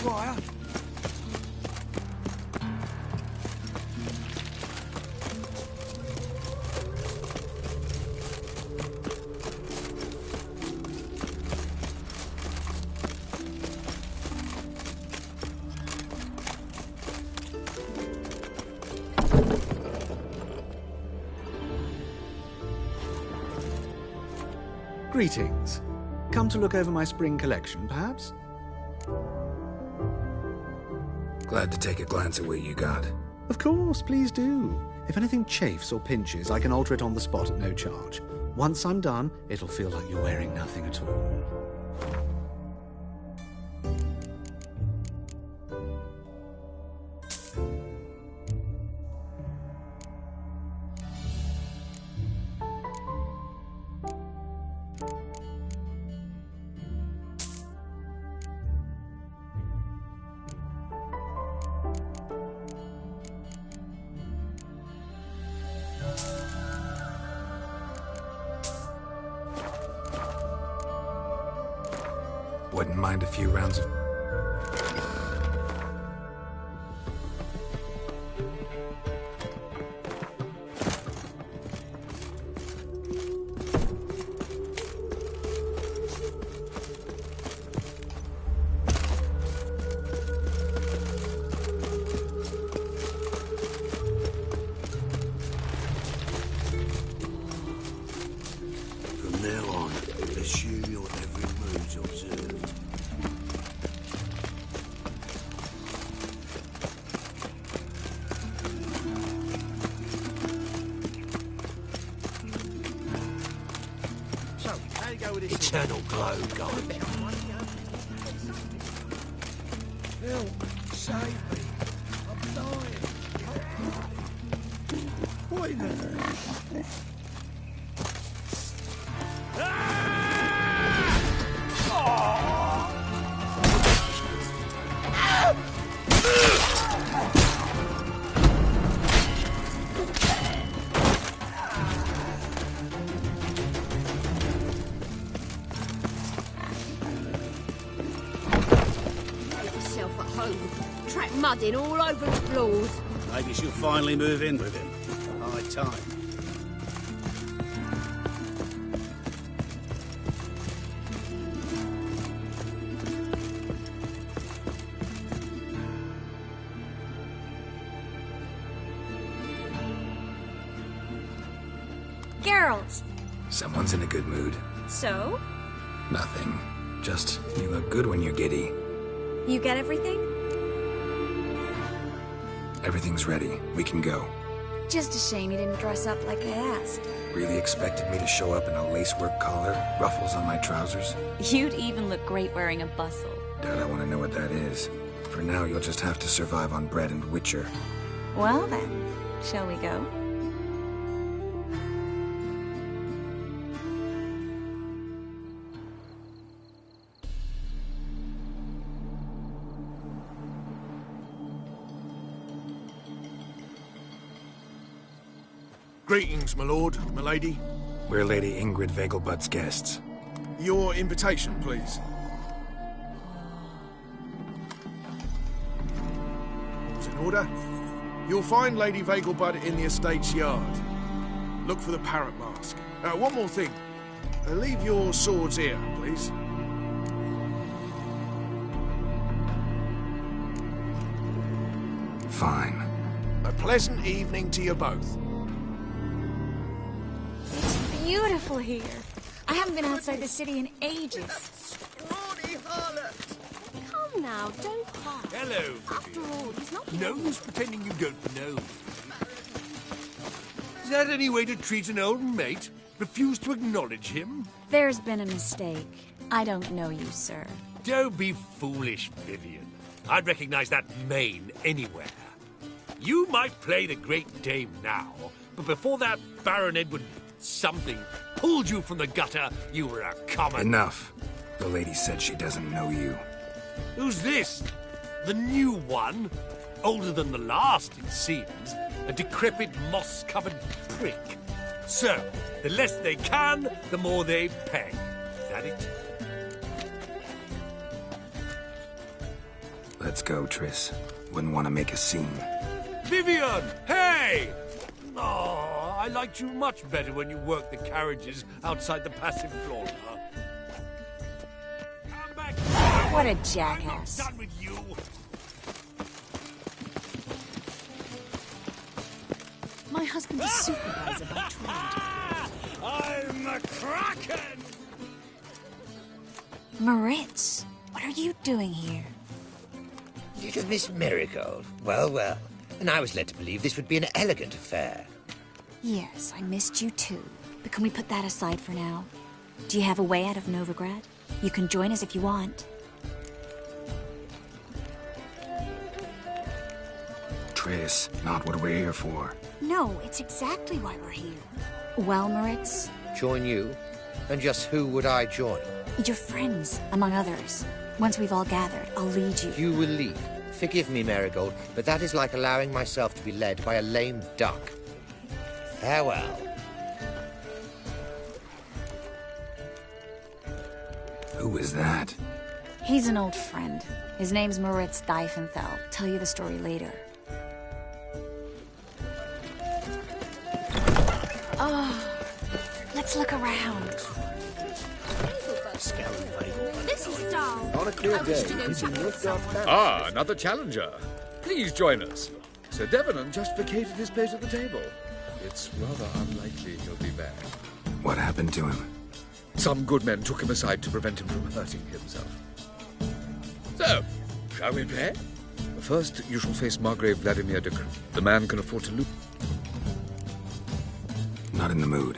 Squire. Greetings. Come to look over my spring collection, perhaps? Glad to take a glance at what you got. Of course, please do. If anything chafes or pinches, I can alter it on the spot at no charge. Once I'm done, it'll feel like you're wearing nothing at all. Wouldn't mind a few rounds of... From now on, assume your every move's observed. So, how you go with this? Eternal glow, guy. Help, save me. I'm dying. Poison. Track mudding all over the floors. Maybe she'll finally move in with him. High time. Geralt. Someone's in a good mood. So? Nothing. Just, you look good when you're giddy. You get everything? Everything's ready. We can go. Just a shame you didn't dress up like I asked. Really expected me to show up in a lacework collar, ruffles on my trousers? You'd even look great wearing a bustle. Doubt I want to know what that is. For now, you'll just have to survive on bread and Witcher. Well then, shall we go? Greetings, my lord, my lady. We're Lady Ingrid Vegelbud's guests. Your invitation, please. All's in order. You'll find Lady Vegelbud in the estate's yard. Look for the parrot mask. One more thing. Leave your swords here, please. Fine. A pleasant evening to you both. It's beautiful here. I haven't been outside the city in ages. Scrawny harlot! Come now, don't cry. Hello, After all, he's not... No use pretending you don't know. Is that any way to treat an old mate? Refuse to acknowledge him? There's been a mistake. I don't know you, sir. Don't be foolish, Vivian. I'd recognize that mane anywhere. You might play the Great Dame now, but before that Baron Edward something pulled you from the gutter, you were a common... Enough. The lady said she doesn't know you. Who's this? The new one? Older than the last, it seems. A decrepit, moss-covered prick. So, the less they can, the more they pay. Is that it? Let's go, Triss. Wouldn't want to make a scene. Vivian! Hey! Oh, I liked you much better when you worked the carriages outside the passive floor. Come back! What a I'm not jackass. done with you! My husband's a supervisor by trade. I'm a Kraken! Moritz, what are you doing here? Little Miss Marigold. Well, well. And I was led to believe this would be an elegant affair. Yes, I missed you too. But can we put that aside for now? Do you have a way out of Novigrad? You can join us if you want. Triss, not what we're here for. No, it's exactly why we're here. Well, Moritz, Join you? And just who would I join? your friends, among others. Once we've all gathered, I'll lead you. You will lead. Forgive me, Marigold, but that is like allowing myself to be led by a lame duck. Farewell. Who is that? He's an old friend. His name's Moritz Diefenthal. Tell you the story later. Oh, let's look around. This is Dahl. On a clear day, you can lift off that. Another challenger. Please join us. Sir Devenant just vacated his place at the table. It's rather unlikely he'll be back. What happened to him? Some good men took him aside to prevent him from hurting himself. So, shall we play? First, you shall face Margrave Vladimir de Kr. The man can afford to lose. Not in the mood.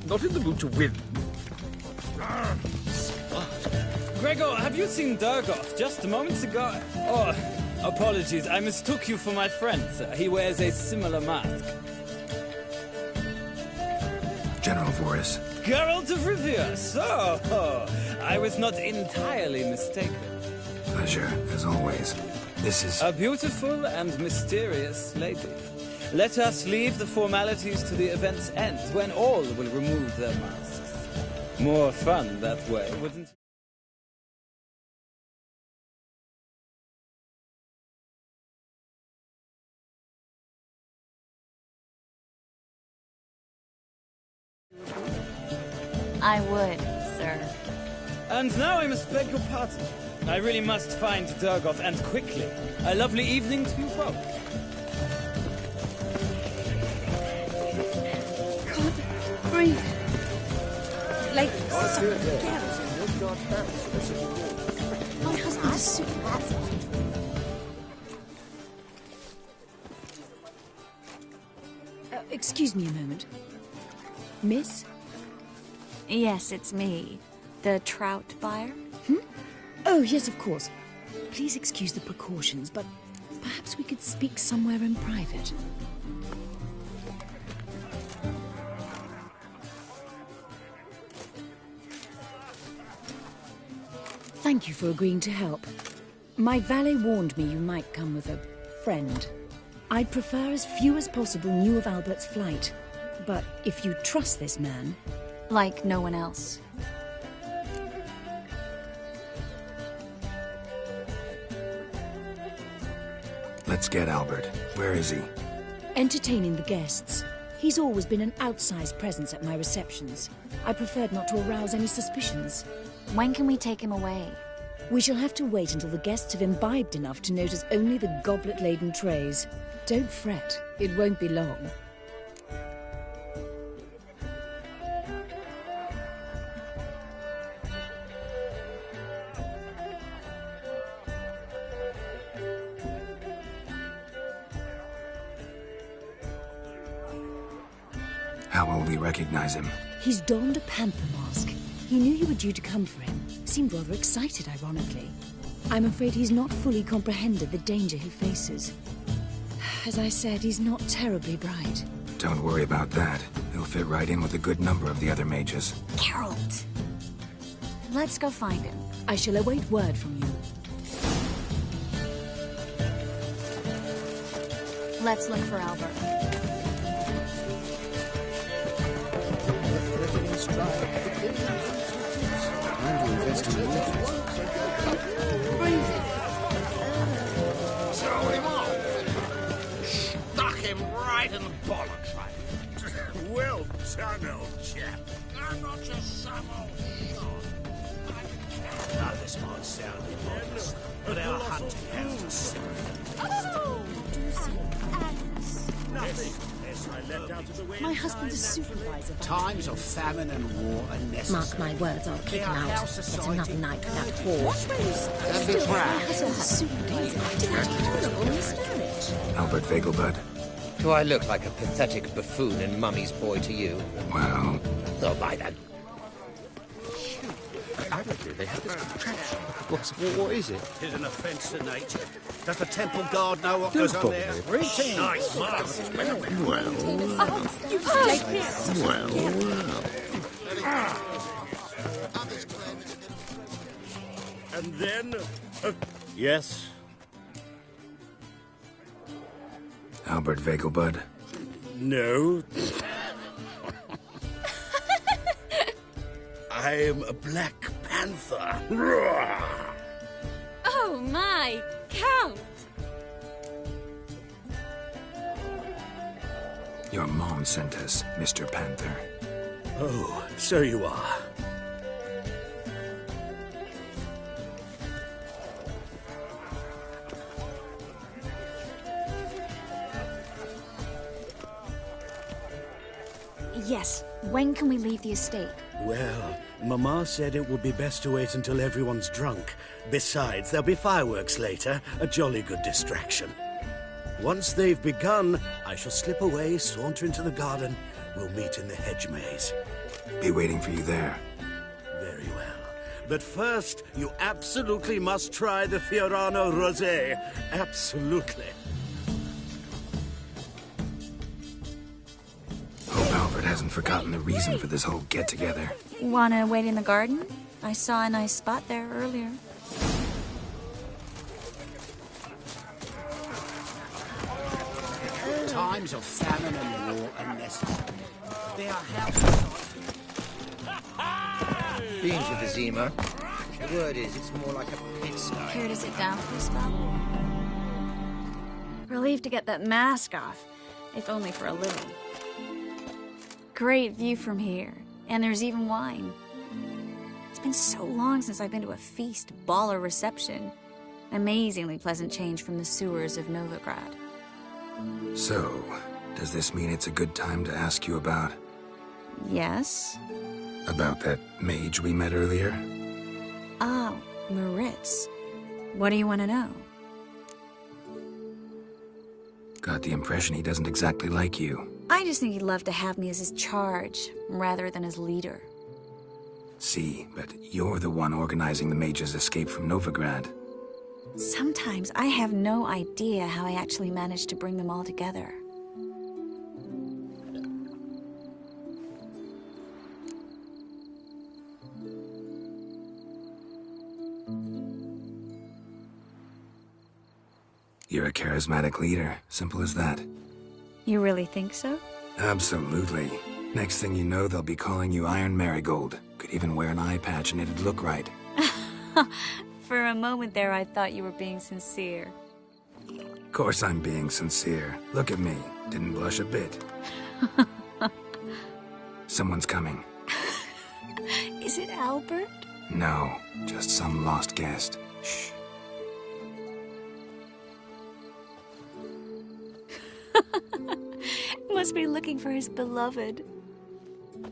Not in the mood to win. Gregor, have you seen Durgoff just moments ago? Oh, apologies. I mistook you for my friend, sir. He wears a similar mask. General Voris. Geralt of Rivia, so I was not entirely mistaken. Pleasure, as always. This is... A beautiful and mysterious lady. Let us leave the formalities to the event's end, when all will remove their masks. More fun that way, wouldn't it? I would, sir. And now I must beg your pardon. I really must find Durgoff, and quickly. A lovely evening to you both. Can't breathe. Like something again. My husband is supervisor. Excuse me a moment. Miss? Yes, it's me. The trout buyer? Oh, yes, of course. Please excuse the precautions, but perhaps we could speak somewhere in private. Thank you for agreeing to help. My valet warned me you might come with a friend. I'd prefer as few as possible knew of Albert's flight. But if you trust this man... Like no one else. Let's get Albert. Where is he? Entertaining the guests. He's always been an outsized presence at my receptions. I preferred not to arouse any suspicions. When can we take him away? We shall have to wait until the guests have imbibed enough to notice only the goblet-laden trays. Don't fret, it won't be long. How will we recognize him? He's donned a panther mask. He knew you were due to come for him. Seemed rather excited, ironically. I'm afraid he's not fully comprehended the danger he faces. As I said, he's not terribly bright. Don't worry about that. He'll fit right in with a good number of the other mages. Geralt! Let's go find him. I shall await word from you. Let's look for Albert. Time to invest in Some old chap. I'm not just some old shot. Now this might sound modest, but our hunting house is simple. Oh! Nothing. Yes, I left out of the way. My husband's a supervisor. Times of famine and war are necessary. Mark my words, I'll kick him out. It's another night without whore. Don't be My proud. husband's a supervisor. Acting terrible mismarriage. Albert Vegelbud. Do I look like a pathetic buffoon and mummy's boy to you? Well... Oh, by then. They have this contraption. What is it? Tis an offence to nature. Does the temple guard know what goes on there? Greetings. Nice mark. You take this. And then... yes? Albert Vegelbud. No. I am a Black Panther. Oh my, Count! Your mom sent us, Mr. Panther. Oh, so you are. Yes. When can we leave the estate? Well, Mama said it would be best to wait until everyone's drunk. Besides, there'll be fireworks later, a jolly good distraction. Once they've begun, I shall slip away, saunter into the garden. We'll meet in the hedge maze. Be waiting for you there. Very well. But first, you absolutely must try the Fiorano Rosé. Absolutely. Hope Albert hasn't forgotten the reason for this whole get-together. Wanna wait in the garden? I saw a nice spot there earlier. Times of famine and war are necessary. There are houses... Been to Vizima. The word is, it's more like a pigsty. Care to sit down for a spell? Relieved to get that mask off, if only for a little. Great view from here, and there's even wine. It's been so long since I've been to a feast, ball, or reception. Amazingly pleasant change from the sewers of Novigrad. So, does this mean it's a good time to ask you about... Yes? About that mage we met earlier? Oh, Moritz. What do you want to know? Got the impression he doesn't exactly like you. I just think he'd love to have me as his charge, rather than his leader. See, but you're the one organizing the mage's escape from Novigrad. Sometimes I have no idea how I actually managed to bring them all together. You're a charismatic leader. Simple as that. You really think so? Absolutely. Next thing you know, they'll be calling you Iron Marigold. Could even wear an eye patch and it'd look right. For a moment there, I thought you were being sincere. Of course I'm being sincere. Look at me. Didn't blush a bit. Someone's coming. Is it Albert? No, just some lost guest. Shh. Must be looking for his beloved.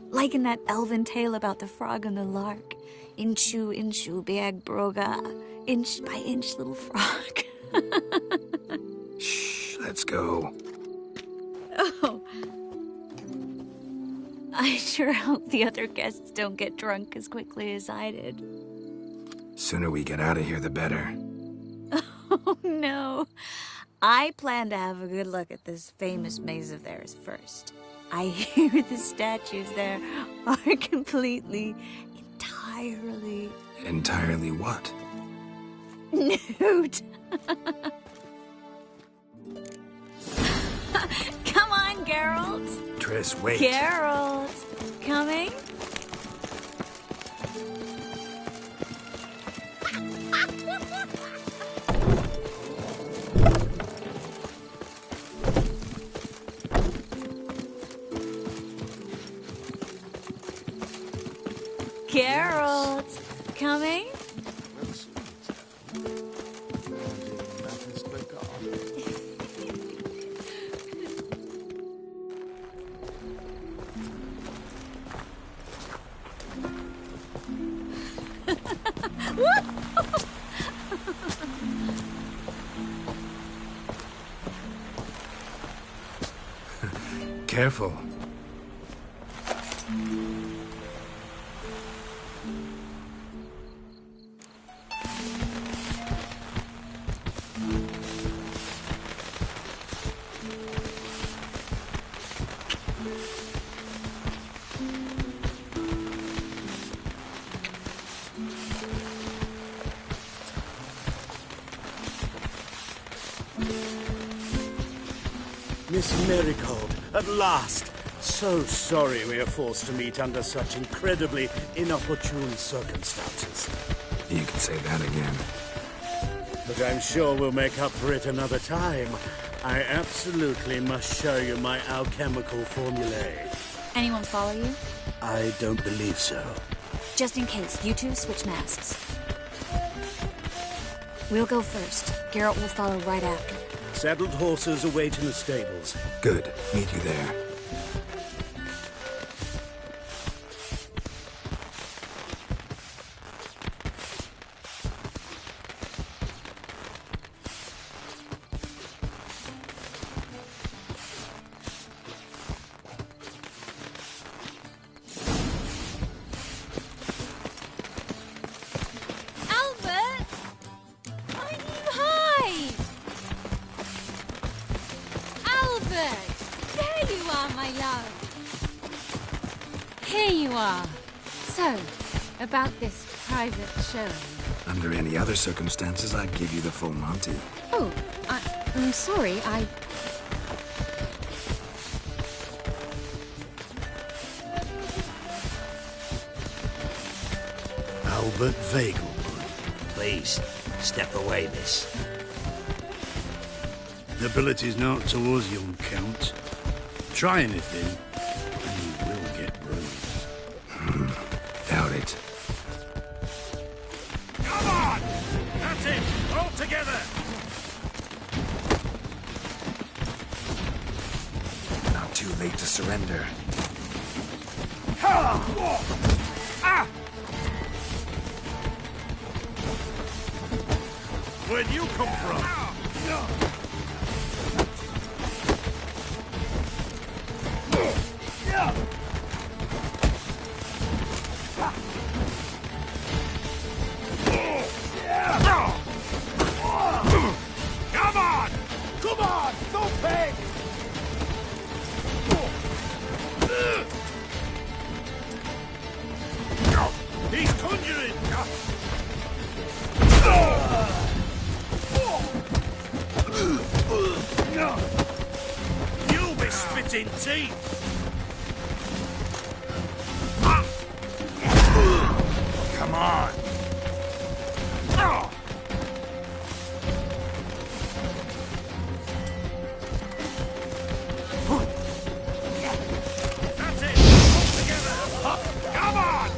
Like in that elven tale about the frog and the lark. Inchu, inchu, beag broga. Inch by inch, little frog. Shh, let's go. Oh. I sure hope the other guests don't get drunk as quickly as I did. Sooner we get out of here, the better. Oh, no. I plan to have a good look at this famous maze of theirs first. I hear the statues there are entirely... Entirely what? Nude. Come on, Geralt. Triss, wait. Geralt. Coming? Geralt, coming? Careful. Miss Marigold, at last! So sorry we are forced to meet under such incredibly inopportune circumstances. You can say that again. But I'm sure we'll make up for it another time. I absolutely must show you my alchemical formulae. Anyone follow you? I don't believe so. Just in case, you two switch masks. We'll go first. Geralt will follow right after. Saddled horses await in the stables. Good. Meet you there. About this private show. Under any other circumstances, I'd give you the full Monty. Oh, I'm sorry, Albert Vegelbud. Please, step away, miss. Nobility's not towards young Count. Try anything, and you will get bruised. Doubt it. Come on! That's it! All together! Not too late to surrender. Where'd you come from? Come on! Don't beg! He's conjuring! You'll be spitting teeth! Come on! That's it! All together! Come on!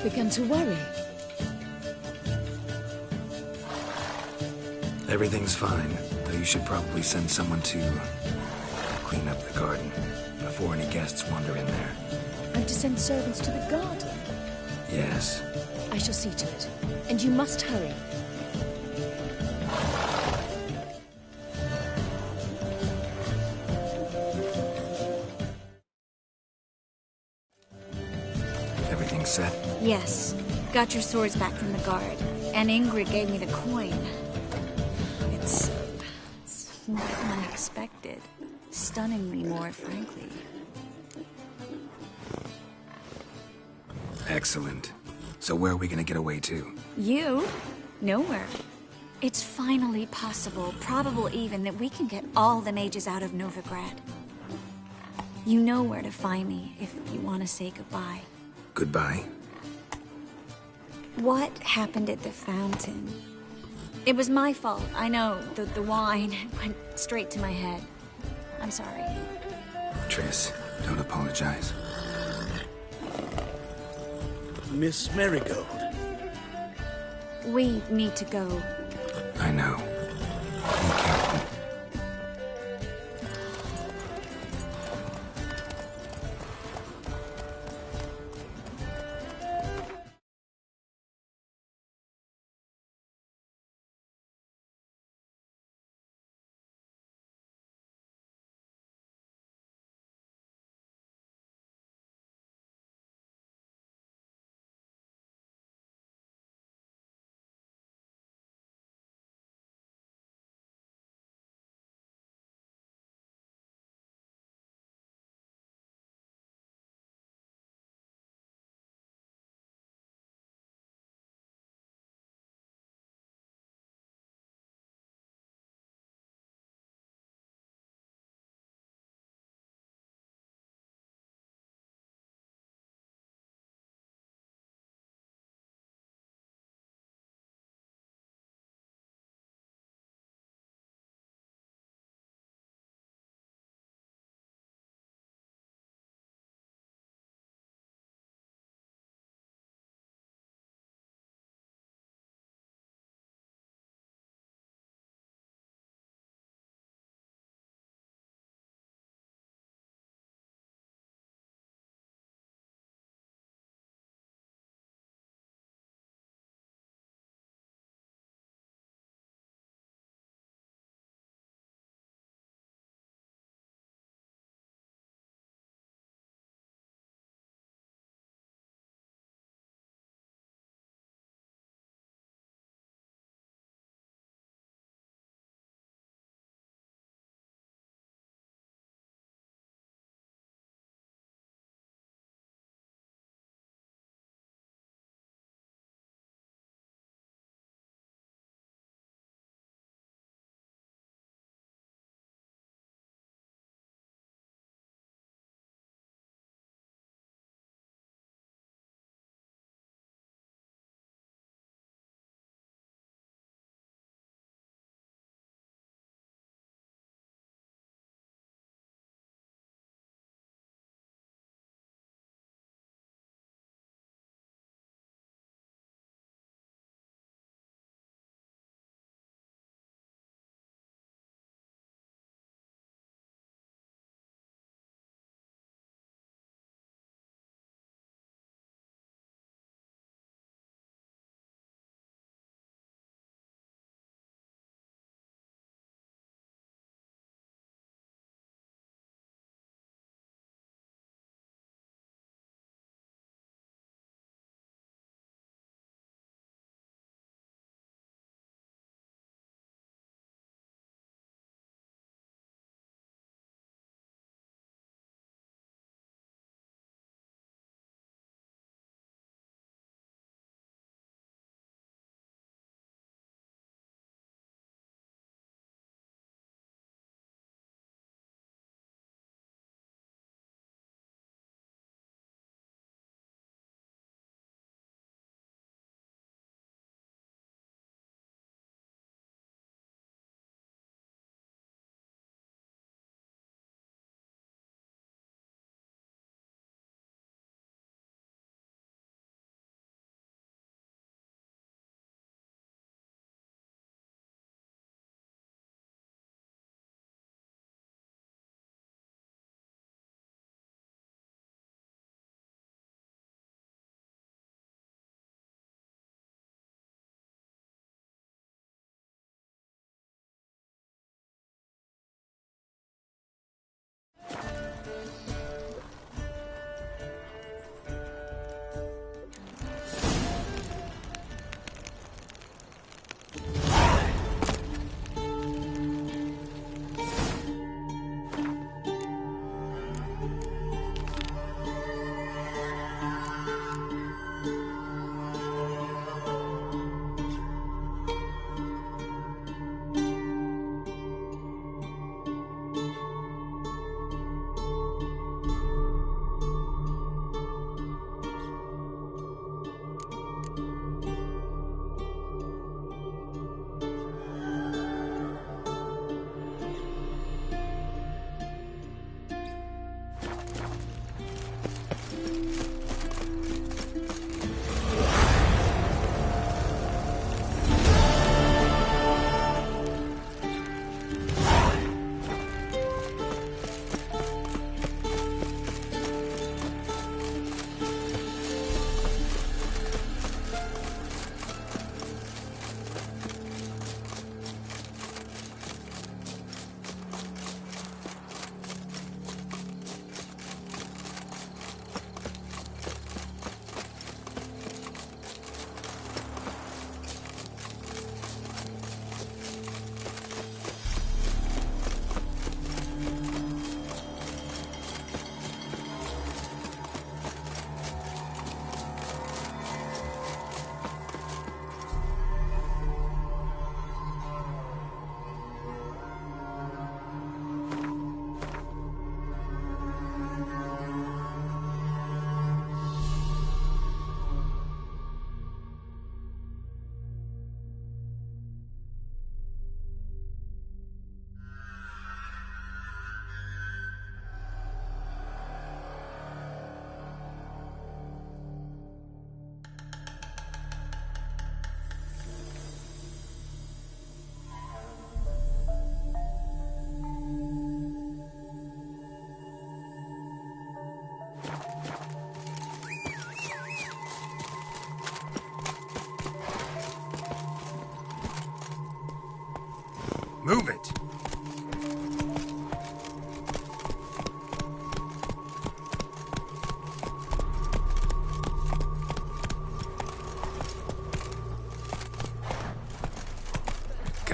Begun to worry. Everything's fine, though you should probably send someone to clean up the garden. before any guests wander in there. I'm to send servants to the garden. Yes. I shall see to it. And you must hurry. Everything set? Yes. Got your swords back from the guard. And Ingrid gave me the coin. It's more than I expected. Stunningly more, frankly. Excellent. So where are we gonna get away to? You? Nowhere. It's finally possible, probable even, that we can get all the mages out of Novigrad. You know where to find me if you want to say goodbye. Goodbye? What happened at the fountain? It was my fault, I know. The wine went straight to my head. I'm sorry. Triss, don't apologize. Miss Marigold. We need to go. I know. Be careful.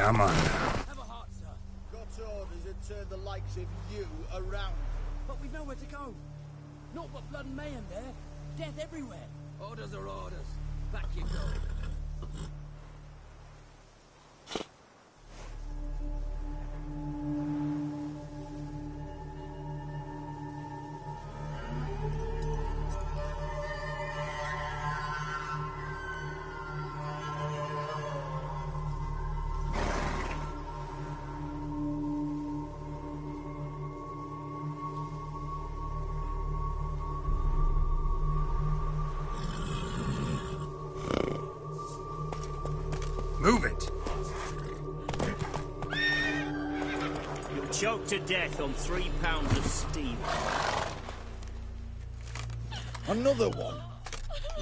Come on now. Got orders to turn the likes of you around. But we've nowhere to go. Not but blood and mayhem there. Death everywhere. Orders are orders. Back you go. Move it! You'll choke to death on 3 pounds of steel. Another one.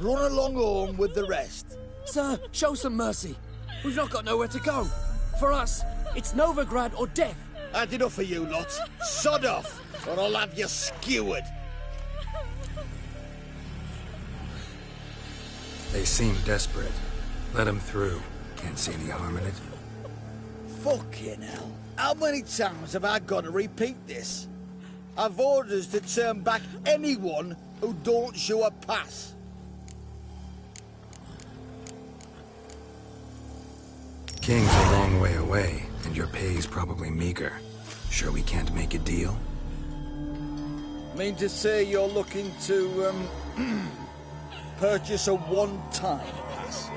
Run along home with the rest. Sir, show some mercy. We've not got nowhere to go. For us, it's Novigrad or death. Had enough of you lot. Sod off, or I'll have you skewered. They seem desperate. Let them through. Can't see any harm in it. Fucking hell. How many times have I got to repeat this? I've orders to turn back anyone who don't show a pass. King's a long way away, and your pay's probably meager. Sure we can't make a deal? Mean to say you're looking to, purchase a one-time pass?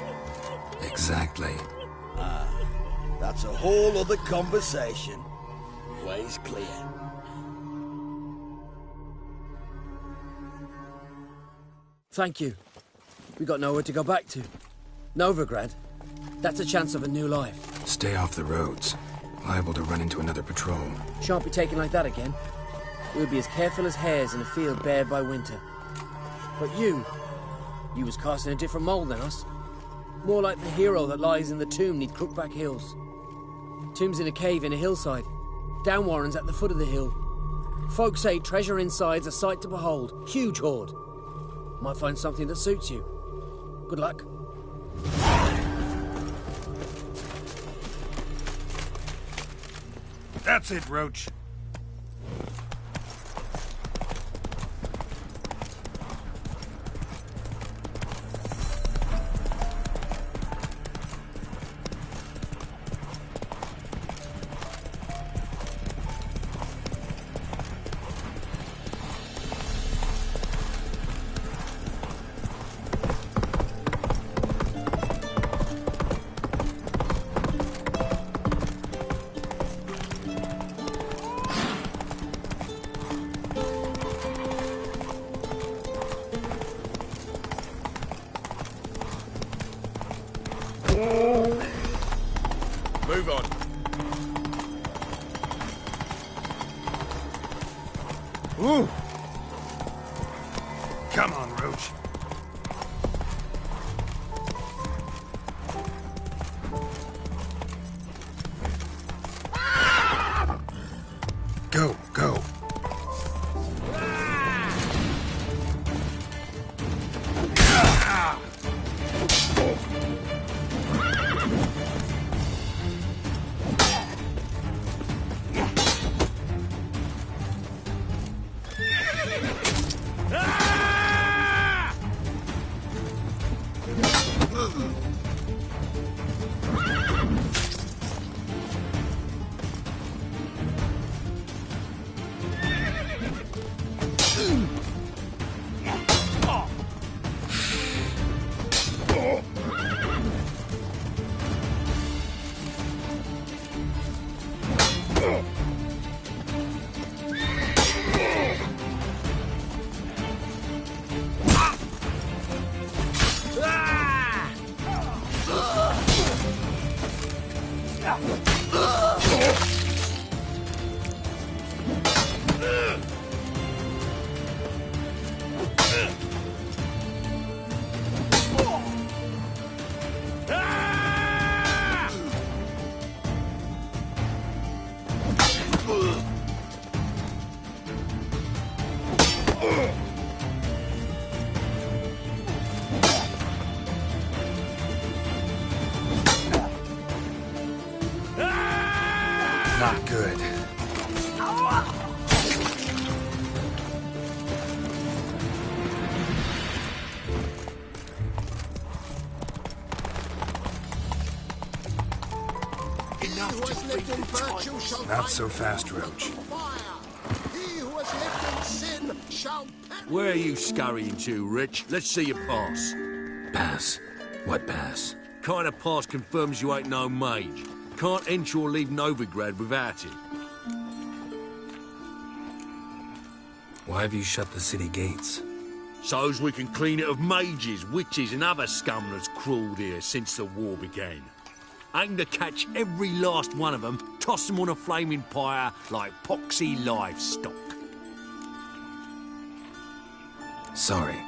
Exactly. That's a whole other conversation. Way's clear. Thank you. We got nowhere to go back to. Novigrad. That's a chance of a new life. Stay off the roads. Liable to run into another patrol. Shan't be taken like that again. We'll be as careful as hares in a field bared by winter. But you was cast in a different mould than us. More like the hero that lies in the tomb neath Crookback Hills. Tomb's in a cave in a hillside. Downwarren's at the foot of the hill. Folk say treasure inside's a sight to behold. Huge hoard. Might find something that suits you. Good luck. That's it, Roach. Move on. Ooh. Come on, Roach. Go, go. lived in virtue shall Not so fast, Roach. He who has lived in sin shall perish. Where are you scurrying to, Rich? Let's see your pass. Pass? What pass? Kind of pass confirms you ain't no mage. Can't enter or leave Novigrad without it. Why have you shut the city gates? So's we can clean it of mages, witches and other scum that's crawled here since the war began. Aim to catch every last one of them, toss them on a flaming pyre like poxy livestock. Sorry,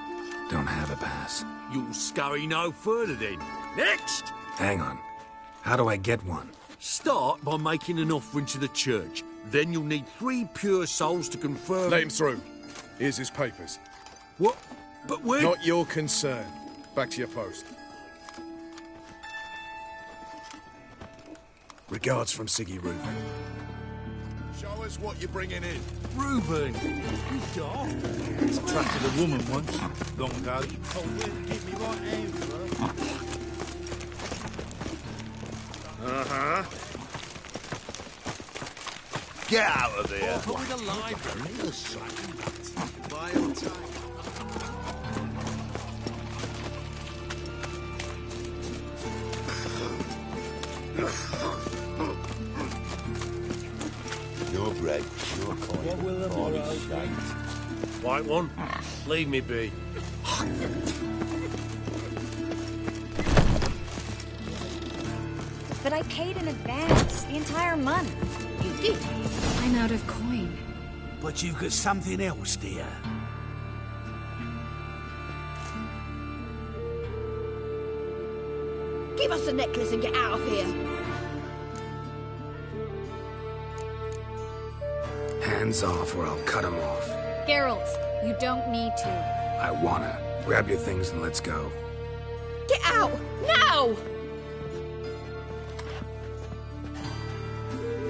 don't have a pass. You'll scurry no further then. Next! Hang on. How do I get one? Start by making an offering to the church. Then you'll need 3 pure souls to confirm... Let him through. Here's his papers. What? But we're... Not your concern. Back to your post. Regards from Siggy Reuben. Show us what you're bringing in. Reuben! You daft. Attracted a woman once, long ago. Oh, you give me right hand for her. Uh-huh. Get out of there. Probably the library. Buy your time. Your bread, your coin. What will the morrow shite? White one, leave me be. But I paid in advance, the entire month. You did? I'm out of coin. But you've got something else, dear. Give us the necklace and get out of here. Hands off or I'll cut them off. Geralt, you don't need to. I wanna. Grab your things and let's go. Get out! Now!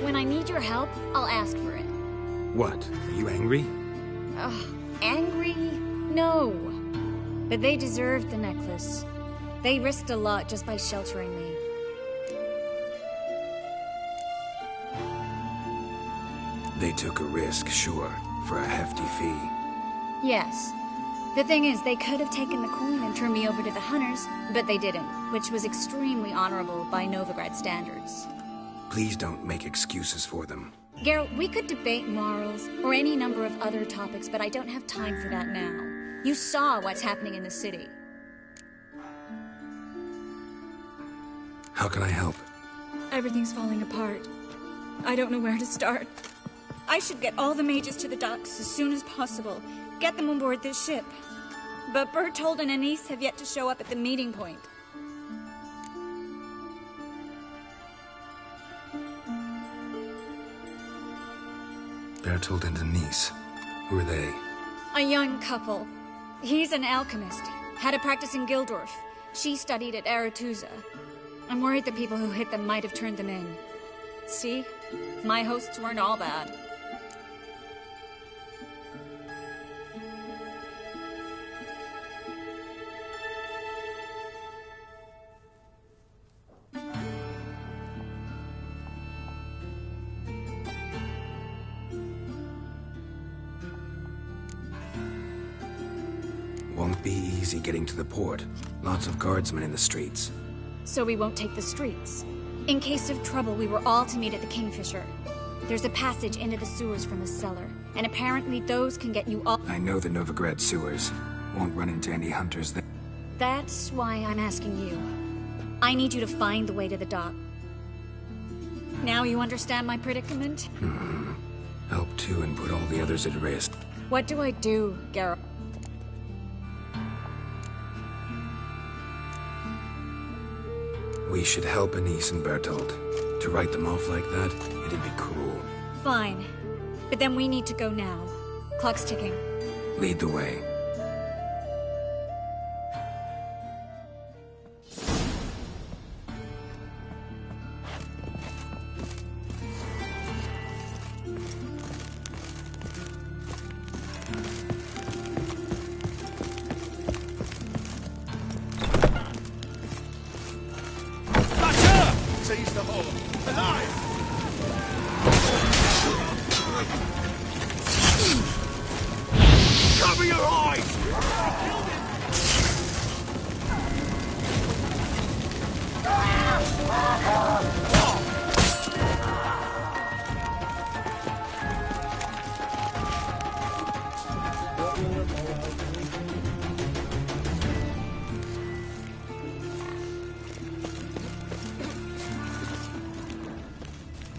When I need your help, I'll ask for it. What? Are you angry? Ugh, angry? No. But they deserved the necklace. They risked a lot just by sheltering me. They took a risk, sure, for a hefty fee. Yes. The thing is, they could have taken the coin and turned me over to the hunters, but they didn't, which was extremely honorable by Novigrad standards. Please don't make excuses for them. Geralt, we could debate morals, or any number of other topics, but I don't have time for that now. You saw what's happening in the city. How can I help? Everything's falling apart. I don't know where to start. I should get all the mages to the docks as soon as possible. Get them on board this ship. But Bertold and Anise have yet to show up at the meeting point. Bertold and Denise. Who are they? A young couple. He's an alchemist. Had a practice in Gildorf. She studied at Aretuza. I'm worried the people who hit them might have turned them in. See? My hosts weren't all bad. Won't be easy getting to the port. Lots of guardsmen in the streets. So we won't take the streets. In case of trouble, we were all to meet at the Kingfisher. There's a passage into the sewers from a cellar, and apparently those can get you all— I know the Novigrad sewers. Won't run into any hunters there. That's why I'm asking you. I need you to find the way to the dock. Now you understand my predicament? Help too and put all the others at risk. What do I do, Geralt? We should help Anise and Bertold. To write them off like that, it'd be cruel. Fine. But then we need to go now. Clock's ticking. Lead the way. Seize the whole. Alive! Cover your eyes!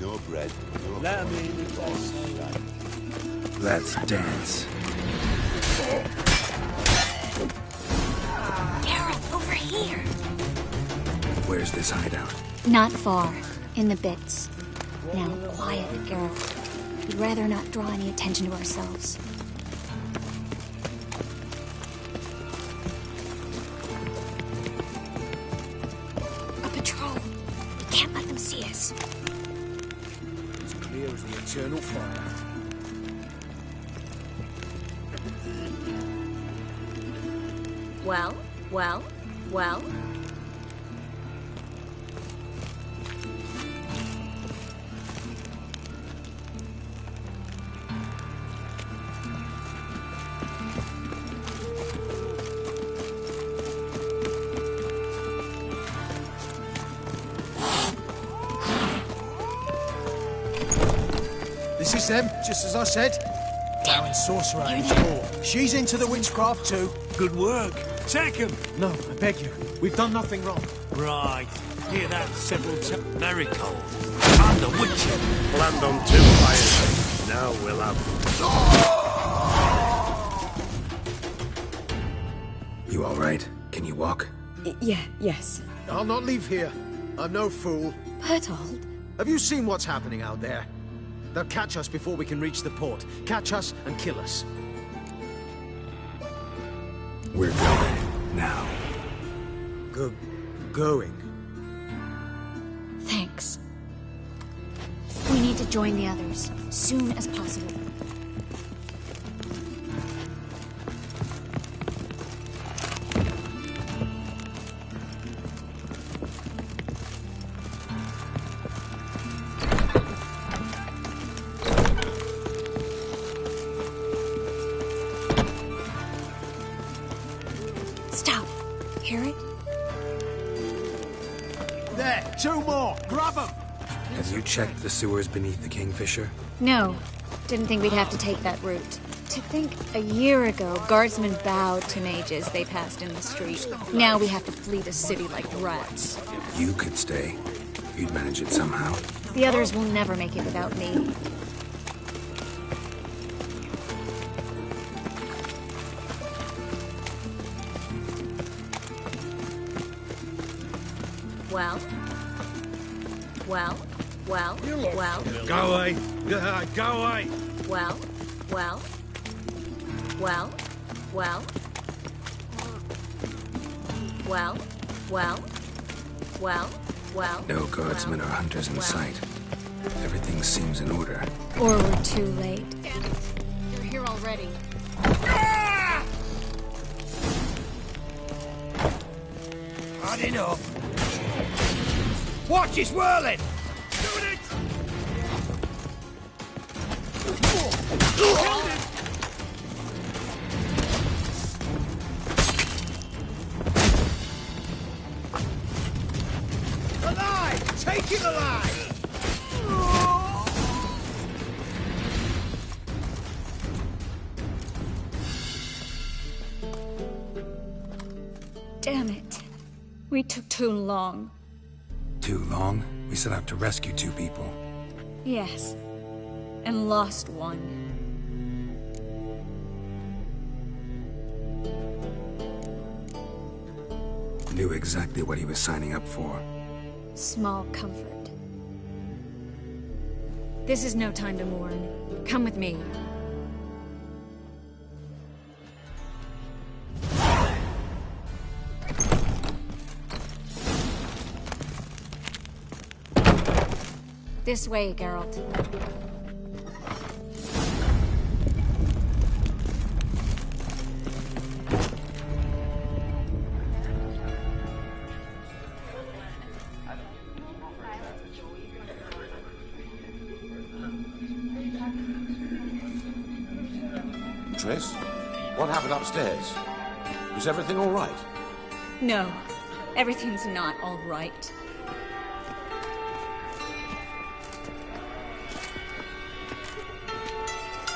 No bread, no Let's dance. Geralt, over here. Where's this hideout? Not far. In the bits. Now, quiet, Geralt. We'd rather not draw any attention to ourselves. A patrol. We can't let them see us. As clear as the eternal fire. Well, well, well. This is them, just as I said. Baron Sorcerer and Shaw. She's into the witchcraft too. Good work. Take him. No, I beg you. We've done nothing wrong. Right. Hear that several times. Marigold. I'm the Witcher. Planned on 2 fires. Now we'll have... You all right? Can you walk? Yes. I'll not leave here. I'm no fool. Bertold? Have you seen what's happening out there? They'll catch us before we can reach the port. Catch us and kill us. We're going. Now. Going? Thanks. We need to join the others, soon as possible. Stop. Hear it? There, 2 more. Grab them. Have you checked the sewers beneath the Kingfisher? No. Didn't think we'd have to take that route. To think a year ago, guardsmen bowed to mages they passed in the street. Now we have to flee the city like rats. You could stay. You'd manage it somehow. The others will never make it without me. Well? Well? Well? Well? Go away. Go away. Well? Well? Well? Well? Well? Well? Well? Well? No guardsmen or hunters in sight. Everything seems in order. Or we're too late. You're here already. Had enough. Watch his whirling. Doing it. Killed him. Alive! Take it alive! Damn it. We took too long. Too long? We set out to rescue 2 people. Yes. And lost one. Knew exactly what he was signing up for. Small comfort. This is no time to mourn. Come with me. This way, Geralt. Triss? What happened upstairs? Is everything all right? No, everything's not all right.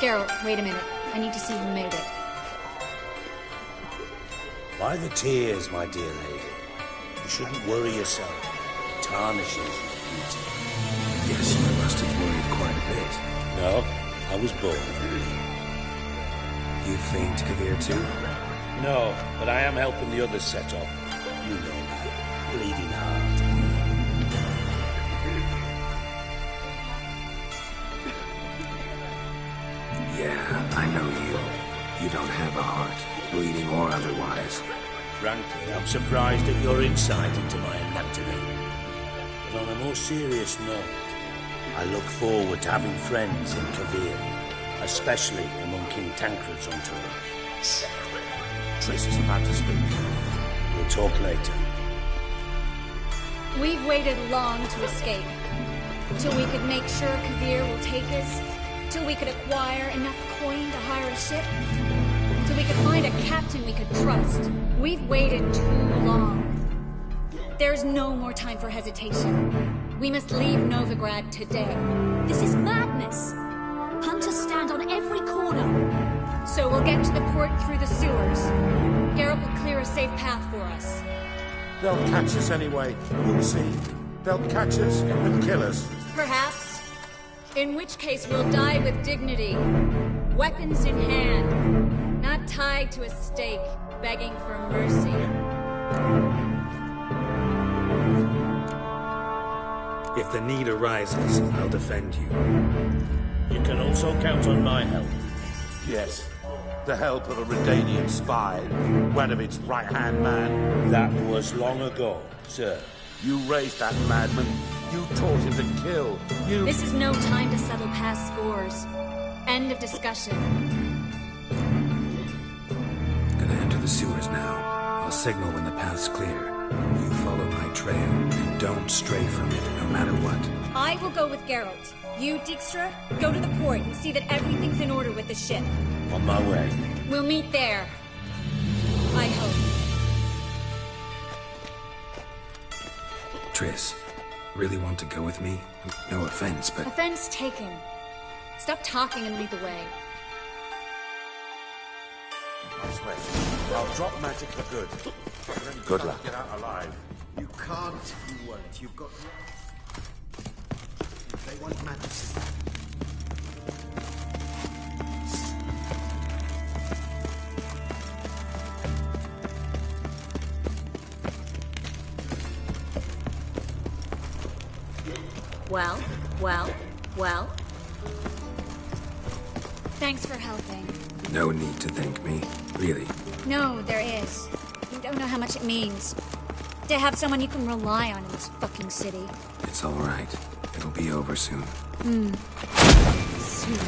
Geralt, wait a minute. I need to see who made it. By the tears, my dear lady. You shouldn't worry yourself. It tarnishes your beauty. Yes, you must have worried quite a bit. No, I was born. You feigned Kavir too? No, but I am helping the others set off. You know that. Bleeding heart. Yeah, I know you. You don't have a heart, bleeding or otherwise. Frankly, I'm surprised at your insight into my anatomy. But on a more serious note, I look forward to having friends in Kavir, especially among King Tancred's entourage. Triss is about to speak. We'll talk later. We've waited long to escape. Till we could make sure Kavir will take us. Till we could acquire enough coin to hire a ship. Till we could find a captain we could trust. We've waited too long. There's no more time for hesitation. We must leave Novigrad today. This is madness. Hunters stand on every corner. So we'll get to the port through the sewers. Geralt will clear a safe path for us. They'll catch us anyway. You'll see. They'll catch us and kill us. Perhaps. In which case we'll die with dignity. Weapons in hand. Not tied to a stake, begging for mercy. If the need arises, I'll defend you. You can also count on my help. Yes. The help of a Redanian spy, one of its right-hand man. That was long ago, sir. You raised that madman. You taught him to kill. You... This is no time to settle past scores. End of discussion. Gonna enter the sewers now. I'll signal when the path's clear. You follow my trail, and don't stray from it, no matter what. I will go with Geralt. You, Dijkstra, go to the port and see that everything's in order with the ship. On my way. We'll meet there. I hope. Triss, really want to go with me? No offense, but... Offense taken. Stop talking and lead the way. I swear, I'll drop magic for good. Good luck. Get out alive. You can't, you won't. You've got... They want magic. Well. Thanks for helping. No need to thank me, really. No, there is. You don't know how much it means. To have someone you can rely on in this fucking city. It's all right. It'll be over soon. Soon.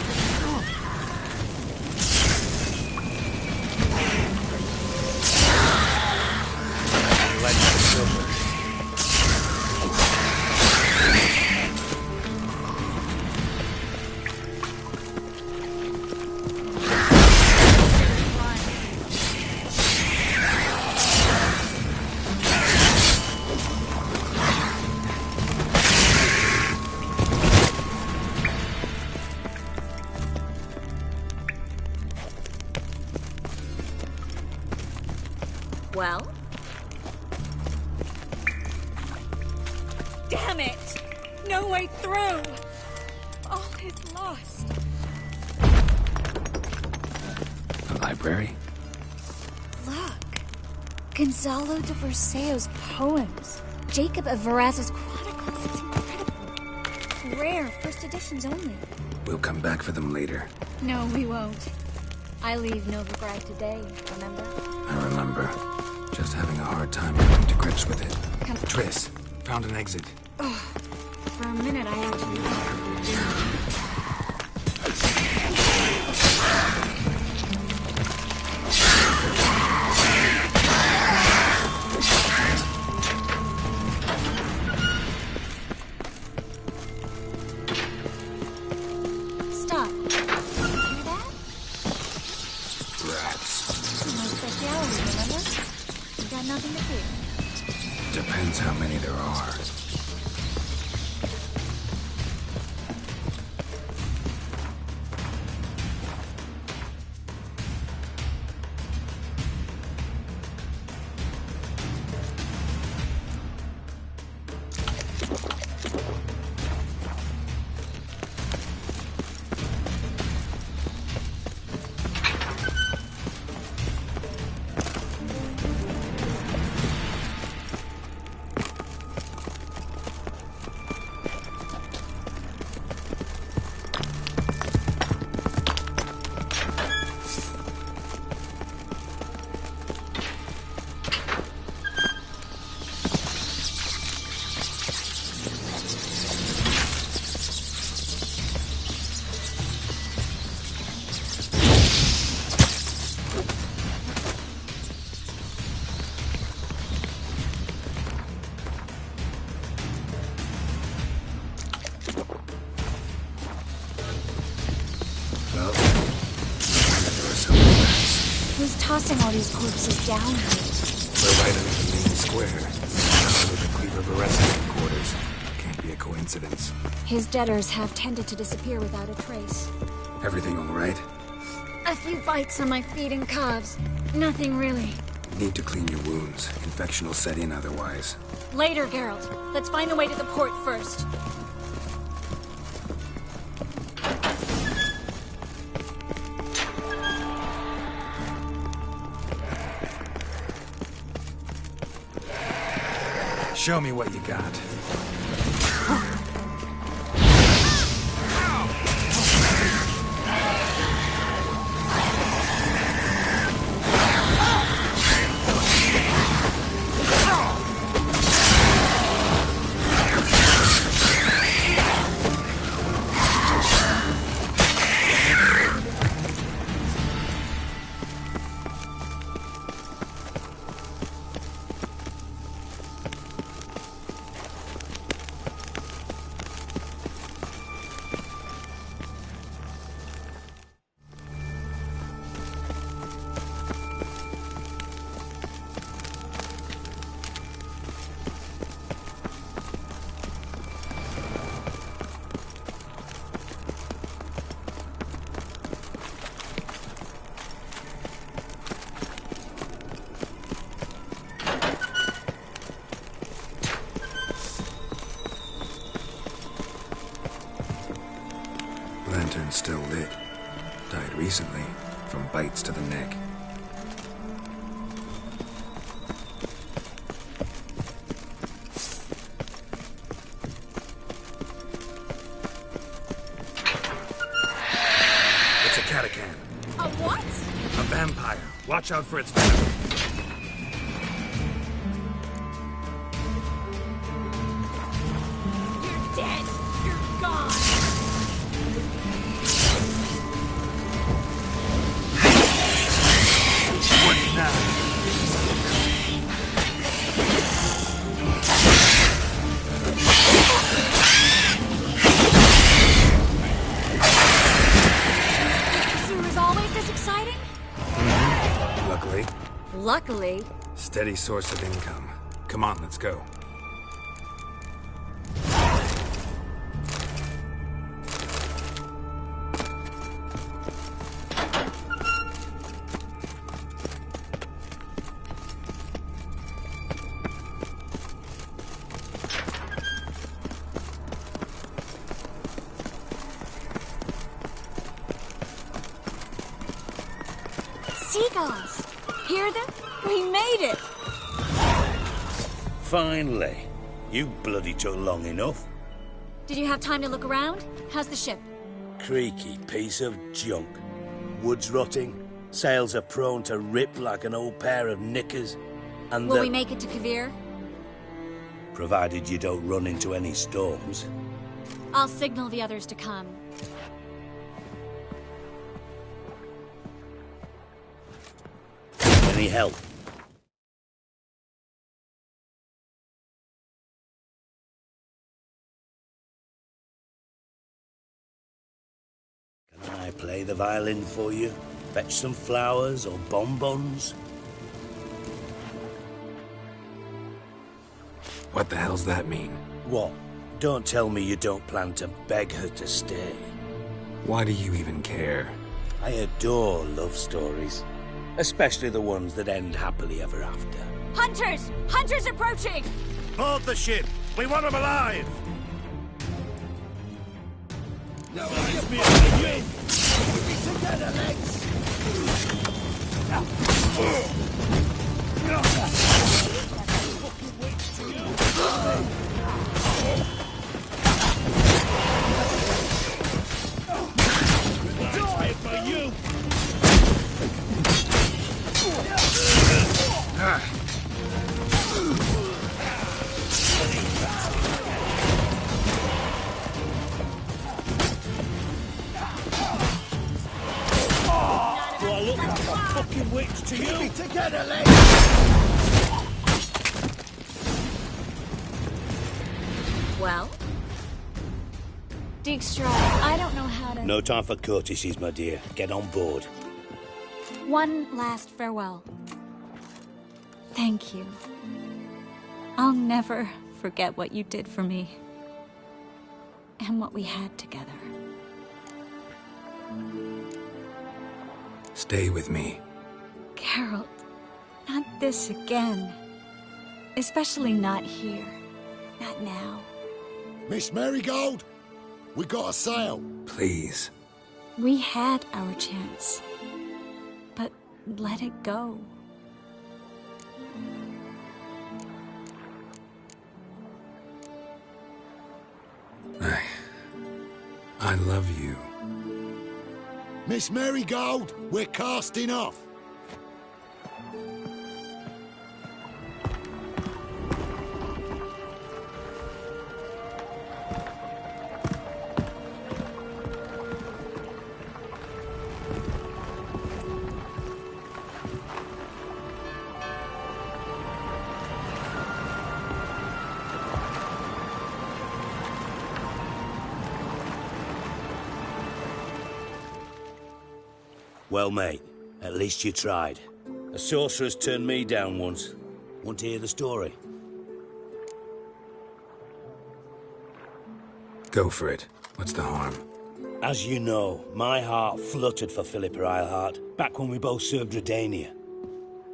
Well? Damn it! No way through! All is lost. The library? Look. Gonzalo de Verseo's poems. Jacob of Varaz's chronicles. It's incredible. Rare, first editions only. We'll come back for them later. No, we won't. I leave Novigrad today, remember? I remember. Just having a hard time coming to grips with it. Come. Triss, found an exit. Oh, for a minute I actually Stop. Hear that? Rats. My speciality, remember? You got nothing to fear. Depends how many there are. Who's tossing all these corpses down here? We're right under the main square. Probably the Cleaver Varese headquarters. Can't be a coincidence. His debtors have tended to disappear without a trace. Everything all right? A few bites on my feet and calves. Nothing really. Need to clean your wounds. Infection will set in otherwise. Later, Geralt. Let's find the way to the port first. Show me what you got. Lantern's still lit. Died recently, from bites to the neck. It's a catachan. A what? A vampire. Watch out for its venom. You're dead. You're gone. What now? Pursuit is always this exciting? Luckily. Luckily. Steady source of income. Come on, let's go. Seagulls! Hear them? We made it! Finally. You bloody took long enough. Did you have time to look around? How's the ship? Creaky piece of junk. Wood's rotting. Sails are prone to rip like an old pair of knickers. And Will we make it to Kavir? Provided you don't run into any storms. I'll signal the others to come. Any help? Can I play the violin for you? Fetch some flowers or bonbons? What the hell's that mean? What? Don't tell me you don't plan to beg her to stay. Why do you even care? I adore love stories. Especially the ones that end happily ever after. Hunters! Hunters approaching! Board the ship! We want them alive! No, give me a together, legs! Die for you! Do I look like a fucking witch to you? Keep it together, legs! Well? Dijkstra, I don't know how to... No time for courtesies, my dear. Get on board. One last farewell. Thank you. I'll never forget what you did for me. And what we had together. Stay with me. Geralt, not this again. Especially not here. Not now. Miss Marigold, we got a sail. Please. We had our chance. But let it go. I love you. Miss Marigold, we're casting off. Well, mate, at least you tried. A sorcerer's turned me down once. Want to hear the story? Go for it. What's the harm? As you know, my heart fluttered for Philippa Eilhart back when we both served Redania.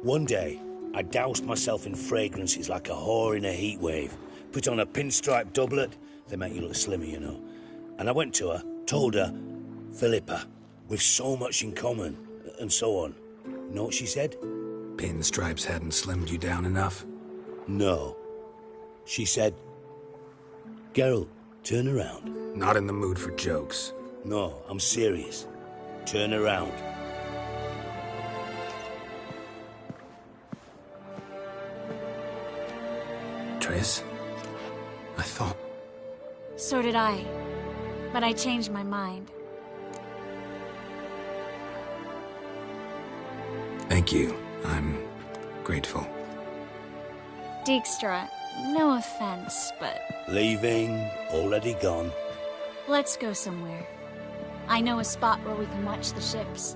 One day, I doused myself in fragrances like a whore in a heat wave. Put on a pinstripe doublet. They make you look slimmer, you know. And I went to her, told her, Philippa, we've so much in common, and so on. Know what she said? Pinstripes hadn't slimmed you down enough? No. She said, Geralt, turn around. Not in the mood for jokes. No, I'm serious. Turn around. Triss? I thought... So did I. But I changed my mind. Thank you. I'm grateful. Dijkstra, no offense, but... Leaving, already gone. Let's go somewhere. I know a spot where we can watch the ships.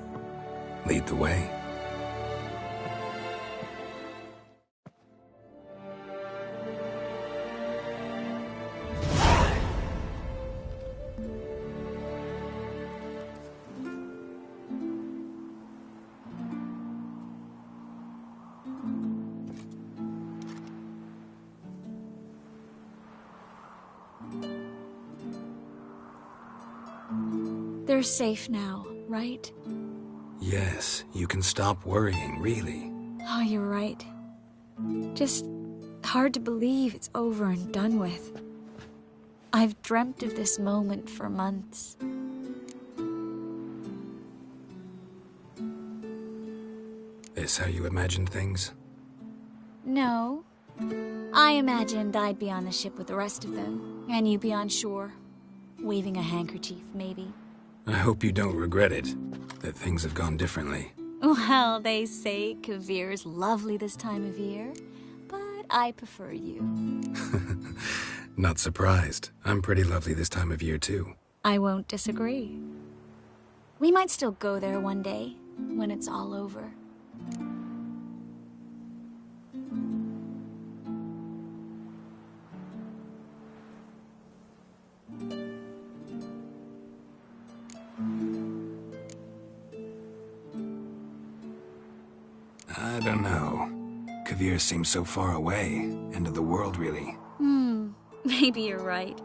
Lead the way. They're safe now, right? Yes, you can stop worrying, really. Oh, you're right. Just hard to believe it's over and done with. I've dreamt of this moment for months. Is how you imagined things? No. I imagined I'd be on the ship with the rest of them, and you be on shore. Waving a handkerchief, maybe. I hope you don't regret it, that things have gone differently. Well, they say Kavir's lovely this time of year, but I prefer you. Not surprised. I'm pretty lovely this time of year, too. I won't disagree. We might still go there one day, when it's all over. I don't know. Kavir seems so far away. End of the world, really. Maybe you're right.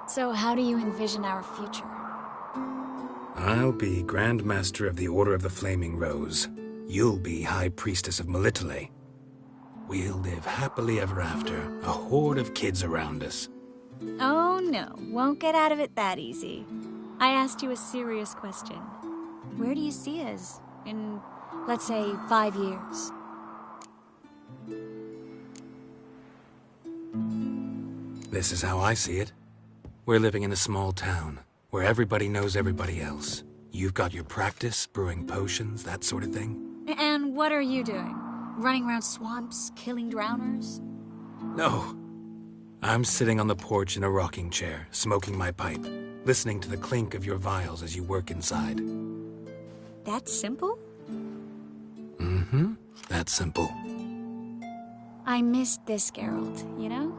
So how do you envision our future? I'll be Grand Master of the Order of the Flaming Rose. You'll be High Priestess of Melitele. We'll live happily ever after, a horde of kids around us. Oh no, won't get out of it that easy. I asked you a serious question. Where do you see us in, let's say, 5 years? This is how I see it. We're living in a small town, where everybody knows everybody else. You've got your practice, brewing potions, that sort of thing. And what are you doing? Running around swamps, killing drowners? No. I'm sitting on the porch in a rocking chair, smoking my pipe, listening to the clink of your vials as you work inside. That simple? Mm-hmm. That simple. I missed this Geralt, you know?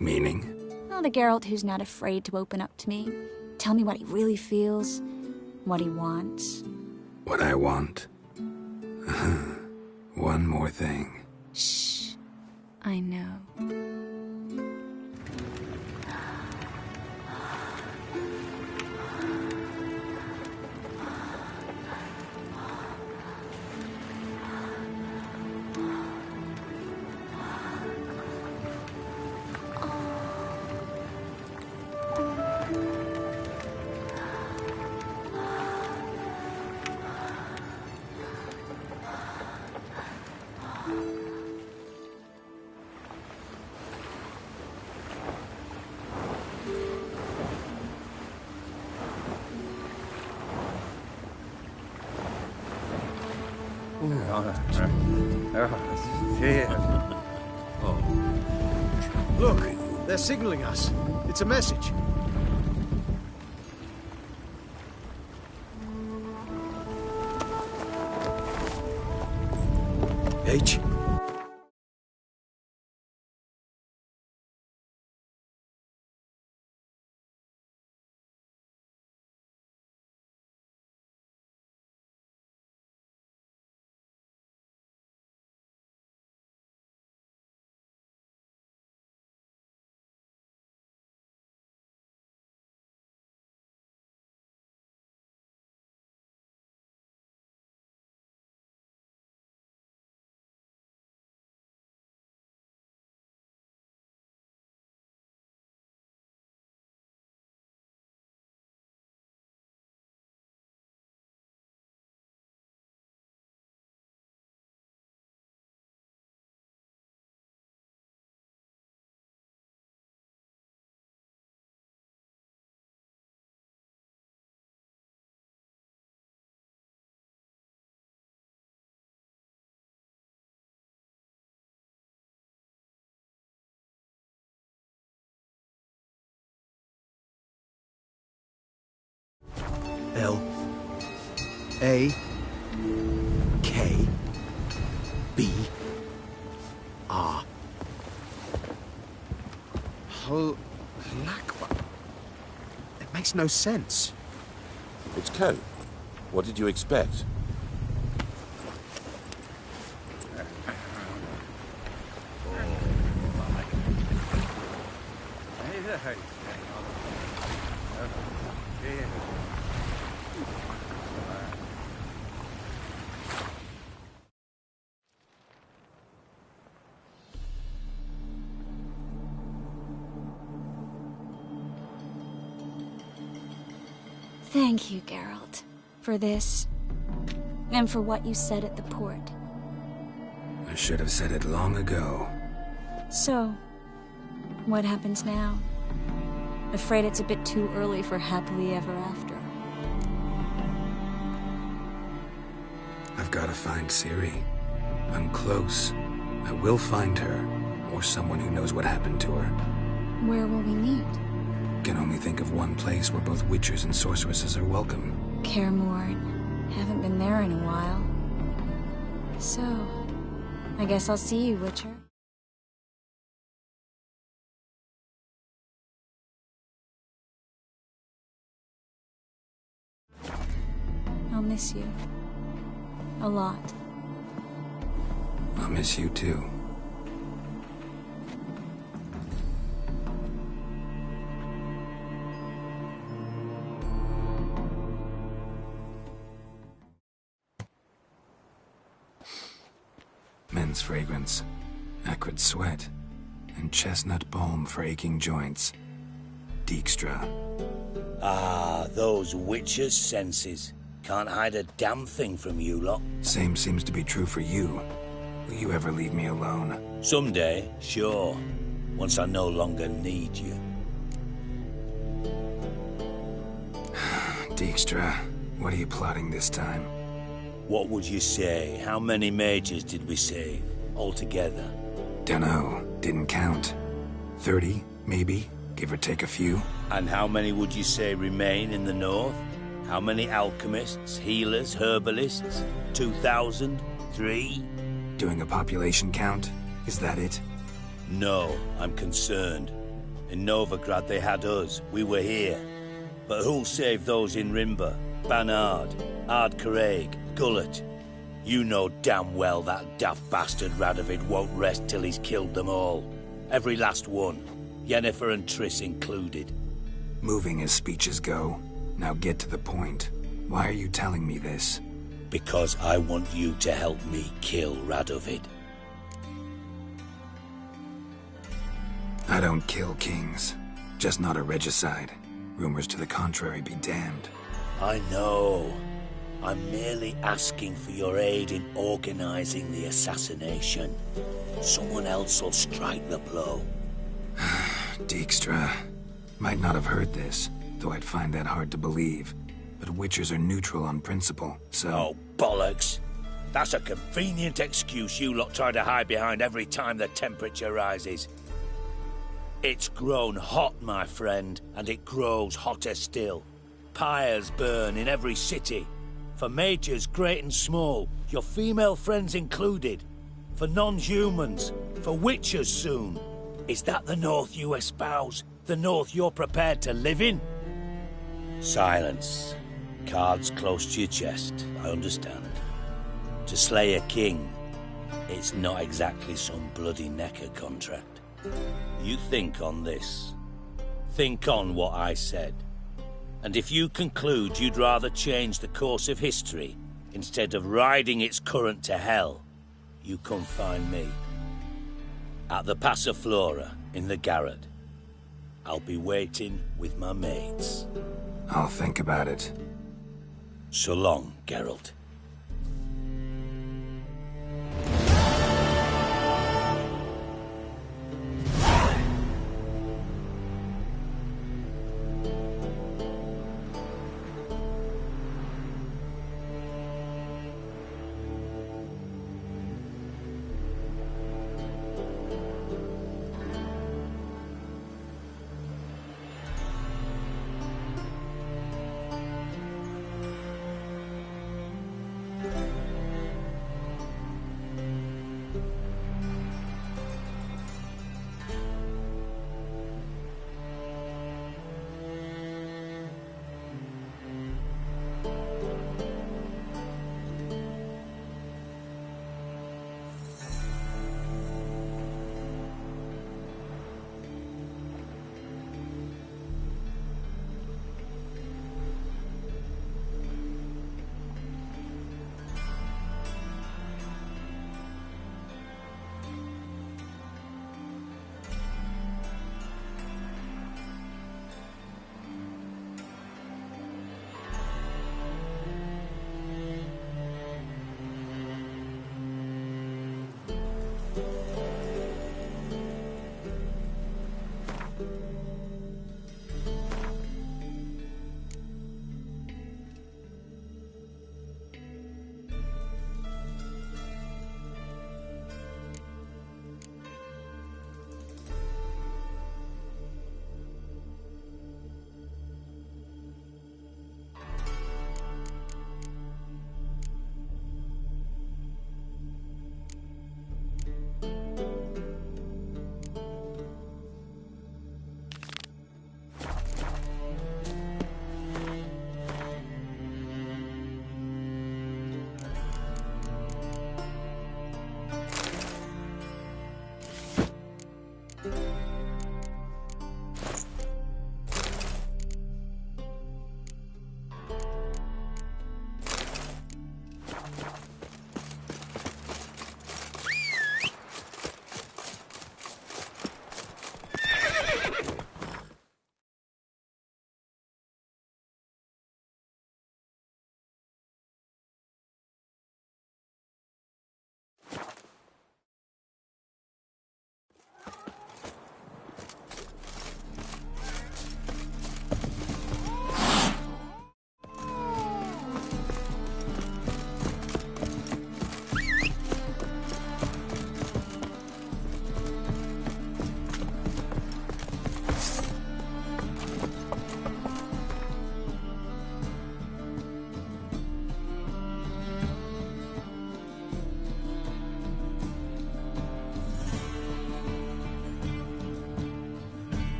Meaning? Oh, the Geralt who's not afraid to open up to me. Tell me what he really feels, what he wants. What I want. One more thing. Shh. I know. Look, they're signaling us. It's a message. H. L A K B R. Hlakwa. It makes no sense. It's code. What did you expect? Thank you, Geralt, for this, and for what you said at the port. I should have said it long ago. So, what happens now? Afraid it's a bit too early for happily ever after. I've got to find Ciri. I'm close. I will find her, or someone who knows what happened to her. Where will we meet? Can only think of one place where both witchers and sorceresses are welcome. Kaer Morhen. Haven't been there in a while. So, I guess I'll see you, Witcher. I'll miss you. A lot. I'll miss you too. Men's fragrance, acrid sweat, and chestnut balm for aching joints. Dijkstra. Ah, those witches' senses. Can't hide a damn thing from you lot. Same seems to be true for you. Will you ever leave me alone? Someday, sure. Once I no longer need you. Dijkstra, what are you plotting this time? What would you say? How many mages did we save, altogether? Dunno, didn't count. 30, maybe, give or take a few. And how many would you say remain in the north? How many alchemists, healers, herbalists? 2,000? 3? Doing a population count? Is that it? No, I'm concerned. In Novigrad they had us, we were here. But who'll save those in Rimba? Banard, Ardcaraig, Gullet. You know damn well that daft bastard Radovid won't rest till he's killed them all. Every last one. Yennefer and Triss included. Moving as speeches go. Now get to the point. Why are you telling me this? Because I want you to help me kill Radovid. I don't kill kings. Just not a regicide. Rumors to the contrary be damned. I know. I'm merely asking for your aid in organizing the assassination. Someone else will strike the blow. Dijkstra. Might not have heard this, though I'd find that hard to believe. But Witchers are neutral on principle, so... Oh, bollocks! That's a convenient excuse you lot try to hide behind every time the temperature rises. It's grown hot, my friend, and it grows hotter still. Pyres burn in every city. For mages great and small, your female friends included. For non-humans, for witchers soon. Is that the North you espouse? The North you're prepared to live in? Silence. Cards close to your chest, I understand. To slay a king, it's not exactly some bloody necker contract. You think on this. Think on what I said. And if you conclude you'd rather change the course of history instead of riding its current to hell, you come find me. At the Passiflora in the Garrod. I'll be waiting with my mates. I'll think about it. So long, Geralt.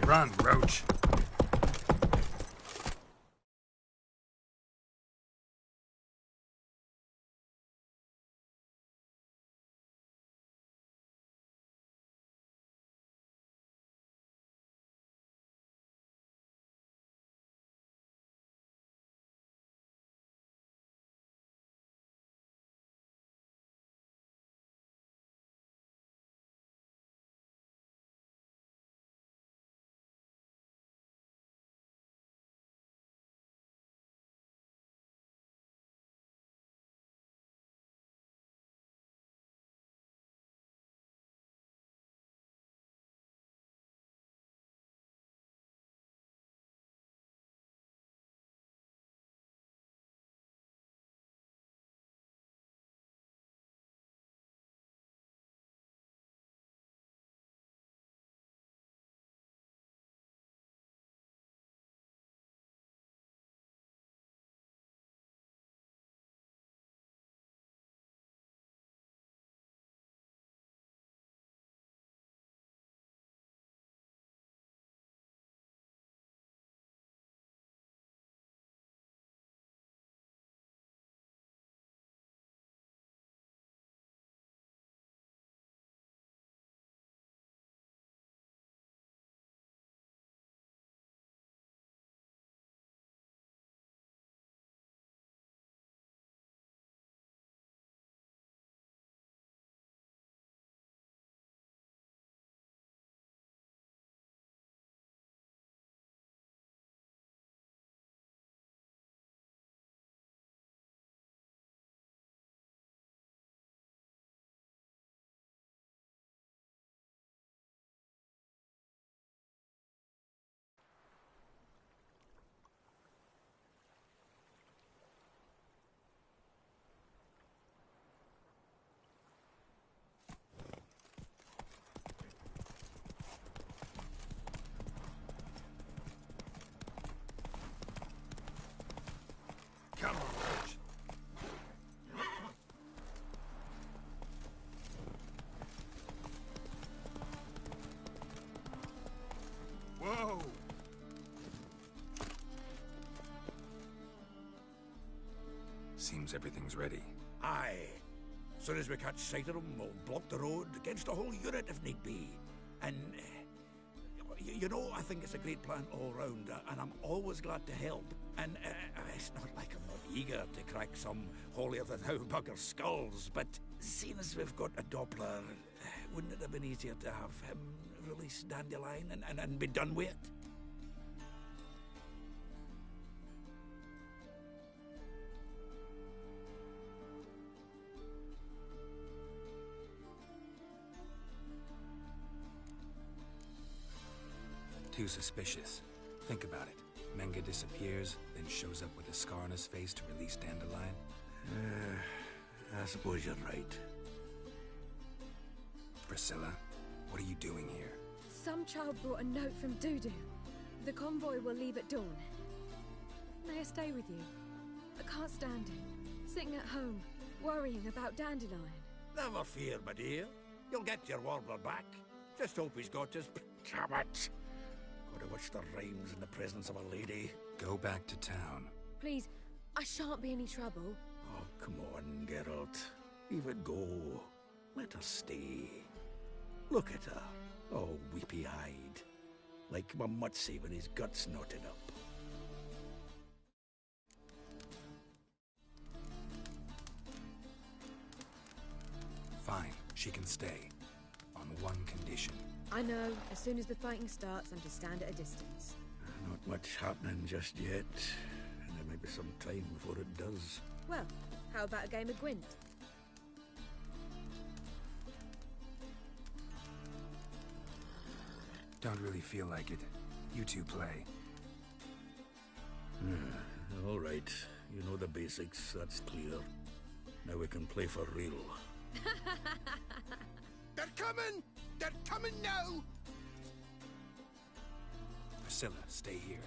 Run, Roach. Come on, Roach. Whoa! Seems everything's ready. Aye. Soon as we catch sight of them, we'll block the road against a whole unit if need be. And, you know, I think it's a great plan all round, and I'm always glad to help. And it's not like I'm not eager to crack some holier-than-thou bugger skulls, but seeing as we've got a Doppler, wouldn't it have been easier to have him release Dandelion and be done with it? Too suspicious. Think about it. Menga disappears, then shows up with a scar on his face to release Dandelion. I suppose you're right. Priscilla, what are you doing here? Some child brought a note from Dudu. The convoy will leave at dawn. May I stay with you? I can't stand it. Sitting at home, worrying about Dandelion. Never fear, my dear. You'll get your warbler back. Just hope he's got his... Damn it! Gotta watch the rhymes in the presence of a lady. Go back to town. Please, I shan't be any trouble. Oh, come on, Geralt. Leave it go. Let her stay. Look at her, all weepy-eyed. Like my Mutsy when his guts knotted up. Fine, she can stay. On one condition. I know, as soon as the fighting starts, I'm to stand at a distance. Not much happening just yet. And there may be some time before it does. Well, how about a game of Gwent? Don't really feel like it. You two play. All right. You know the basics, that's clear. Now we can play for real. They're coming! They're coming now! Priscilla, stay here.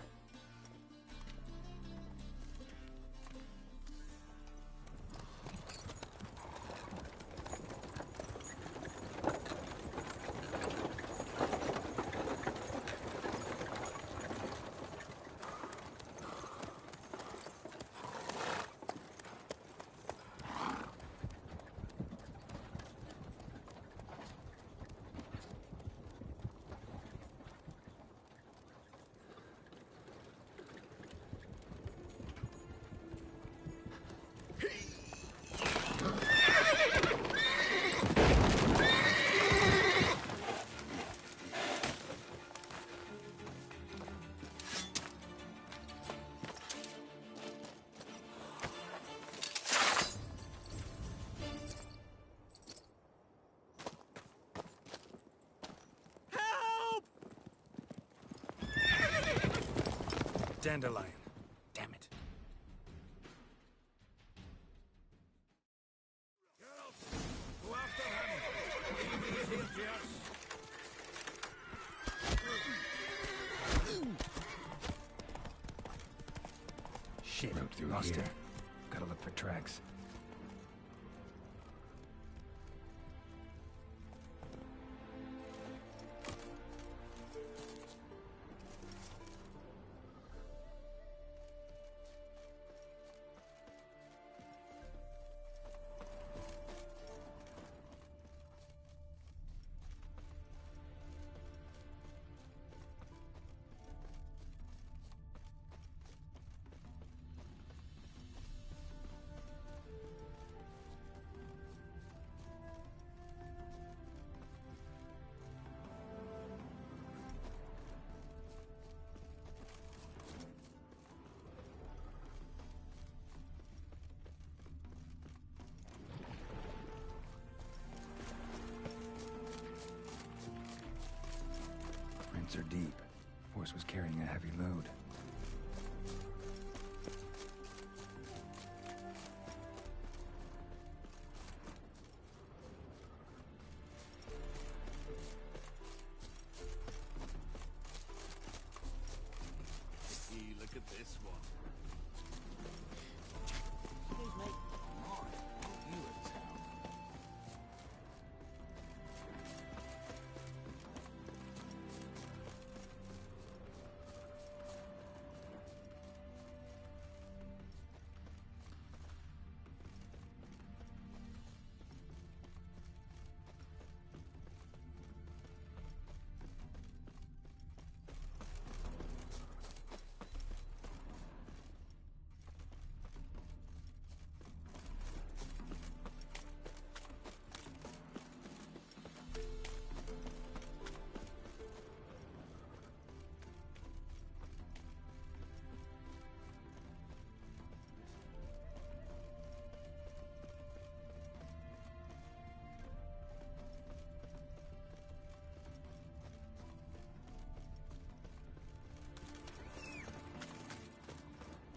Dandelion. Damn it. Go after him! Leave these here to us! Shit, road through lost here. Gotta look for tracks. Prints are deep. Horse was carrying a heavy load. See, look at this one. Excuse me. You in town.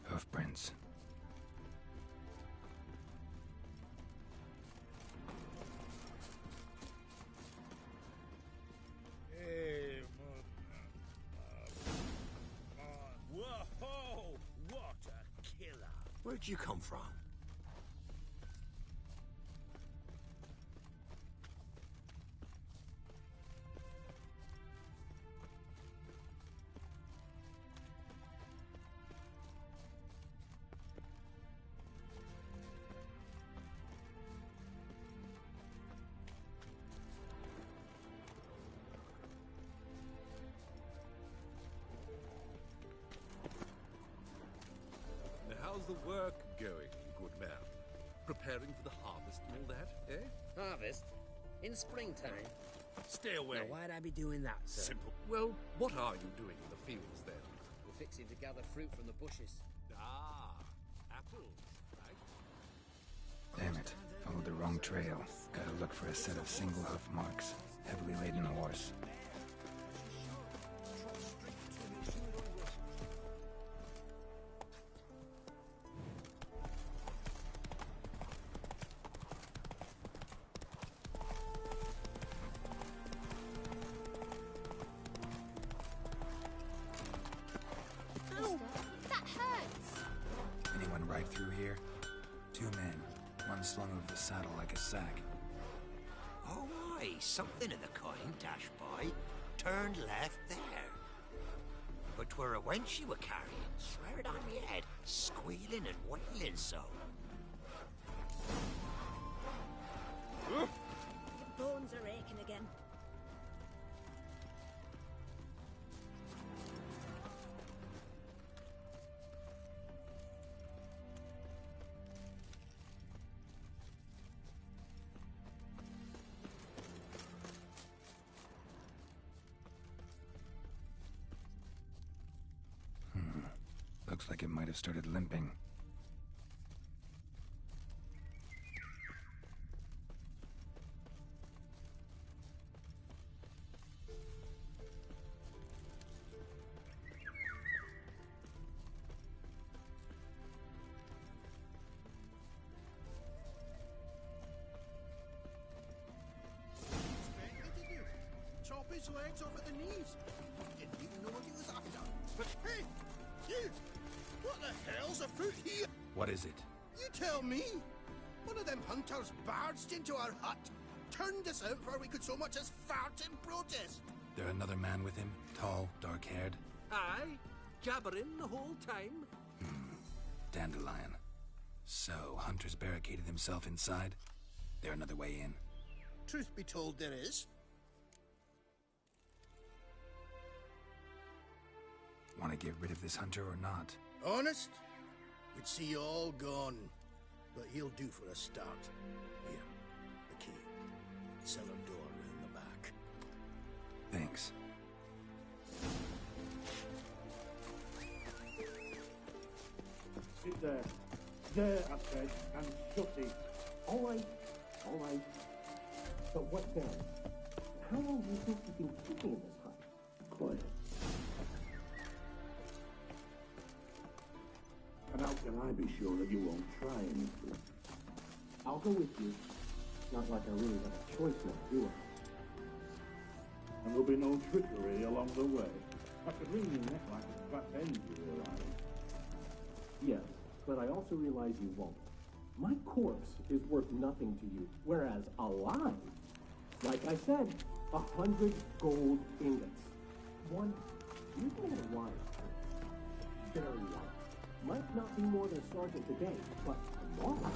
Hoofprints. Hey, whoa! What a killer! Where'd you come from? How's the work going, good man? Preparing for the harvest and all that, eh? Harvest? In springtime? Stay away. Now, why'd I be doing that, sir? Simple. Well, what are you doing in the fields then? We're fixing to gather fruit from the bushes. Ah, apples, right? Damn it. Followed the wrong trail. Gotta look for a set of single hoof marks. Heavily laden horse. That hurts! Anyone ride through here? 2 men. One slung over the saddle like a sack. Oh, aye, something of the kind dashed by. Turned left there. But 'twere a wench you were carrying, swear it on me head, squealing and wailing so. Your bones are aching again. Looks like it might have started limping. his legs off at the knees. Didn't even know what he was after. But hey, you! What the hell's afoot here? What is it? You tell me. One of them hunters barged into our hut, turned us out before we could so much as fart in protest. There another man with him? Tall, dark-haired? Aye, jabbering the whole time. Dandelion. So, Hunter's barricaded himself inside? There another way in? Truth be told, there is. Want to get rid of this Hunter or not? Honest? We'd see you all gone. But he'll do for a start. Here, the key. Cellar door in the back. Thanks. Sit there. There, I said, and shut it. All right. But what then? How long do you think you've been keeping in this hut? Quiet. And how can I be sure that you won't try anything? I'll go with you. Not like I really have a choice now, do I? And there'll be no trickery along the way. I could wring your neck like a fat end, you realize. Yes, but I also realize you won't. My corpse is worth nothing to you, whereas alive, like I said, 100 gold ingots. One, you can get a wise person. Very wise. Might not be more than a sergeant today, but tomorrow.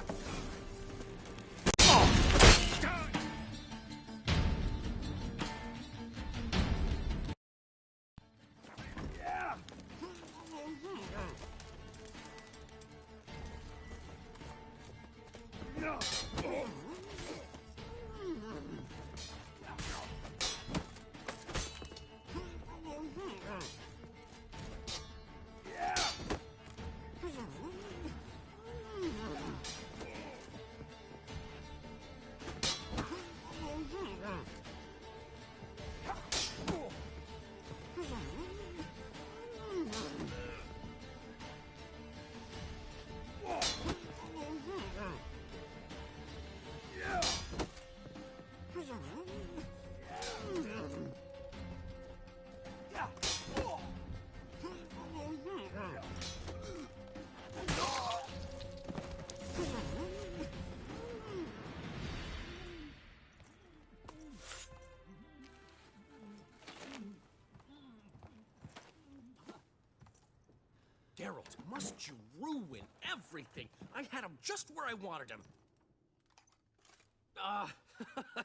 Geralt, must you ruin everything? I had him just where I wanted him.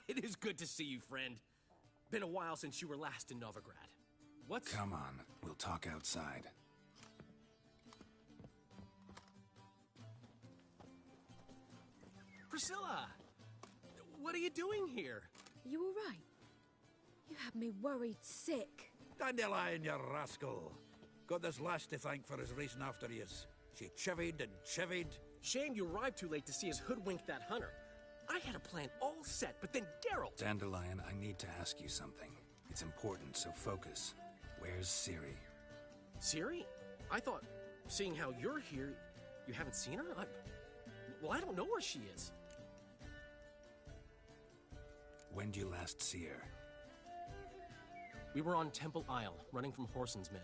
It is good to see you, friend. Been a while since you were last in Novigrad. What's... Come on, we'll talk outside. Priscilla! What are you doing here? You all right? You had me worried sick. Dandelion, you rascal. Got this lass to thank for his racing after yous. She chivied and chivied. Shame you arrived too late to see us hoodwink that hunter. I had a plan all set, but then Geralt... Dandelion, I need to ask you something. It's important, so focus. Where's Ciri? Ciri? I thought, seeing how you're here, you haven't seen her? Well, I don't know where she is. When did you last see her? We were on Temple Isle, running from Whoreson's Men.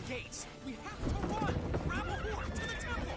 Gates. We have to run! Grab a horse to the temple!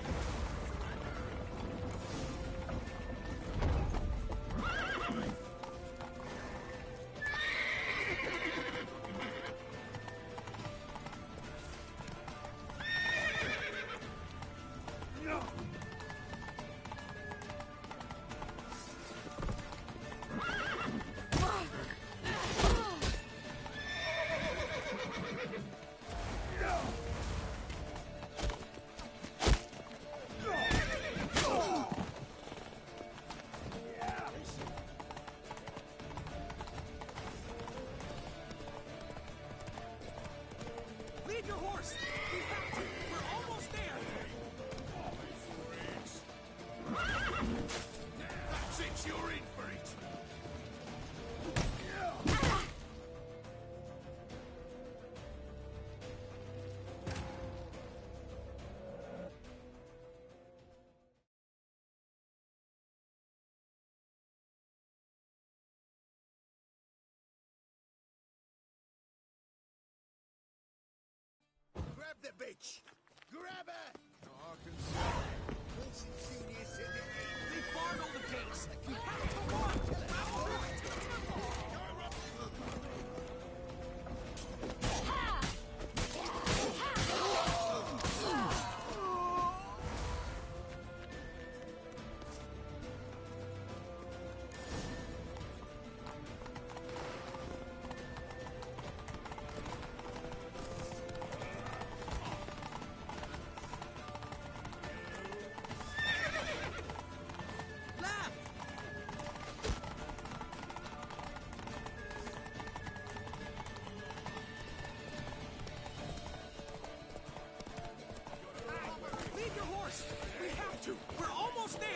the bitch! Grab her! They barred all the gates! We have to run! Leave your horse! We have to! We're almost there!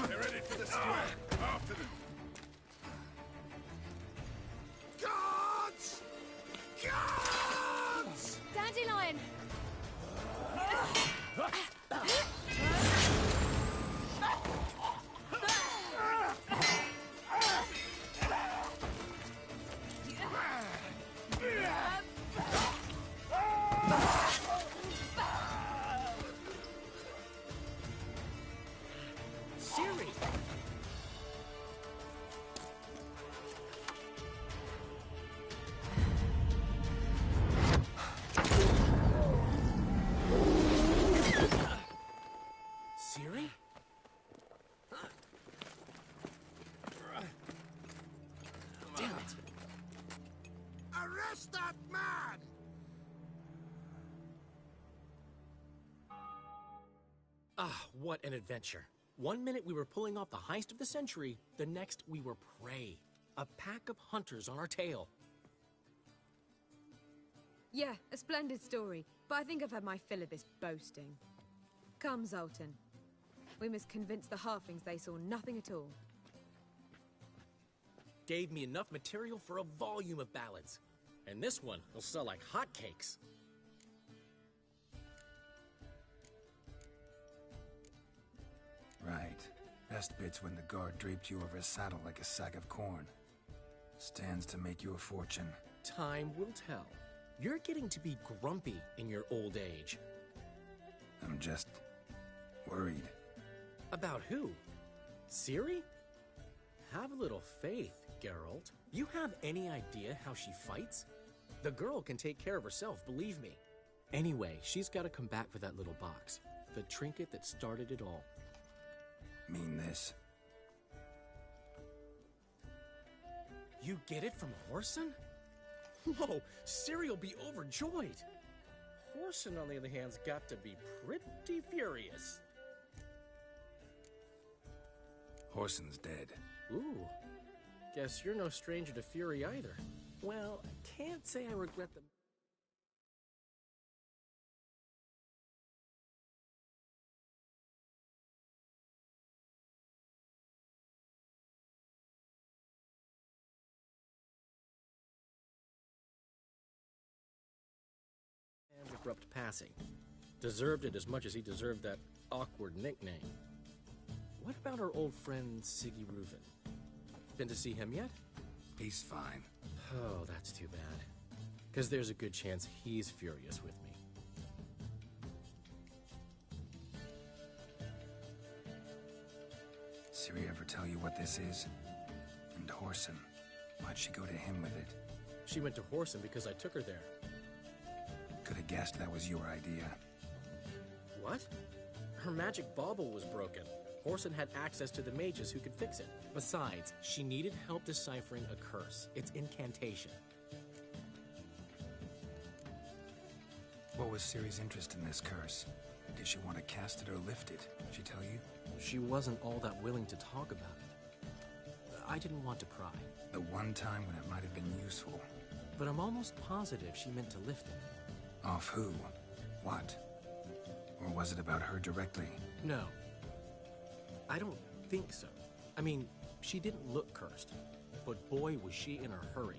They're ready for the square. After them. Guards! Guards! Dandelion! Siri! Siri? Damn it! Arrest that man! Ah, what an adventure. 1 minute we were pulling off the heist of the century, the next we were prey. A pack of hunters on our tail. Yeah, a splendid story, but I think I've had my fill of this boasting. Come, Zoltan. We must convince the halflings they saw nothing at all. Gave me enough material for a volume of ballads. And this one will sell like hotcakes. Right. Best bit's when the guard draped you over his saddle like a sack of corn. Stands to make you a fortune. Time will tell. You're getting to be grumpy in your old age. I'm just worried. About who? Ciri? Have a little faith, Geralt. You have any idea how she fights? The girl can take care of herself, believe me. Anyway, she's got to come back for that little box. The trinket that started it all. Mean this? You get it from Whoreson? Whoa, Ciri'll be overjoyed. Whoreson, on the other hand's got to be pretty furious. Whoreson's dead. Ooh, guess you're no stranger to fury either. Well, I can't say I regret the... And abrupt passing. Deserved it as much as he deserved that awkward nickname. What about our old friend Siggy Reuven? Been to see him yet? He's fine. Oh, that's too bad. Because there's a good chance he's furious with me. Ciri ever tell you what this is? And Whoreson, why'd she go to him with it? She went to Whoreson because I took her there. Could have guessed that was your idea. What? Her magic bauble was broken. Whoreson had access to the mages who could fix it. Besides, she needed help deciphering a curse. It's incantation. What was Ciri's interest in this curse? Did she want to cast it or lift it? Did she tell you? She wasn't all that willing to talk about it. I didn't want to pry. The one time when it might have been useful. but I'm almost positive she meant to lift it. Off who? What? Or was it about her directly? No. I don't think so. I mean, she didn't look cursed, but boy was she in a hurry.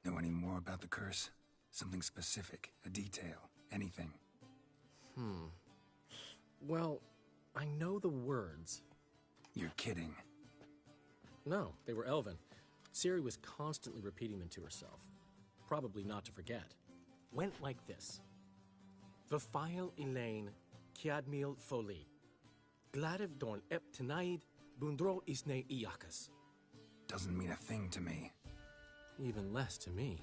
Know any more about the curse? Something specific, a detail, anything? Well, I know the words. You're kidding. No, they were Elven. Ciri was constantly repeating them to herself. Probably not to forget. Went like this. Vafile Elaine, Kiadmil Foli. Gladiv Dorn Ep Tenaid, Bundro Isne Iakas. Doesn't mean a thing to me. Even less to me.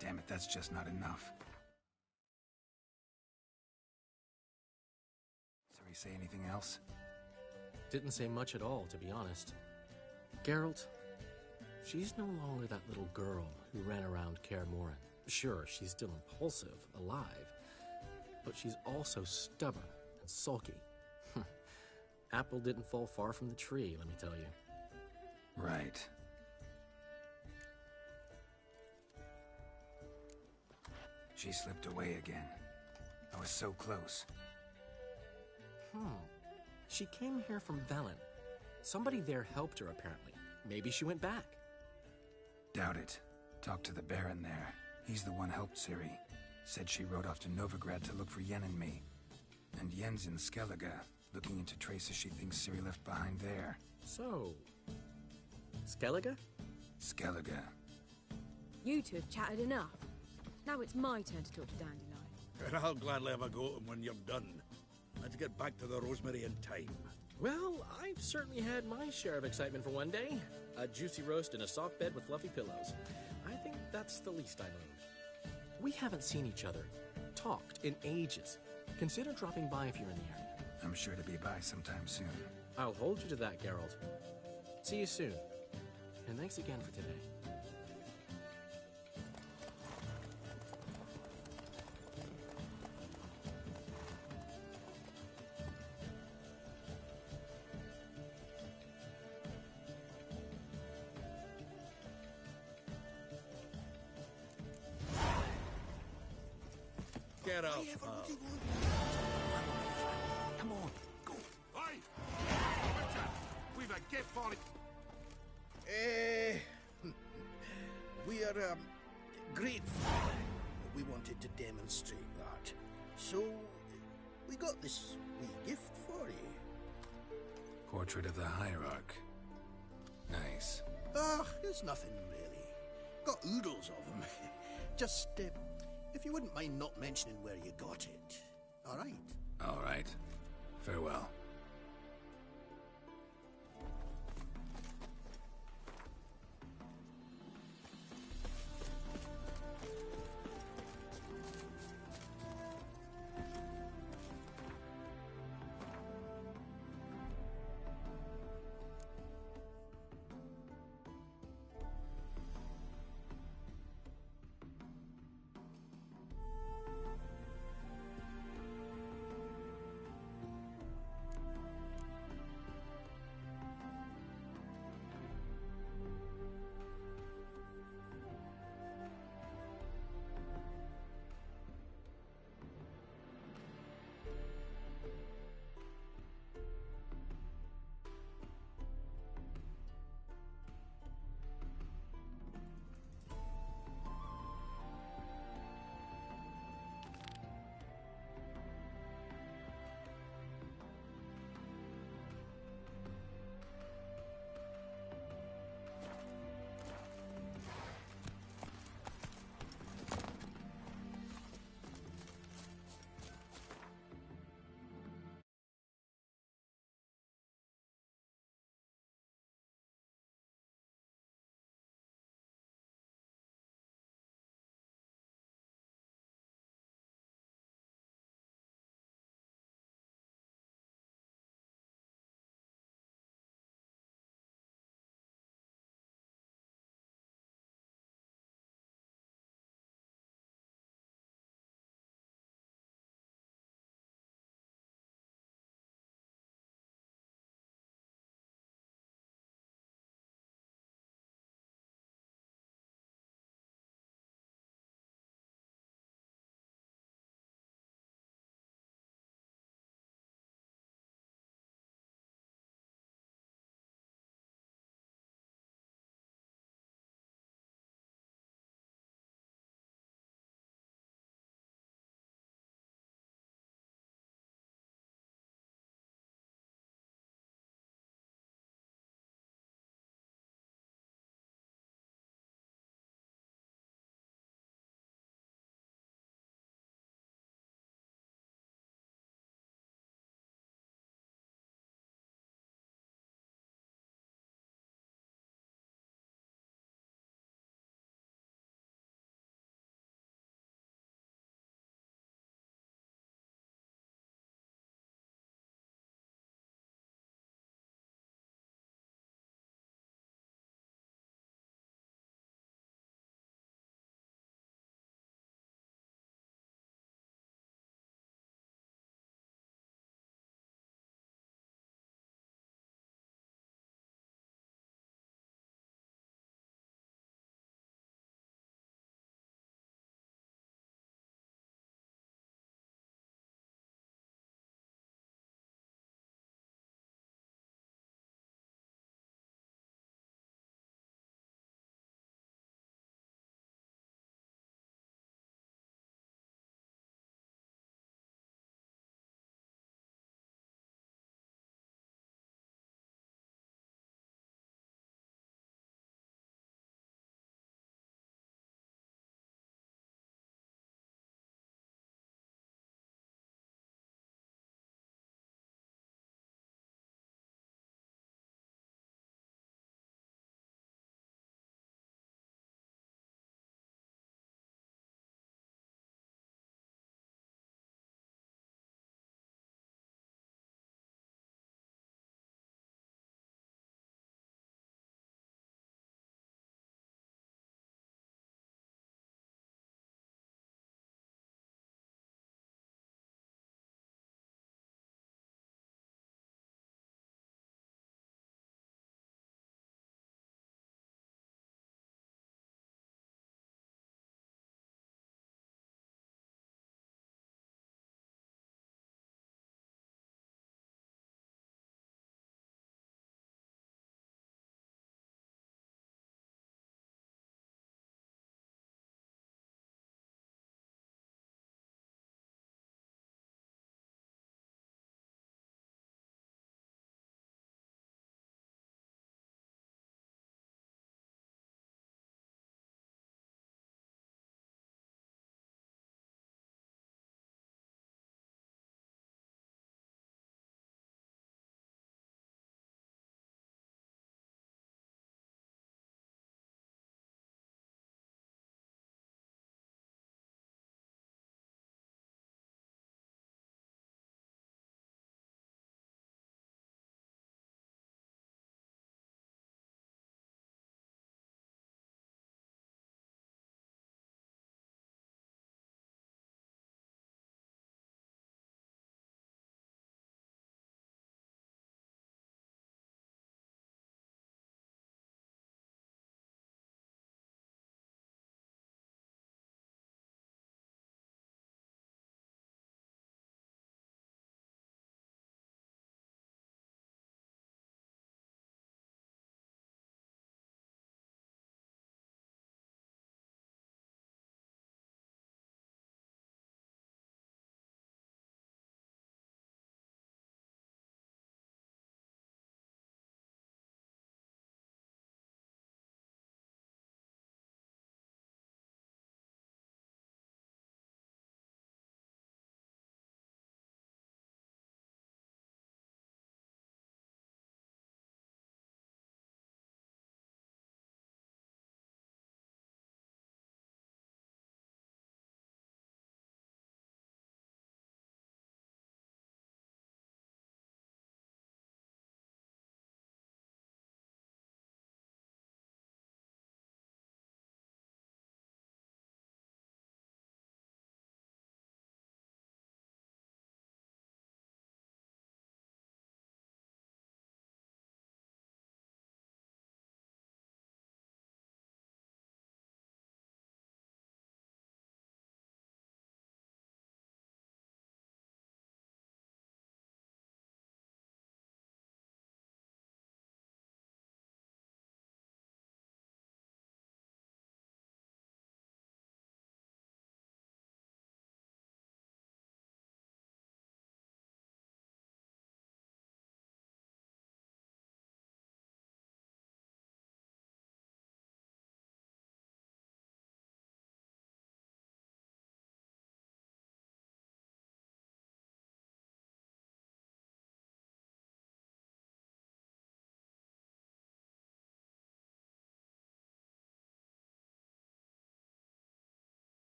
Damn it, that's just not enough. Sorry, say anything else? Didn't say much at all, to be honest. Geralt, she's no longer that little girl who ran around Kaer Morhen. Sure, she's still impulsive, alive, but she's also stubborn and sulky. Apple didn't fall far from the tree, let me tell you. Right. She slipped away again. I was so close. She came here from Velen. Somebody there helped her, apparently. Maybe she went back. Doubt it. Talked to the Baron there. He's the one helped Ciri. Said she rode off to Novigrad to look for Yen and me. And Yen's in Skellige, looking into traces she thinks Ciri left behind there. So... Skellige? Skellige. You two have chatted enough. Now it's my turn to talk to Dandelion. And I'll gladly have a go at him when you're done. Let's get back to the Rosemary in time. Well, I've certainly had my share of excitement for one day. A juicy roast in a soft bed with fluffy pillows. I think that's the least I need. We haven't seen each other, talked in ages. Consider dropping by if you're in the area. I'm sure to be by sometime soon. I'll hold you to that, Geralt. See you soon. And thanks again for today. Get out. Come on, go. Aye! Witcher, we've a gift for it. We are grateful. We wanted to demonstrate that. So, we got this wee gift for you. Portrait of the Hierarch. Nice. Ah, it's nothing really. Got oodles of them. Just, if you wouldn't mind not mentioning where you got it. All right? All right. Farewell.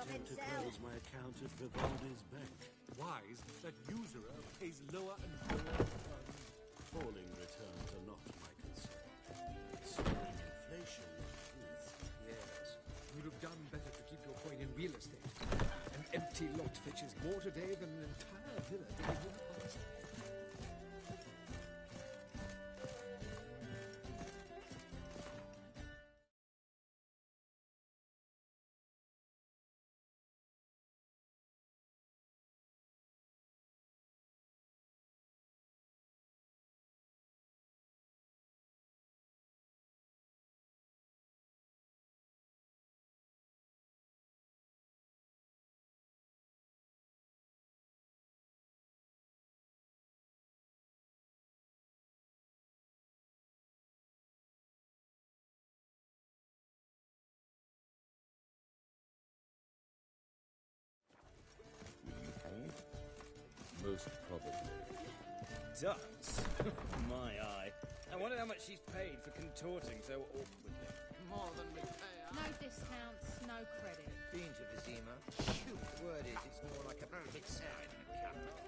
intend to close my account at Vivaldi's bank. Wise that usurer pays lower and lower returns. Falling returns are not my concern. Soaring inflation is. Yes. You'd have done better to keep your coin in real estate. An empty lot fetches more today than an entire villa did in your past. Most probably. Does? My eye. I wonder how much she's paid for contorting so awkwardly. More than we pay. No discounts, no credit. Been to Vizima. Shoot, the word is it's more like a big side in a capital.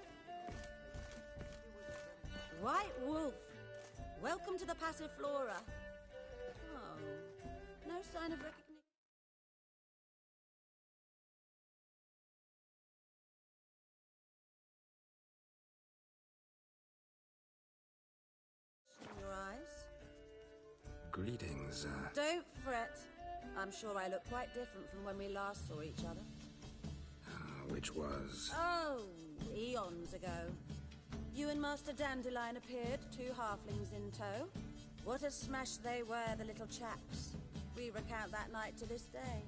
White Wolf, welcome to the Passiflora. Oh, no sign of recognition. In your eyes? Greetings, Don't fret. I'm sure I look quite different from when we last saw each other. which was... Oh, eons ago. You and Master Dandelion appeared, two halflings in tow. What a smash they were, the little chaps. We recount that night to this day.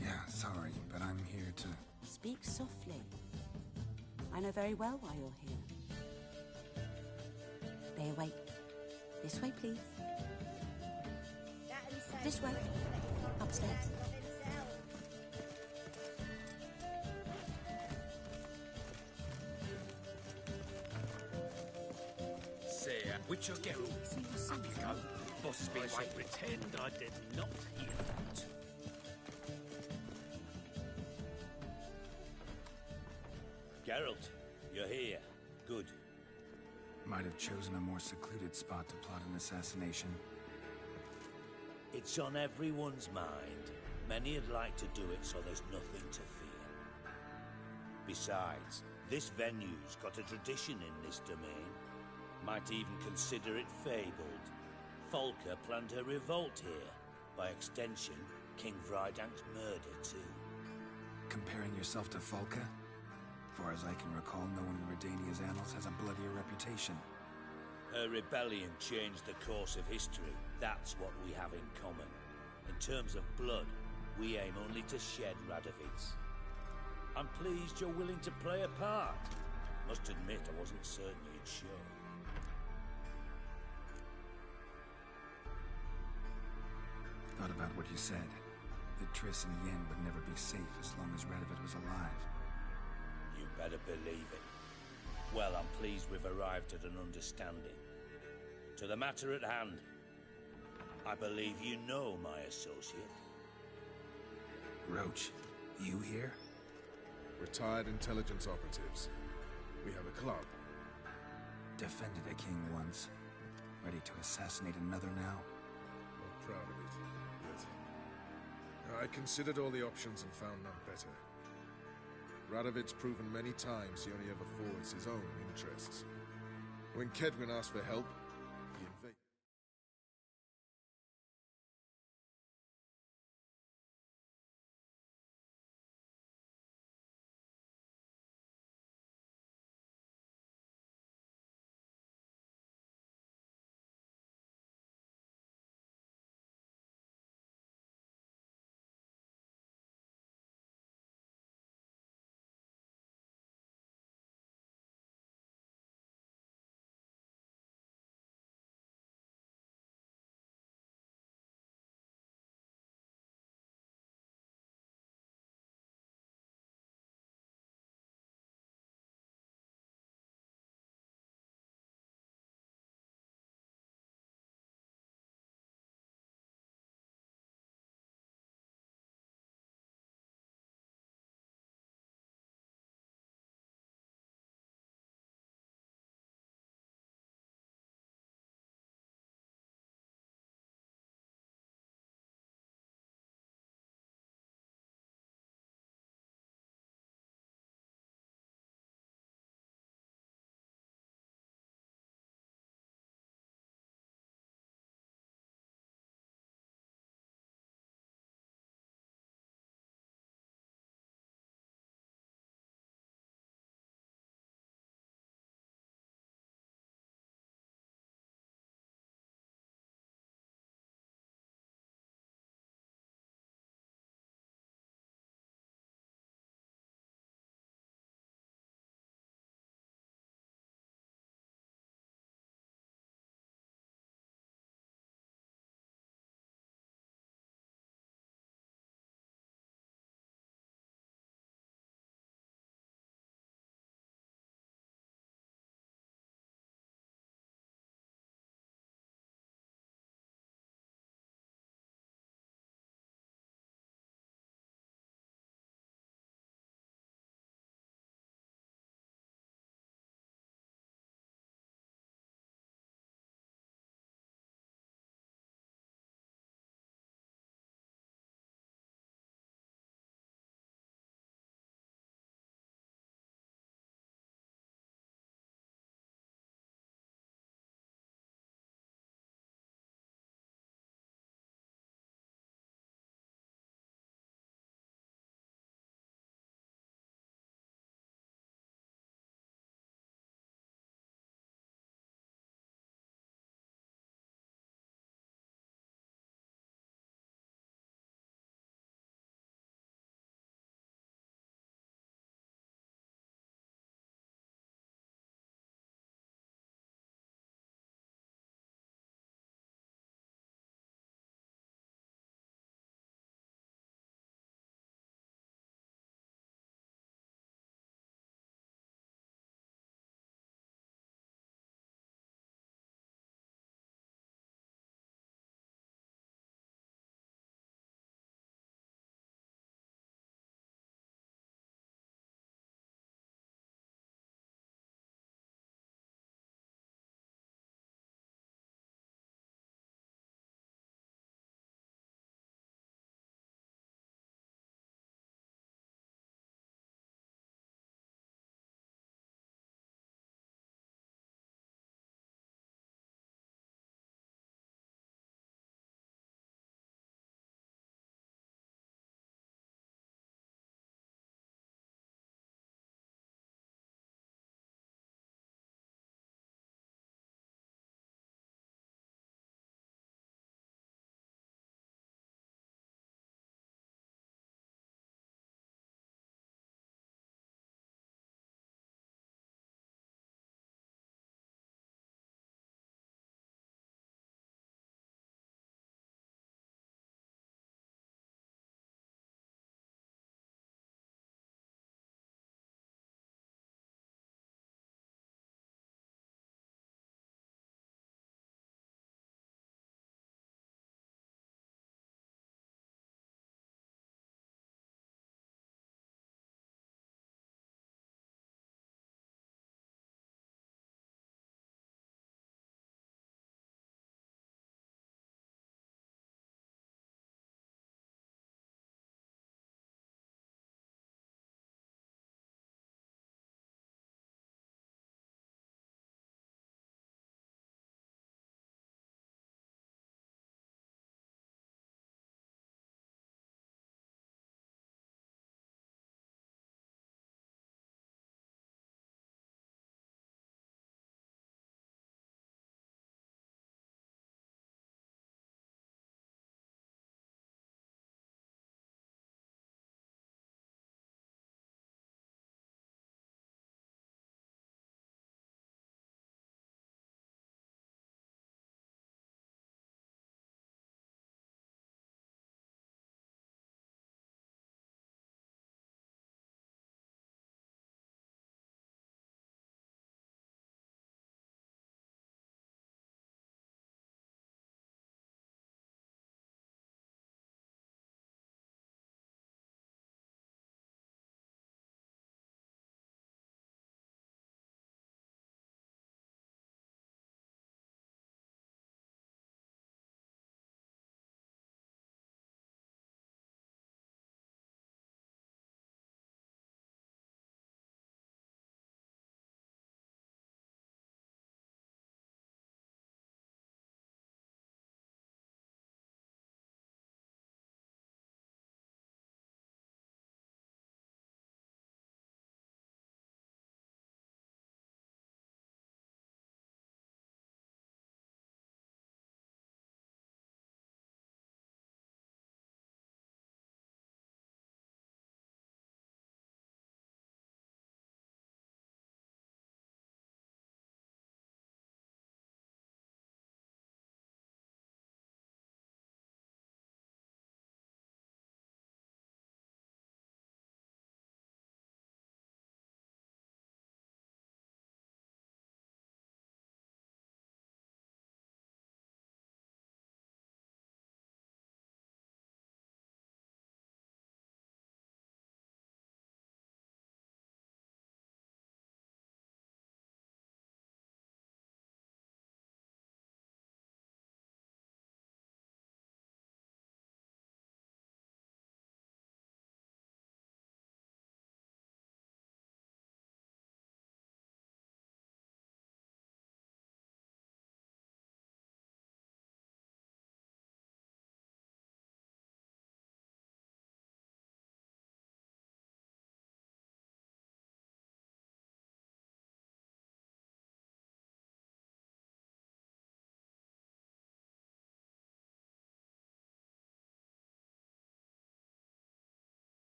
Yeah, sorry, but I'm here to... Speak softly. I know very well why you're here. They await. This way, please. This way. Upstairs. Say, Witcher Geralt. Up you go. Boss me, I pretend I did not hear that. Geralt, you're here. Good. Might have chosen a more secluded spot to plot an assassination. It's on everyone's mind. Many would like to do it so there's nothing to fear. Besides, this venue's got a tradition in this domain. Might even consider it fabled. Folka planned her revolt here. By extension, King Vrydank's murder too. Comparing yourself to Folka? Far as I can recall, no one in Redania's annals has a bloodier reputation. Her rebellion changed the course of history. That's what we have in common. In terms of blood, we aim only to shed Radovid's. I'm pleased you're willing to play a part. Must admit, I wasn't certain you'd show. Thought about what you said. That Triss and Yen would never be safe as long as Radovid was alive. You better believe it. Well, I'm pleased we've arrived at an understanding. To the matter at hand, I believe you know my associate. Roach, you here? Retired intelligence operatives. We have a club. Defended a king once. Ready to assassinate another now? Not proud of it. Good. I considered all the options and found none better. Radovid's proven many times he only ever forwards his own interests. When Kedwin asked for help, he invaded.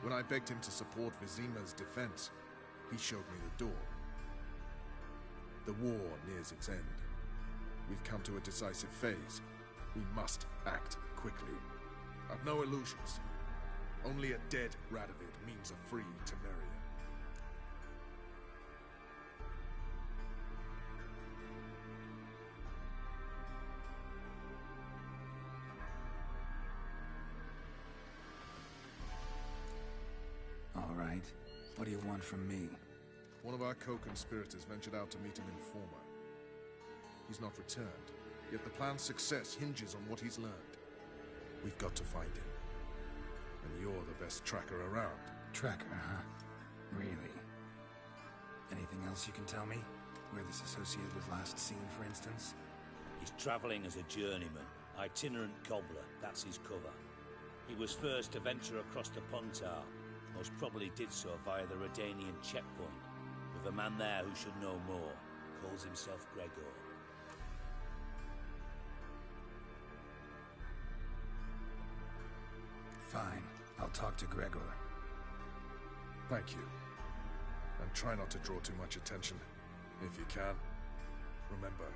When I begged him to support Vizima's defense, he showed me the door. The war nears its end. We've come to a decisive phase. We must act quickly. I've no illusions. Only a dead Radovid means a free Temeria. All right. What do you want from me? One of our co-conspirators ventured out to meet an informer. He's not returned, yet the plan's success hinges on what he's learned. We've got to find him. And you're the best tracker around. Tracker, huh? Really? Anything else you can tell me? Where this associate was last seen, for instance? He's travelling as a journeyman. Itinerant cobbler, that's his cover. He was first to venture across the Pontar. Most probably did so via the Redanian checkpoint, with a man there who should know more. Calls himself Gregor. Fine. I'll talk to Gregor. Thank you. And try not to draw too much attention, if you can. Remember,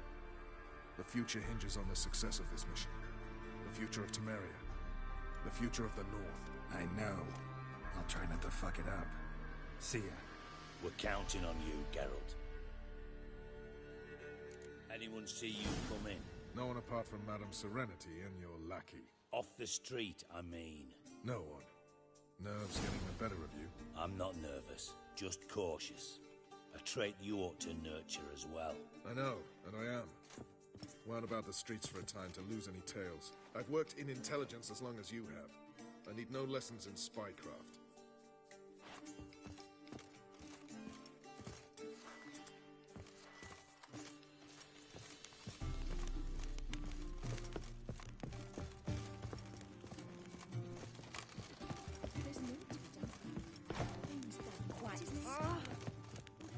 the future hinges on the success of this mission. The future of Temeria. The future of the North. I know. I'll try not to fuck it up. See ya. We're counting on you, Geralt. Anyone see you come in? No one apart from Madame Serenity and your lackey. Off the street, I mean. No one. Nerves getting the better of you? I'm not nervous, just cautious. A trait you ought to nurture as well. I know, and I am. Wound about the streets for a time to lose any tales. I've worked in intelligence as long as you have. I need no lessons in spycraft.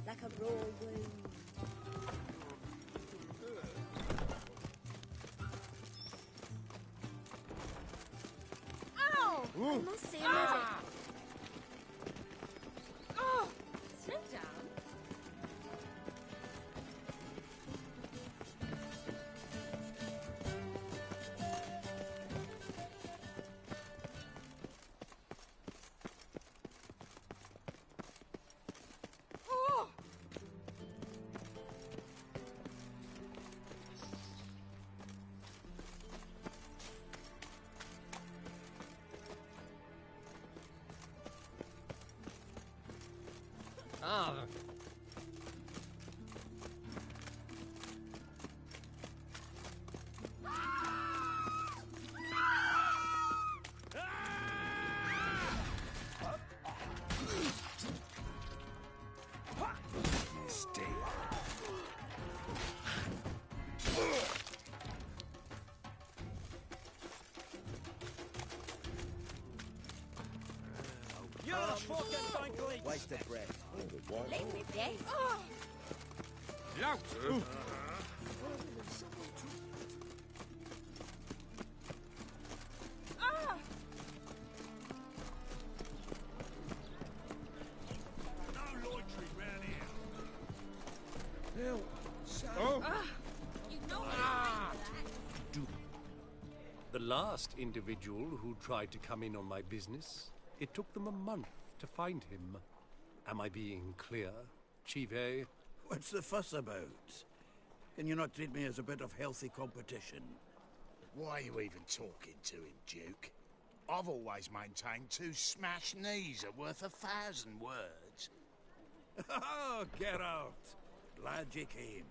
Like a raw wound. Ow! I must see a medic. Oh! Sit down. Ah. Mistake. You're fucking frankly. Waste of breath. Leave me, Des. Lout! No loitering round here. Hell. Oh! You know The last individual who tried to come in on my business, it took them a month to find him. Am I being clear, Chive? What's the fuss about? Can you not treat me as a bit of healthy competition? Why are you even talking to him, Duke? I've always maintained 2 smashed knees are worth 1,000 words. Oh, Geralt. Glad you came.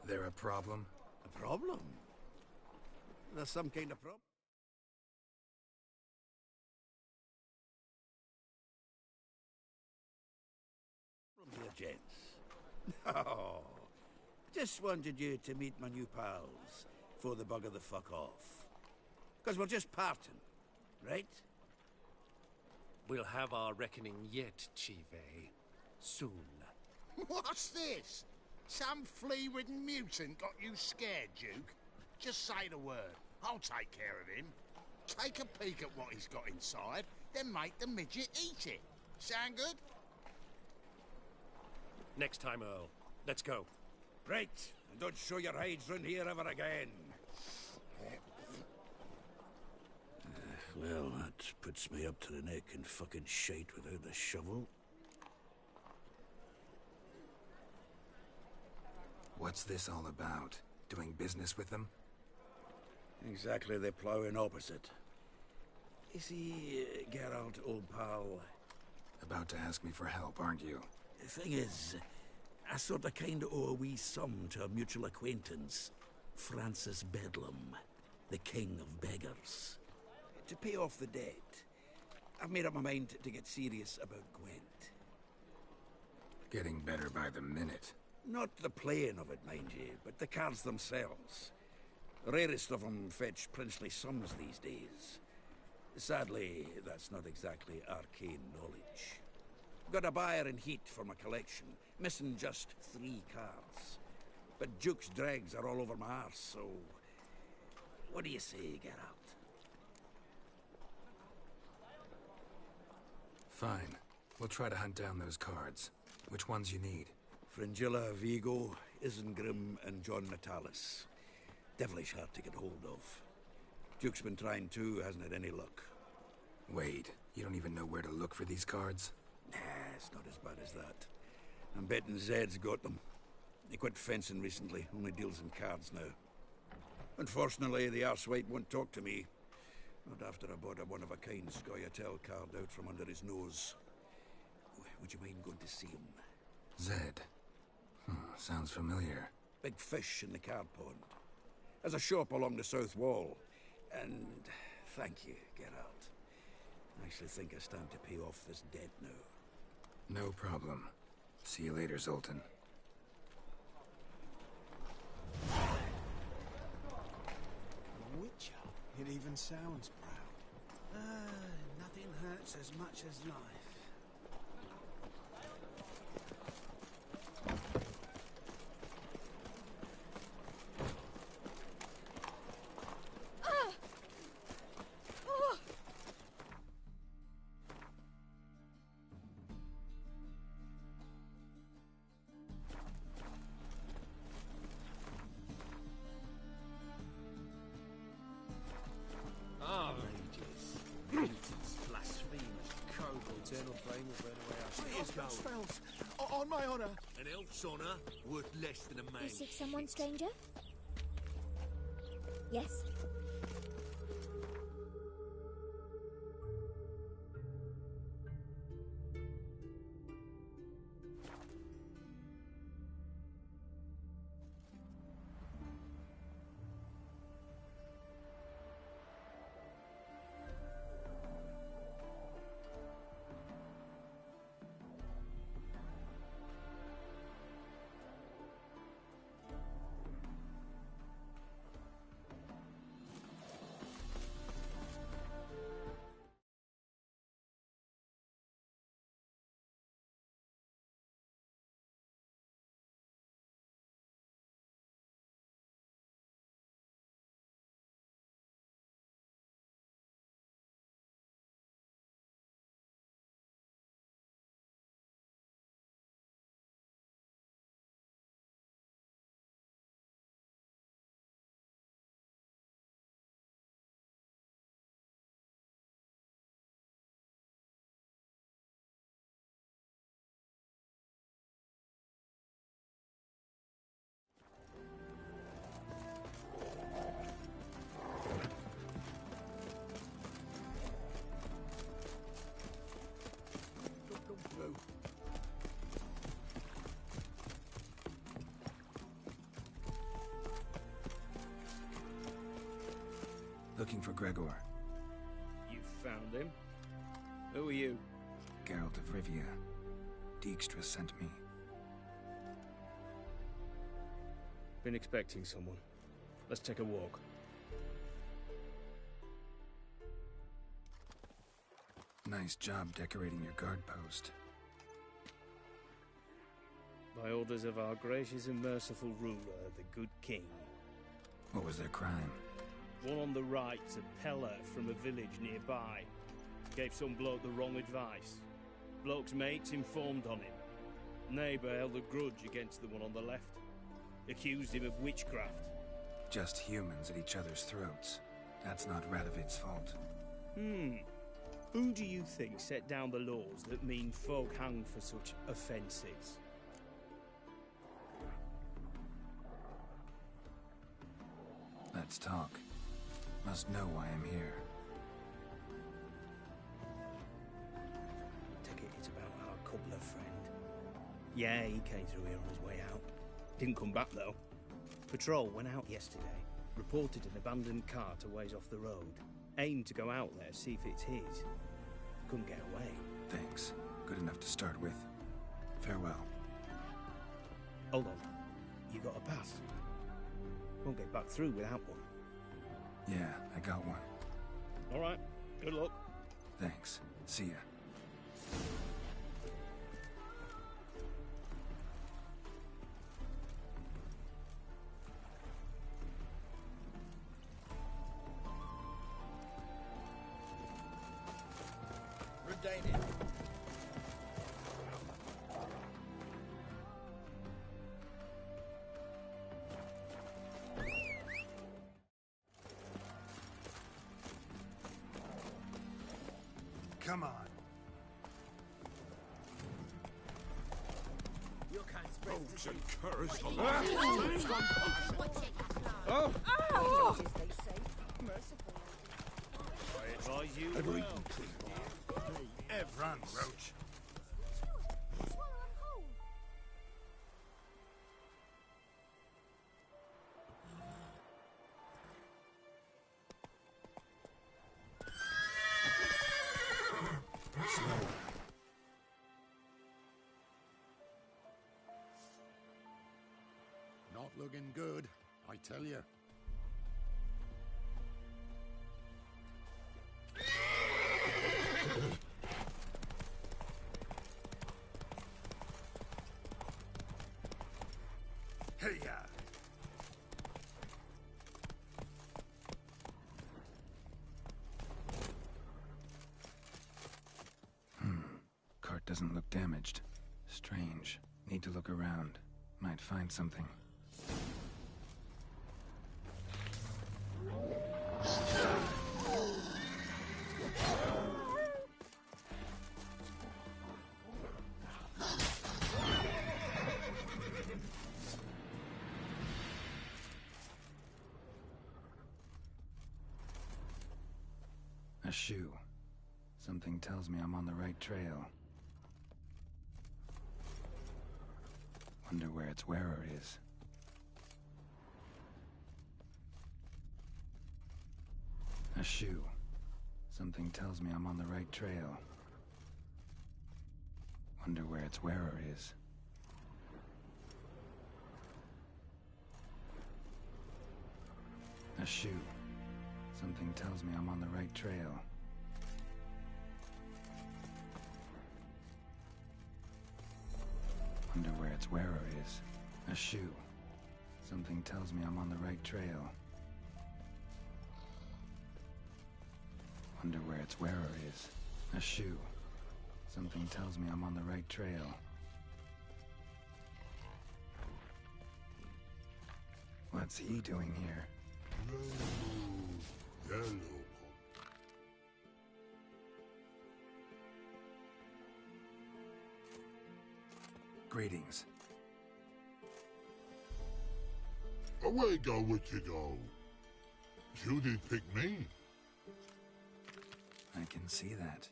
There a problem? A problem? There's some kind of problem. Here, gents. Oh, just wanted you to meet my new pals before the bugger the fuck off. Because we're just parting, right? We'll have our reckoning yet, Chive. Soon. What's this? Some flea-ridden mutant got you scared, Duke? Just say the word. I'll take care of him. Take a peek at what he's got inside, then make the midget eat it. Sound good? Next time, Earl. Let's go. Right, and don't show your hides round here ever again. Well, that puts me up to the neck in fucking shite without a shovel. What's this all about? Doing business with them? Exactly the ploughing opposite. You see, Geralt, old pal... About to ask me for help, aren't you? The thing is, I sort of kind of owe a wee sum to a mutual acquaintance. Francis Bedlam, the king of beggars. To pay off the debt, I've made up my mind to get serious about Gwent. Getting better by the minute. Not the playing of it, mind you, but the cards themselves. The rarest of them fetch princely sums these days. Sadly, that's not exactly arcane knowledge. Got a buyer in heat for my collection, missing just 3 cards. But Duke's dregs are all over my arse, so... What do you say, Geralt? Fine. We'll try to hunt down those cards. Which ones you need? Fringilla, Vigo, Isengrim, and John Natalis. Devilish hard to get hold of. Duke's been trying too, hasn't had any luck. Wait, you don't even know where to look for these cards? Nah, it's not as bad as that. I'm betting Zed's got them. He quit fencing recently, only deals in cards now. Unfortunately, the arsewipe won't talk to me. Not after I bought a one-of-a-kind Scoia'tael card out from under his nose. Would you mind going to see him? Zed. Sounds familiar. Big fish in the card pond. There's a shop along the south wall. And thank you, Geralt. I actually think I stand to pay off this debt now. No problem. See you later, Zoltan. Witcher. It even sounds proud. Nothing hurts as much as life. Spells. On my honor. An elf's honor worth less than a You man's. seek someone, stranger? Yes. Looking for Gregor. You found him? Who are you? Geralt of Rivia. Dijkstra sent me. Been expecting someone. Let's take a walk. Nice job decorating your guard post. By by orders of our gracious and merciful ruler, the good king. What was their crime? One on the right's a peller from a village nearby. Gave some bloke the wrong advice. Bloke's mates informed on him. Neighbour held a grudge against the one on the left. Accused him of witchcraft. Just humans at each other's throats. That's not Radovid's fault. Who do you think set down the laws that mean folk hanged for such offences? Let's talk. Must know why I'm here. Take it it's about our cobbler friend. Yeah, he came through here on his way out. Didn't come back, though. Patrol went out yesterday. Reported an abandoned cart a ways off the road. Aimed to go out there, see if it's his. Couldn't get away. Thanks. Good enough to start with. Farewell. Hold on. You got a pass? Won't get back through without one. Yeah, I got one. All right. Good luck. Thanks. See ya. Redain it. Come on. You can't spread Folks and curs Oh! Oh! As they say, merciful. I advise you Every well. Run, Roach. Not looking good, I tell you. Hey-ya! Cart doesn't look damaged. Strange. Need to look around. Might find something. A shoe. Something tells me I'm on the right trail. Wonder where its wearer is. A shoe. Something tells me I'm on the right trail. Wonder where its wearer is. A shoe. Something tells me I'm on the right trail. Wonder where its wearer is. A shoe. Something tells me I'm on the right trail. Wonder where its wearer is. A shoe. Something tells me I'm on the right trail. What's he doing here? Hello. Greetings. Away go with you go. You did pick me. I can see that.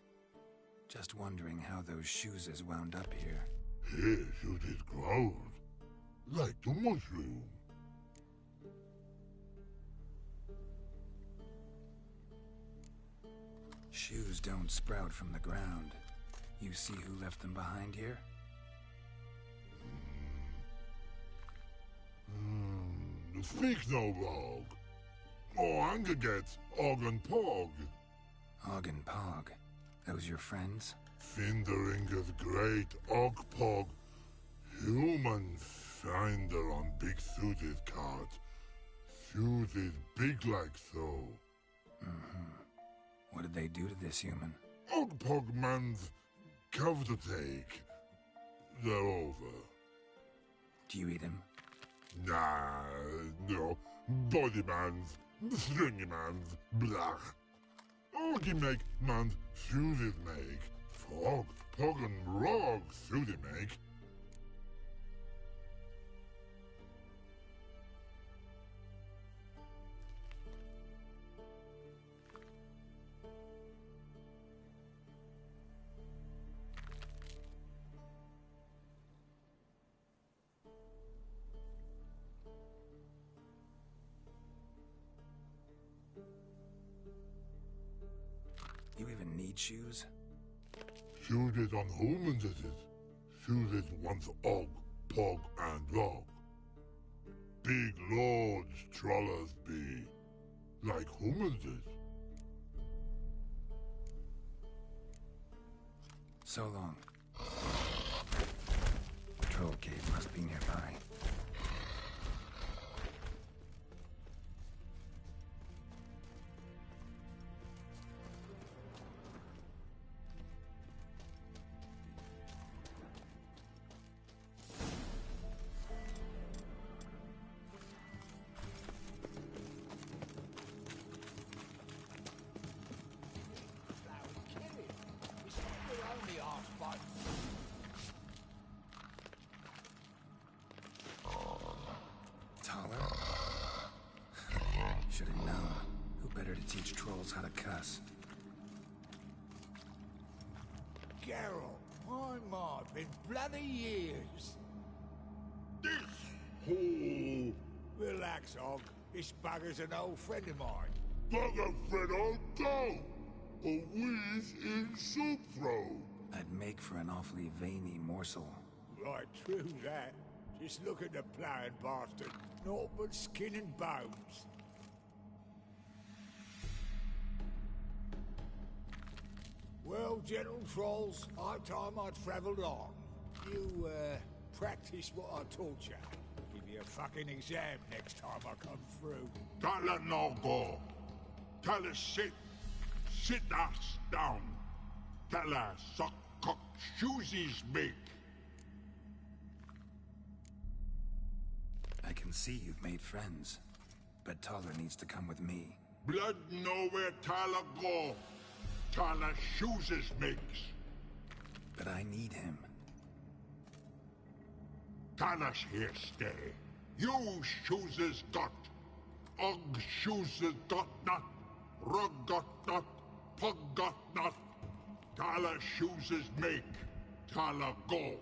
Just wondering how those shoes is wound up here. Yes, you did grow. Like the mushroom. Shoes don't sprout from the ground. You see who left them behind here? Speak no log. Oh, anger gets Og and Pog. Og and Pog. Those your friends? Finderinger's great Og Pog. Human finder on big suited cart. Suited big like so. What did they do to this human? Old Pogman's cover to take. They're over. Do you eat him? Nah, no. Body man's, stringy man's, blah. Only make man's suited make. Frog, pog and rog suited make. You even need shoes? Suited on humans is it? Suited once og, pog and log. Big lords trollers be. Like humans is. So long. Troll cave must be nearby. Taller? Should have known. Who better to teach trolls how to cuss? Geralt, my, been bloody years. This hole. Relax, Og. This bugger's an old friend of mine. Bugger friend old go. A wheeze in soup throw. I'd make for an awfully veiny morsel. Right, true that. Just look at the ploughing bastard. Naught but skin and bones. Well, gentle trolls, high time I travelled on. You, practice what I taught you. Give you a fucking exam next time I come through. Don't let no go. Tell her sit. Sit ass down. Tell her suck cock shoesies make. I can see you've made friends, but Taller needs to come with me. Blood know where Tyler go. Tyler shoeses makes. But I need him. Tyler's here stay. You shoeses got. Og shoeses got not. Rug got not. Pug got not. Tyler shoeses make. Tyler go.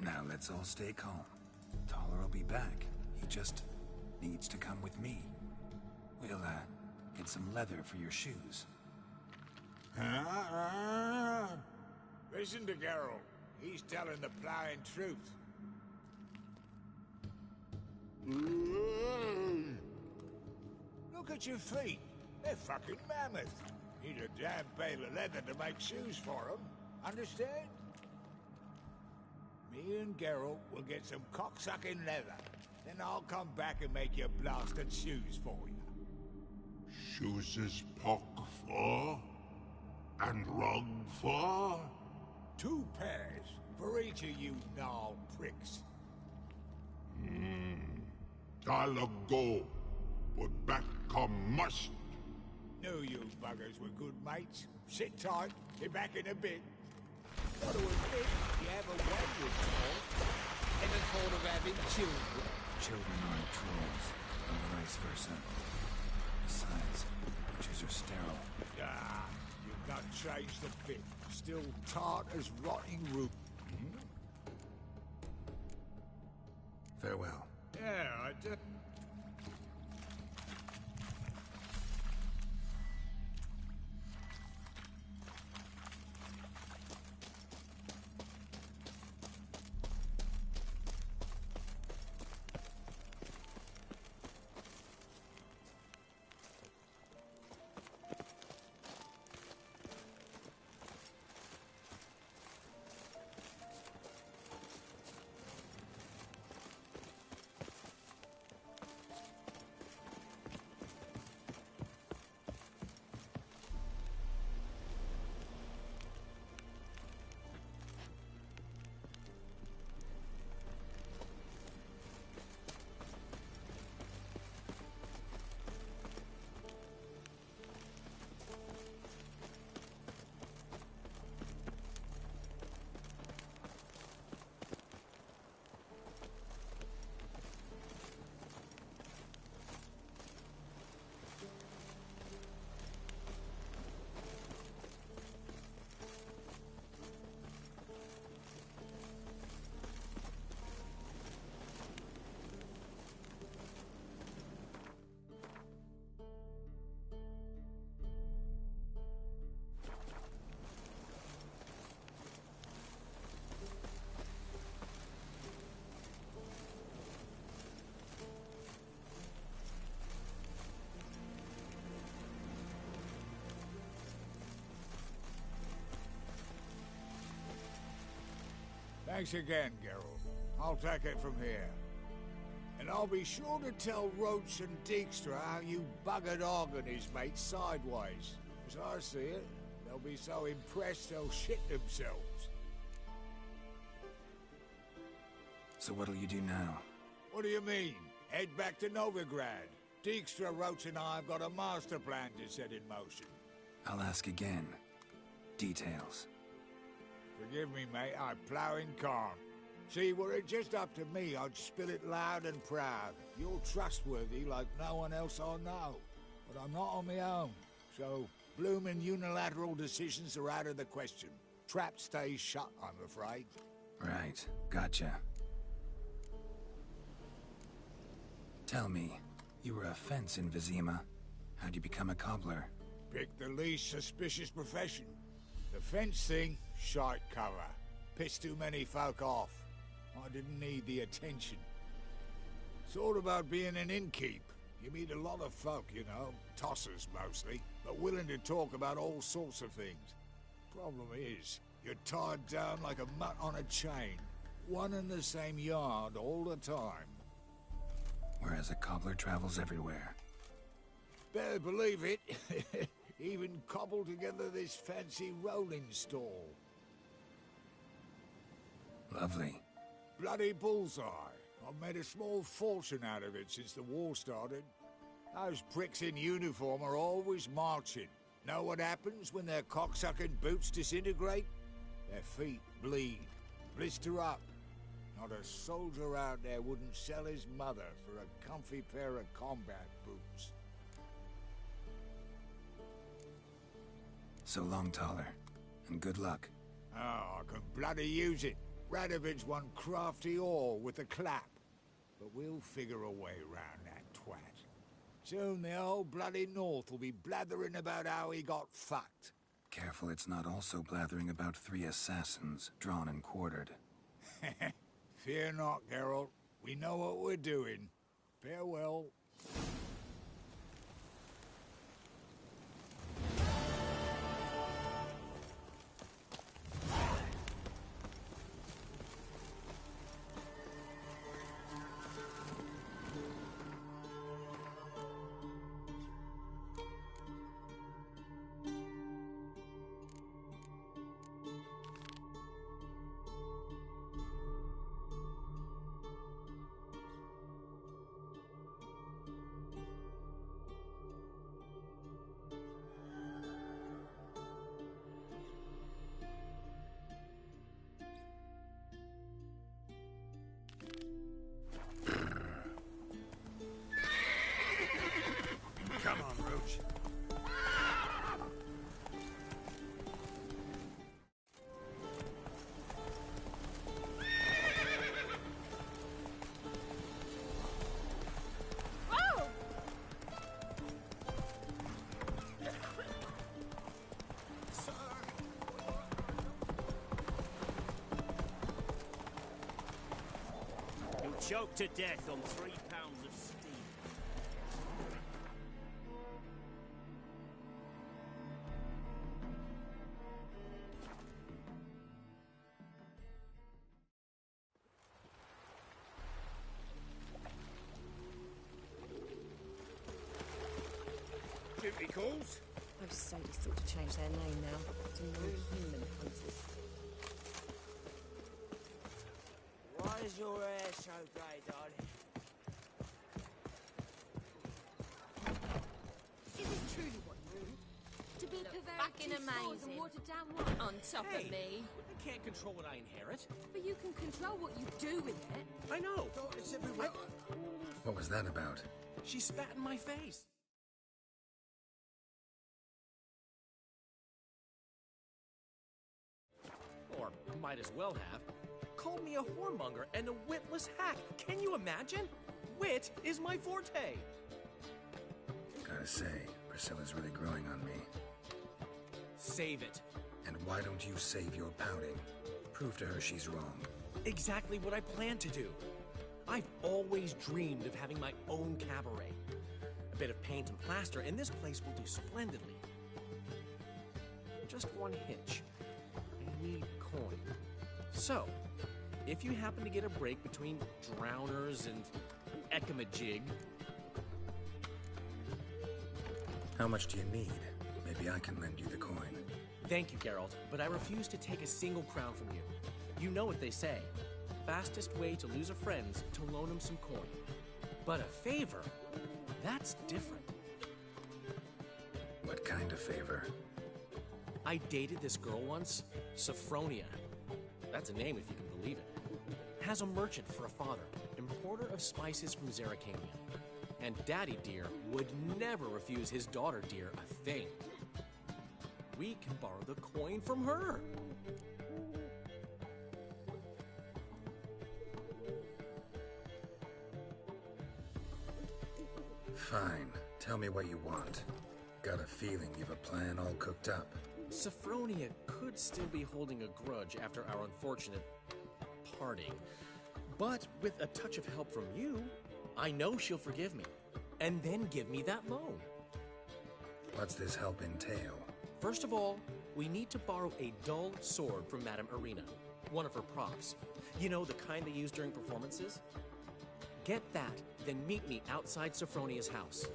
Now let's all stay calm. Taller will be back. He just needs to come with me. We'll, get some leather for your shoes. Listen to Geralt. He's telling the ploughing truth. Look at your feet. They're fucking mammoth. Need a damn bale of leather to make shoes for them. Understand? Me and Geralt will get some cocksucking leather. Then I'll come back and make your blasted shoes for you. Shoeses pock for? And rug for? 2 pairs for each of you gnarled pricks. Tyler go. But back come must. Knew you buggers were good mates. Sit tight. Be back in a bit. Got to admit, you have a way with trolls. Ever thought of having children? Children aren't trolls, and vice versa. Besides, witches are sterile. Ah, you've not changed a bit. Still tart as rotting root. Farewell. Yeah, I do. Thanks again, Geralt. I'll take it from here. And I'll be sure to tell Roach and Dijkstra how you buggered Og and his mates sideways. As I see it, they'll be so impressed they'll shit themselves. So what'll you do now? What do you mean? Head back to Novigrad. Dijkstra, Roach and I have got a master plan to set in motion. I'll ask again. Details. Forgive me, mate, I plowing can't. See, were it just up to me, I'd spill it loud and proud. You're trustworthy like no one else I know. But I'm not on my own, so bloomin' unilateral decisions are out of the question. Trap stays shut, I'm afraid. Right, gotcha. Tell me, you were a fence in Vizima. How'd you become a cobbler? Pick the least suspicious profession. The fence thing, shite cover. Pissed too many folk off. I didn't need the attention. It's all about being an innkeep. You meet a lot of folk, you know, tossers mostly, but willing to talk about all sorts of things. Problem is, you're tied down like a mutt on a chain. One and the same yard all the time. Whereas a cobbler travels everywhere. Better believe it. Even cobbled together this fancy rolling stall. Lovely. Bloody bullseye. I've made a small fortune out of it since the war started. Those pricks in uniform are always marching. Know what happens when their cocksucking boots disintegrate? Their feet bleed, blister up. Not a soldier out there wouldn't sell his mother for a comfy pair of combat boots. So long, Taller, and good luck. Oh, I can bloody use it. Radovid's one crafty ore with a clap. But we'll figure a way round that twat. Soon the whole bloody North will be blathering about how he got fucked. Careful it's not also blathering about 3 assassins, drawn and quartered. Fear not, Geralt. We know what we're doing. Farewell. Come on, Roach. You'll choke to death on 3 pounds of steam. Duty calls? Those sadists ought to change their name now to non-human hunters. Why is your hair so grey, darling? Is it truly what you do? To be fucking amazing. and watered down wine? On top of me. I can't control what I inherit. But you can control what you do with it. I know. What was that about? She spat in my face. Or might as well have. Called me a whoremonger and a witless hack. Can you imagine? Wit is my forte. Gotta say, Priscilla's really growing on me. Save it. And why don't you save your pouting? Prove to her she's wrong. Exactly what I plan to do. I've always dreamed of having my own cabaret. A bit of paint and plaster, and this place will do splendidly. Just one hitch. I need coin. So, if you happen to get a break between drowners and Ekamajig... How much do you need? Maybe I can lend you the coin. Thank you, Geralt, but I refuse to take a single crown from you. You know what they say. Fastest way to lose a friend's to loan him some coin. But a favor? That's different. What kind of favor? I dated this girl once, Sophronia. That's a name if you can believe it. Has a merchant for a father, importer of spices from Zerrikania. And Daddy Dear would never refuse his daughter Dear a thing. We can borrow the coin from her. Fine. Tell me what you want. Got a feeling you've a plan all cooked up. Sophronia could still be holding a grudge after our unfortunate parting. But with a touch of help from you, I know she'll forgive me. And then give me that loan. What's this help entail? First of all, we need to borrow a dull sword from Madame Irina, one of her props. You know, the kind they use during performances? Get that, then meet me outside Sophronia's house.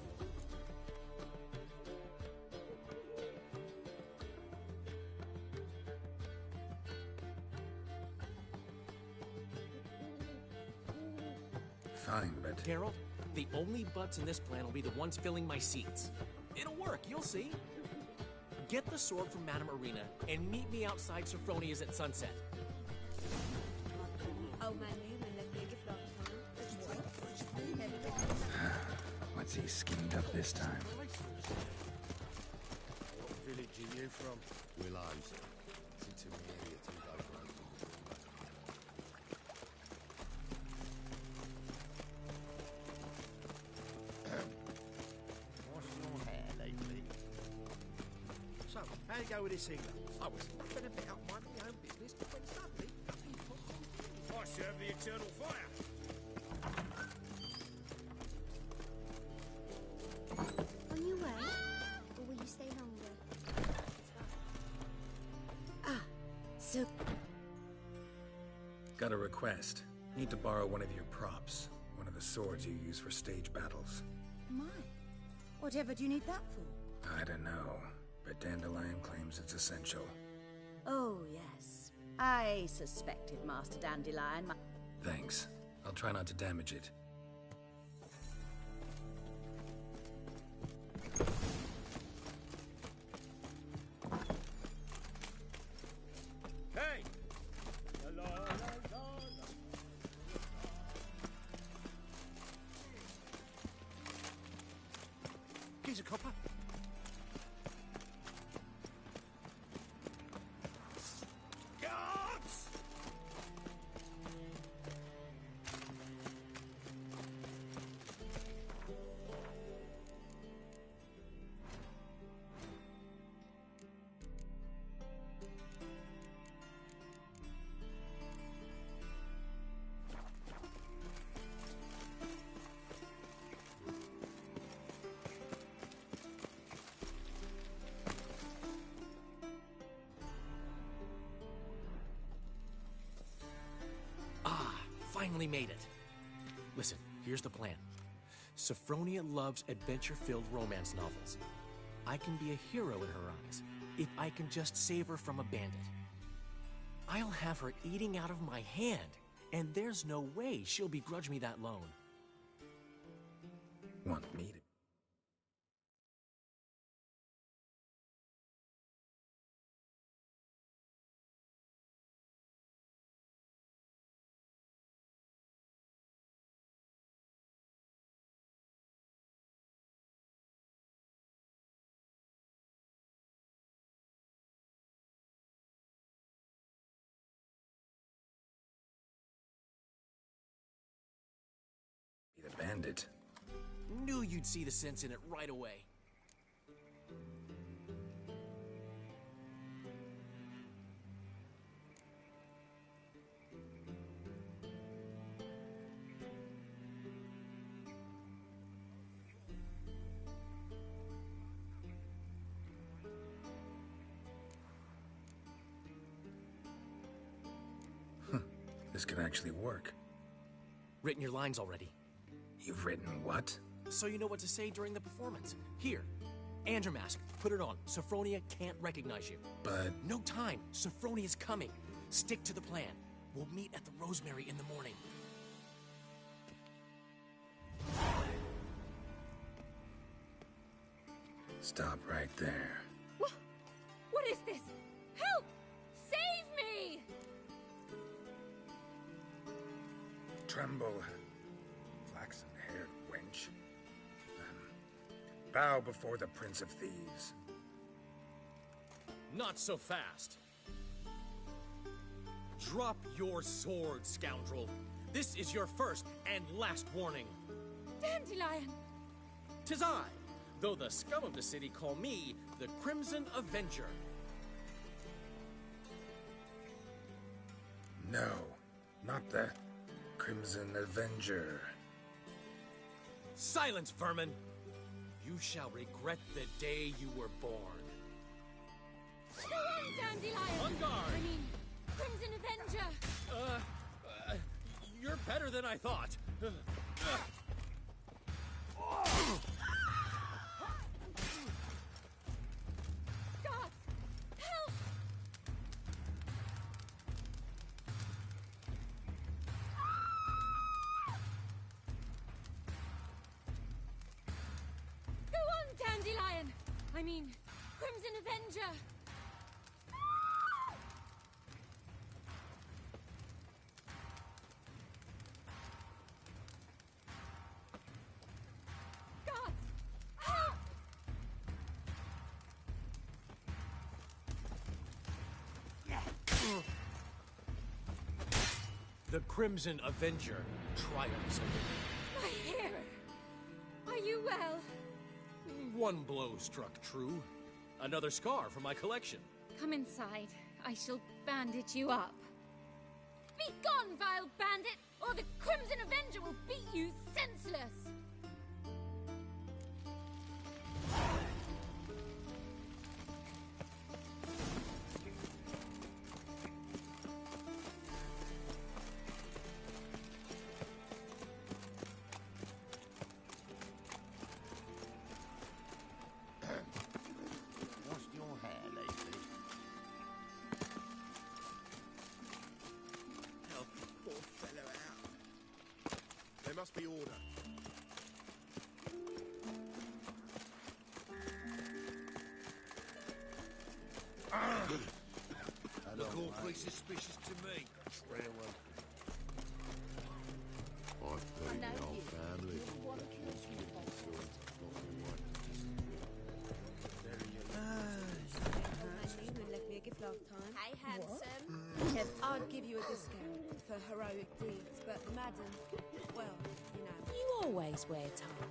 Fine, but... Geralt, the only butts in this plan will be the ones filling my seats. It'll work, you'll see. Get the sword from Madame Irina and meet me outside Sophronia's at sunset. What's he schemed up this time? What village are you from? Willows. It's into the area too low for What's your hair lately? So, how you go with this healer? I was fucking a bit up minding my own business when suddenly nothing popped. I serve the eternal fire. On your way? Or will you stay longer? Ah, so... Got a request. Need to borrow one of your props. One of the swords you use for stage battles. My. Whatever do you need that for? I don't know, but Dandelion claims it's essential. Oh, yes. I suspected Master Dandelion. Thanks. I'll try not to damage it. Hey! Here's a copper. Guards! Finally made it. Listen, here's the plan. Sophronia loves adventure-filled romance novels. I can be a hero in her eyes if I can just save her from a bandit. I'll have her eating out of my hand, and there's no way she'll begrudge me that loan. Want me to... be the bandit? Knew you'd see the sense in it right away. This could actually work. Written your lines already. You've written what? So you know what to say during the performance. Here, and your mask. Put it on. Sophronia can't recognize you. But... No time. Sophronia's coming. Stick to the plan. We'll meet at the Rosemary in the morning. Stop right there. What is this? Help! Save me! Tremble, flaxen-haired wench. Bow before the Prince of Thieves. Not so fast. Drop your sword, scoundrel. This is your first and last warning. Dandelion! 'Tis I, though the scum of the city call me the Crimson Avenger. No, not the Crimson Avenger. Silence, vermin! You shall regret the day you were born. Go on, Dandelion! On guard! I mean, Crimson Avenger! You're better than I thought. Guards! Help! Go on, Dandelion! I mean, Crimson Avenger! Guards! Help! The Crimson Avenger triumphs over me. My hero! Are you well? One blow struck true. Another scar from my collection. Come inside. I shall bandage you up. Be gone, vile bandit, or the Crimson Avenger will beat you senseless! Washed your hair lately? Help the poor fellow out. There must be order. Look all pretty suspicious to me. Stay away. I've paid the whole family. You left me a gift last time. Hey, handsome. I'd give you a discount for heroic deeds, but madam, well, you know. You always wear tie.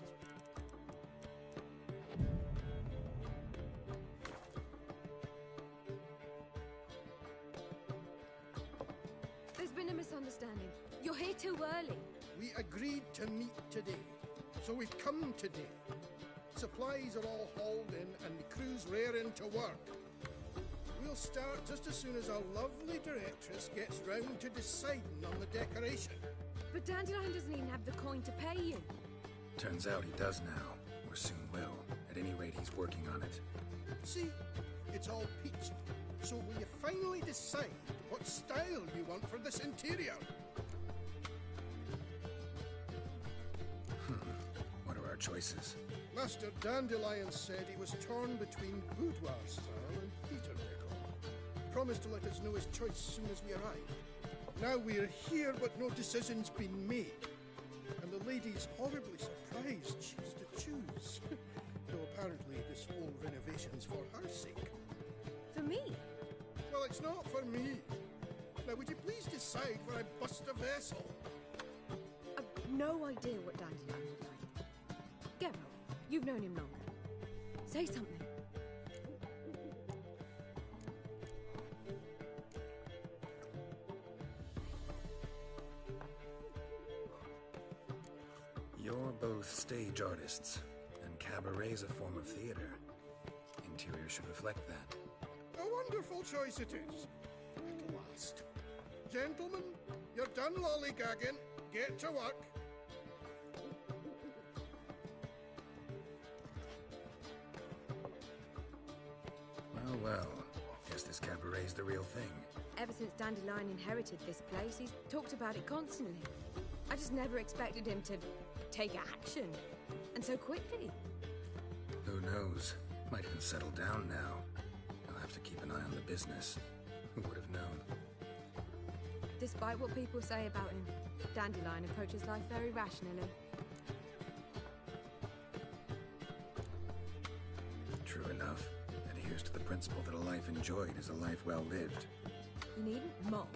There's been a misunderstanding. You're here too early. We agreed to meet today, so we've come today. Supplies are all hauled in and the crew's raring to work. We'll start just as soon as our lovely directress gets round to deciding on the decoration. But Dandelion doesn't even have the coin to pay you. Turns out he does now, or soon will. At any rate, he's working on it. See, it's all peachy. So will you finally decide what style you want for this interior? What are our choices? Master Dandelion said he was torn between boudoir style and theatre decor. Promised to let us know his choice as soon as we arrived. Now we're here, but no decision's been made. And the lady's horribly surprised she's to choose. Though apparently this whole renovation's for her sake. For me? Well, it's not for me. Now, would you please decide where I bust a vessel? I've no idea what Dandelion would like. Geralt, you've known him longer. Say something. You're both stage artists, and cabaret's a form of theater. Interior should reflect that. A wonderful choice it is. At last. Gentlemen, You're done lollygagging. Get to work. Well. Guess this cabaret's the real thing. Ever since Dandelion inherited this place, he's talked about it constantly. I just never expected him to take action. And so quickly. Who knows? Might even settle down now. I'll have to keep an eye on the business. Who would have known? Despite what people say about him, Dandelion approaches life very rationally. True enough. Adheres to the principle that a life enjoyed is a life well lived. You needn't mock.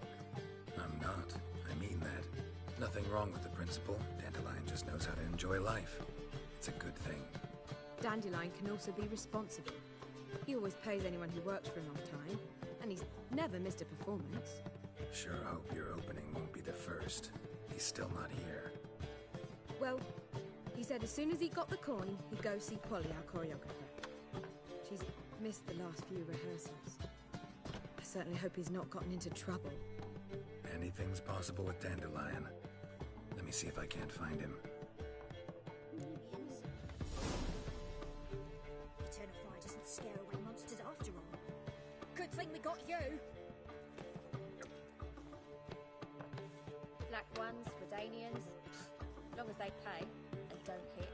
I'm not. I mean that. Nothing wrong with the principle. Dandelion just knows how to enjoy life. It's a good thing. Dandelion can also be responsible. He always pays anyone who works for him on time, and he's never missed a performance. Sure hope your opening won't be the first. He's still not here. Well, he said as soon as he got the coin, he'd go see Polly, our choreographer. She's missed the last few rehearsals. I certainly hope he's not gotten into trouble. Anything's possible with Dandelion. Let me see if I can't find him. Eternal fire doesn't scare away monsters after all. Good thing we got you. Black ones, Redanians, long as they pay and don't hit.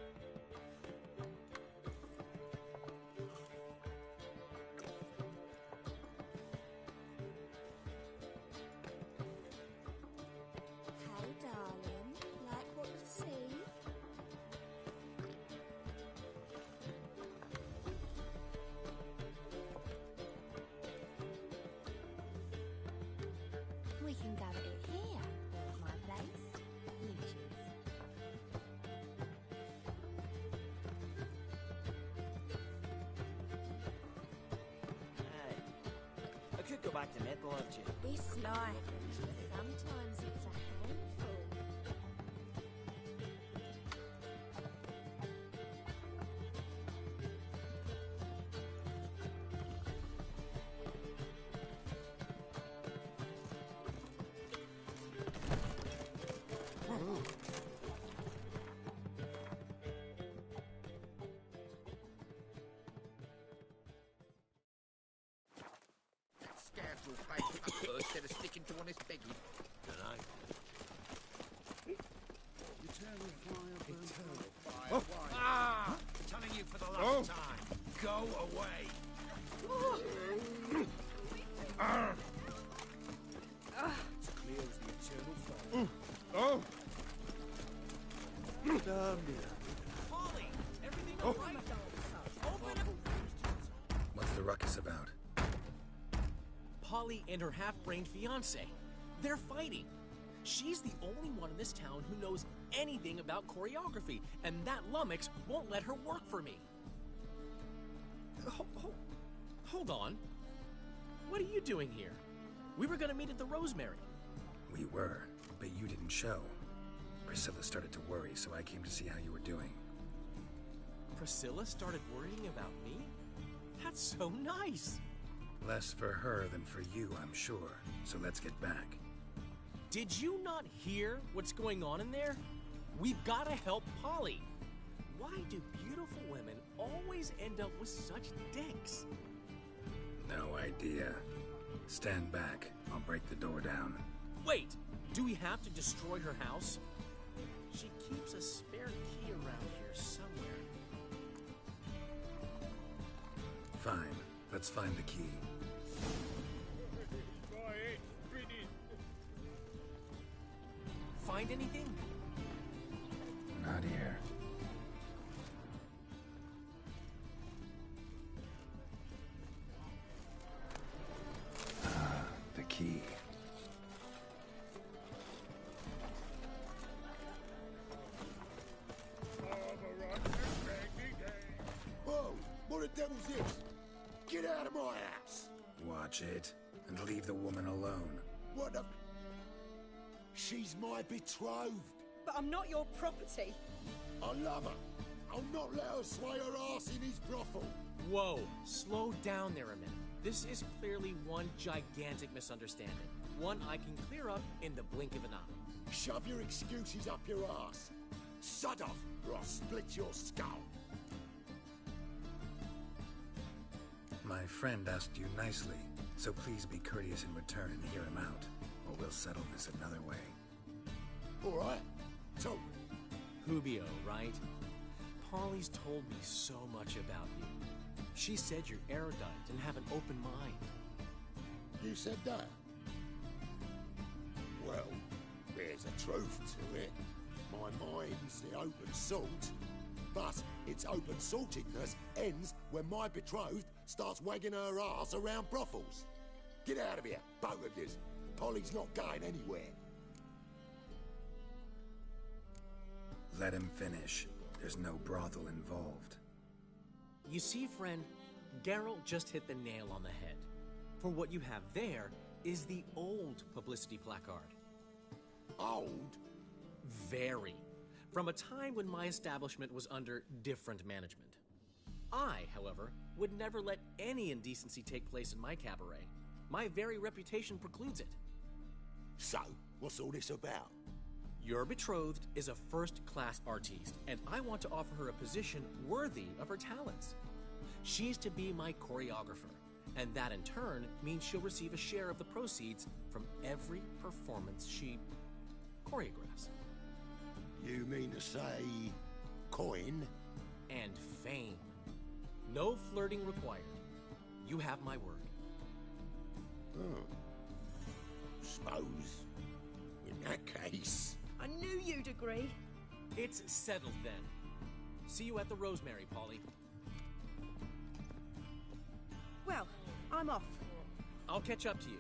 Hey, darling. Like what you see? We can go at it here, or at my place. You choose. I could go back to metal, actually. This life, sometimes it's a handful. Scoundrel paid up first instead of sticking to honest begging. Dunno. Eternal fire, eternal fire. Oh. Why? Ah! Telling you for the last time. Go away. It's clear as the eternal fire. Oh! Damn it. Polly, everything Oh. all right? Open up. What's the ruckus about? Polly and her half-brained fiancé. They're fighting. She's the only one in this town who knows anything about choreography, and that lummox won't let her work for me. Hold on. What are you doing here? We were gonna meet at the Rosemary. We were, but you didn't show. Priscilla started to worry, so I came to see how you were doing. Priscilla started worrying about me? That's so nice. Less for her than for you, I'm sure. So let's get back. Did you not hear what's going on in there? We've got to help Polly. Why do beautiful women always end up with such dicks? No idea. Stand back. I'll break the door down. Wait, do we have to destroy her house? She keeps a spare key around here somewhere. Fine. Let's find the key. Find anything? Not here. Ah, the key. Whoa! What the devil's this? Get out of my house! Watch it, and leave the woman alone. What the... She's my betrothed. But I'm not your property. I love her. I'll not let her sway her ass in his brothel. Whoa, slow down there a minute. This is clearly one gigantic misunderstanding. One I can clear up in the blink of an eye. Shove your excuses up your ass. Sod off, or I'll split your skull. My friend asked you nicely, so please be courteous in return and hear him out, or we'll settle this another way. All right. So, Hubio, right? Polly's told me so much about you. She said you're erudite and have an open mind. you said that? Well, there's a truth to it. My mind's the open salt, but its open saltedness ends when my betrothed starts wagging her ass around brothels. Get out of here, both of yous. Polly's not going anywhere. Let him finish. There's no brothel involved. You see, friend, Geralt just hit the nail on the head. For what you have there is the old publicity placard. Old? Very. From a time when my establishment was under different management. I, however, would never let any indecency take place in my cabaret. My very reputation precludes it. So, what's all this about? Your betrothed is a first-class artiste, and I want to offer her a position worthy of her talents. She's to be my choreographer, and that in turn means she'll receive a share of the proceeds from every performance she choreographs. You mean to say coin? And fame. No flirting required. You have my word. Oh. Suppose, in that case... I knew you'd agree. It's settled then. See you at the Rosemary, Polly. Well, I'm off. I'll catch up to you.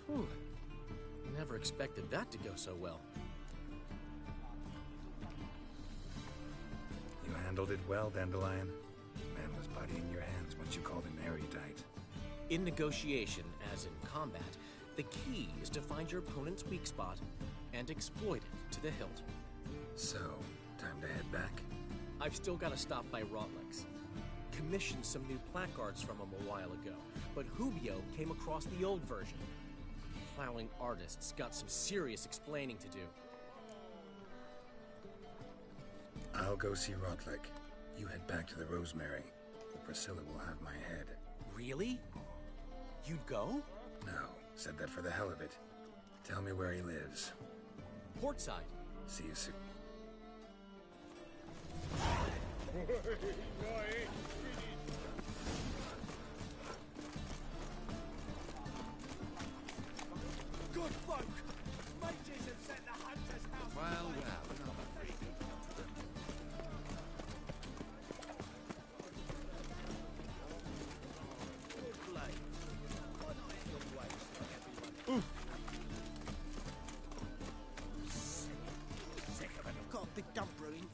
Whew. Never expected that to go so well. You handled it well, Dandelion. Man was bodying your hands once you called him erudite. In negotiation, as in combat, the key is to find your opponent's weak spot and exploit it to the hilt. So, time to head back? I've still got to stop by Rotlex. Commissioned some new placards from him a while ago, but Hubio came across the old version. Plowing artists got some serious explaining to do. I'll go see Rotlick. You head back to the Rosemary, or Priscilla will have my head. Really? You'd go? No, said that for the hell of it. Tell me where he lives. Portside. See you soon. Good folk! Mages have set the hunter's house... Well, another freak. Sick of it. Got a big dump brewing.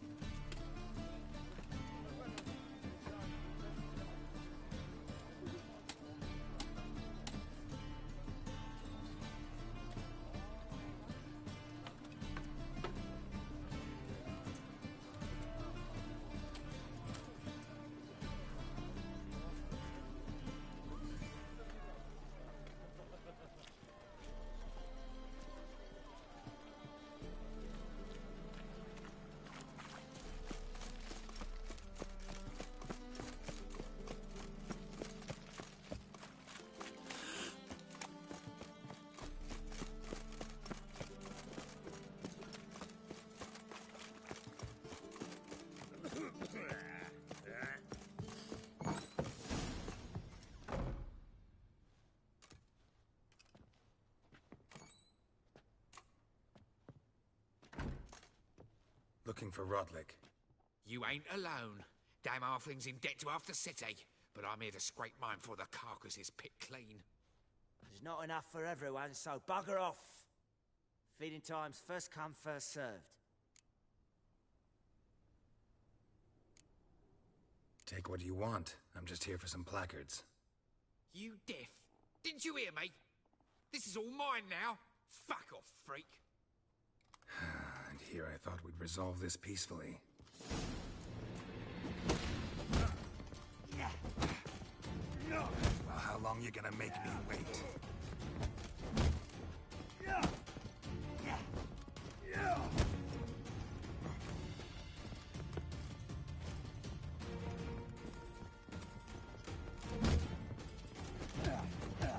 Looking for Rodlick. You ain't alone. Damn halfling's in debt to half the city. But I'm here to scrape mine before the carcass is picked clean. There's not enough for everyone, so bugger off. Feeding time's first come, first served. Take what you want. I'm just here for some placards. You deaf? Didn't you hear me? This is all mine now. Fuck off, freak. And here I thought we'd resolve this peacefully. Well, how long you gonna make me wait?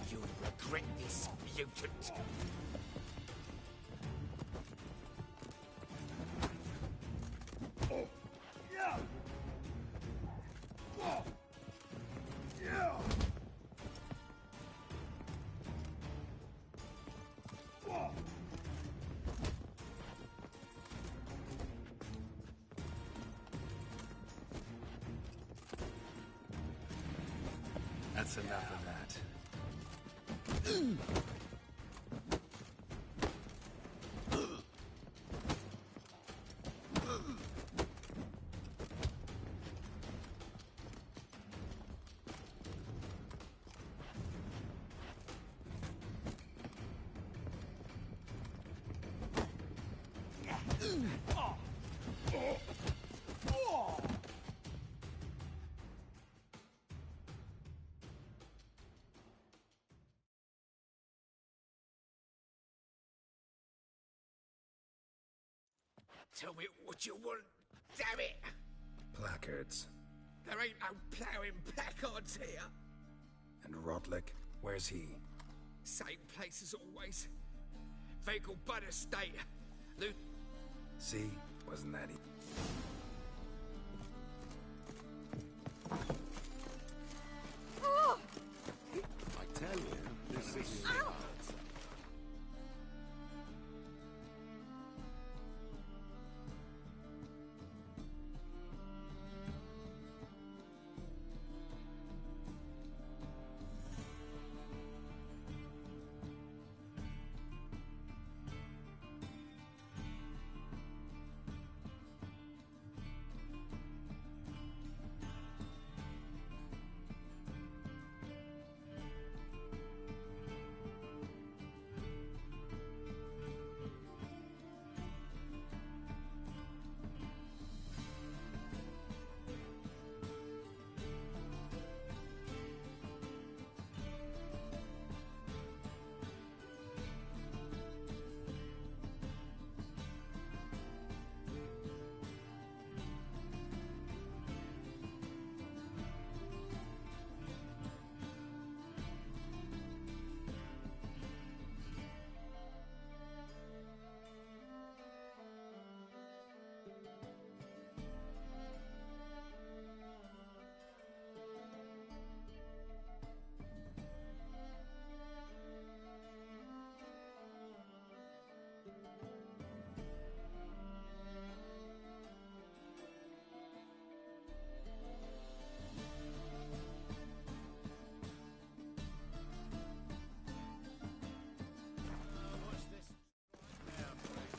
You'll regret this, mutant. That's enough of that. Tell me what you want, damn it! Placards. There ain't no ploughing placards here. And Rotlick, where's he? Same place as always. Vehicle Bud Estate. See? Wasn't that easy? I tell you, this is...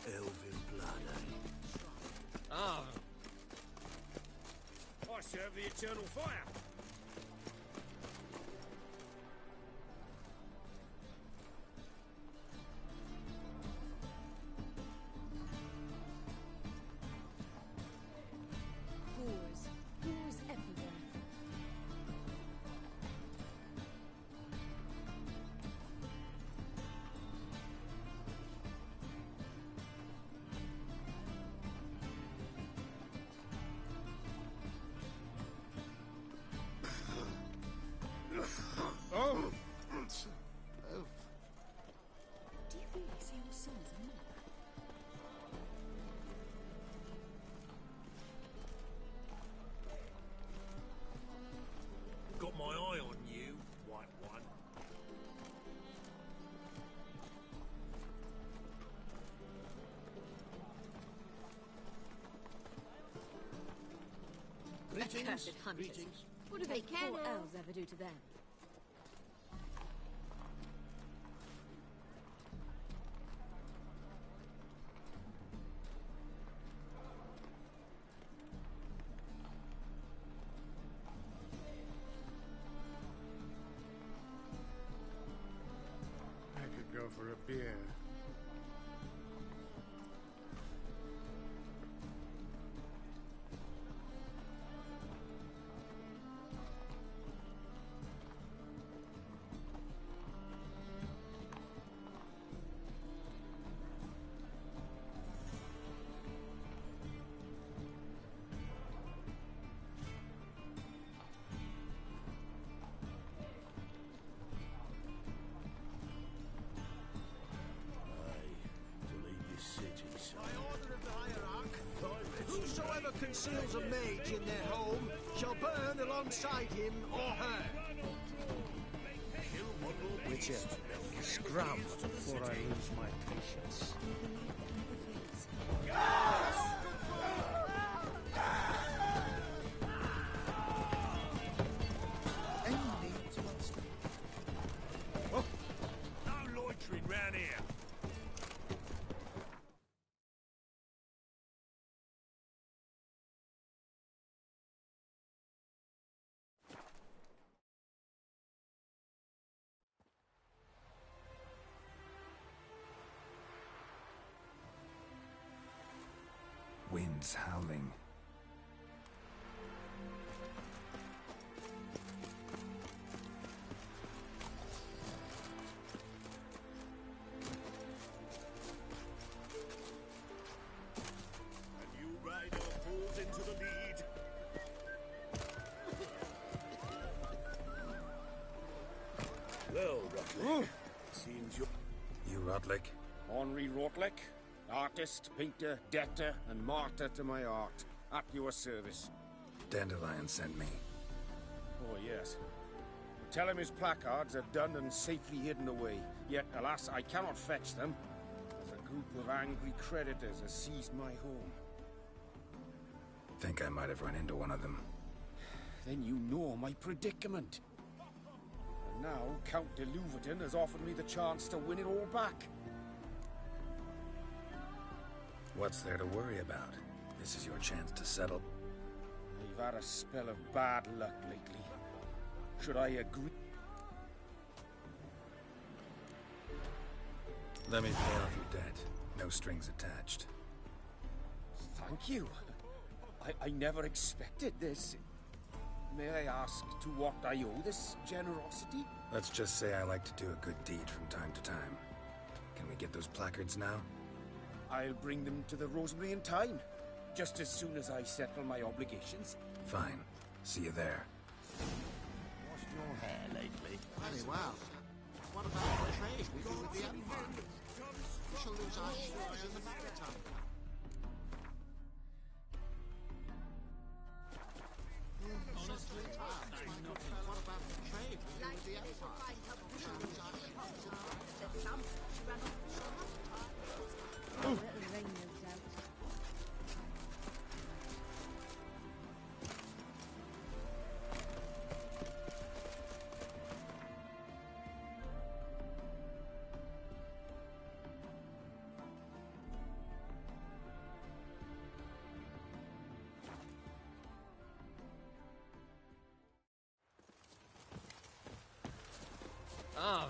Elven blood, Ah. I serve the eternal fire. Whores everywhere. Oh! Do you really see your son as a monk? Got my eye on you, white one. Accursed hunters. What do they poor elves ever do to them? I could go for a beer. conceals a mage in their home shall burn alongside him or her. Witcher, scram before I lose my patience. No loitering round here. Winds howling. A new rider pulls into the lead. Well, Rotlick, seems you're... You Rotlick? Henri Rotlick, artist, painter, debtor, and martyr to my art. At your service. Dandelion sent me. Oh, yes. Tell him his placards are done and safely hidden away. Yet, alas, I cannot fetch them, as a group of angry creditors has seized my home. Think I might have run into one of them. Then you know my predicament. And now, Count de Louverton has offered me the chance to win it all back. What's there to worry about? This is your chance to settle. We've had a spell of bad luck lately. Should I agree? Let me pay off your debt. No strings attached. Thank you. I never expected this. May I ask to what I owe this generosity? Let's just say I like to do a good deed from time to time. Can we get those placards now? I'll bring them to the Rosemary in time. Just as soon as I settle my obligations. Fine. See you there. Washed your hair lately? Very well. What about the trade we do with the Empire? We shall lose our shares in the maritime. Honestly, what about the trade we do with the Empire? We shall lose our shares in the maritime. Ah.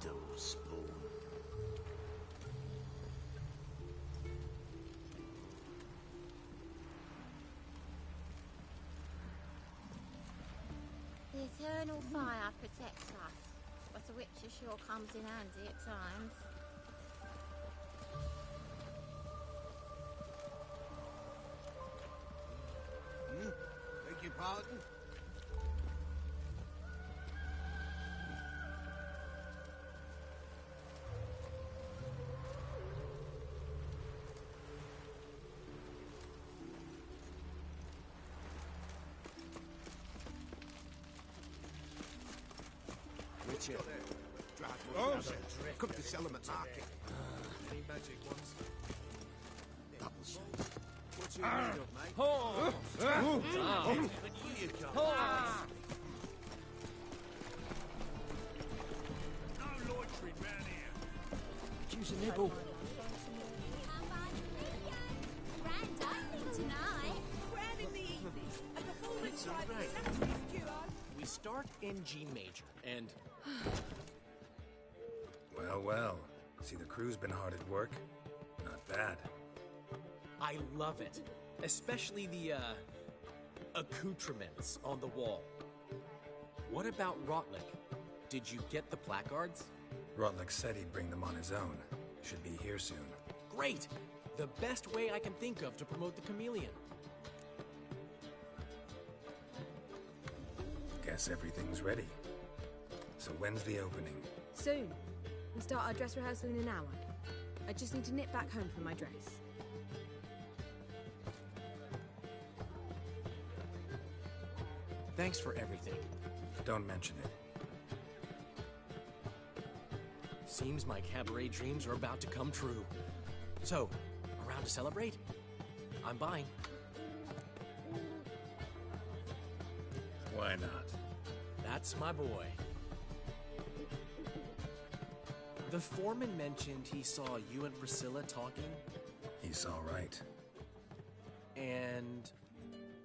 Double spoon. The eternal fire protects us, but a witcher sure comes in handy at times. Beg your pardon? Witcher. Oh, cook to sell them at market. Any magic ones? Double spoon. What you made of, mate? No loitering round here. Use a nibble. Grand opening tonight. Grand in the evening. A performance It's by the alright. Saturday duo. We start in G major, and Well, well. See, the crew's been hard at work. Not bad. I love it. Especially the, accoutrements on the wall. What about Rotlick? Did you get the placards? Rotlick said he'd bring them on his own. Should be here soon. Great! The best way I can think of to promote the chameleon. Guess everything's ready. So when's the opening? Soon. We start our dress rehearsal in an hour. I just need to nip back home for my dress. Thanks for everything. Don't mention it. Seems my cabaret dreams are about to come true. So, around to celebrate? I'm buying. Why not? That's my boy. The foreman mentioned he saw you and Priscilla talking. He saw right. And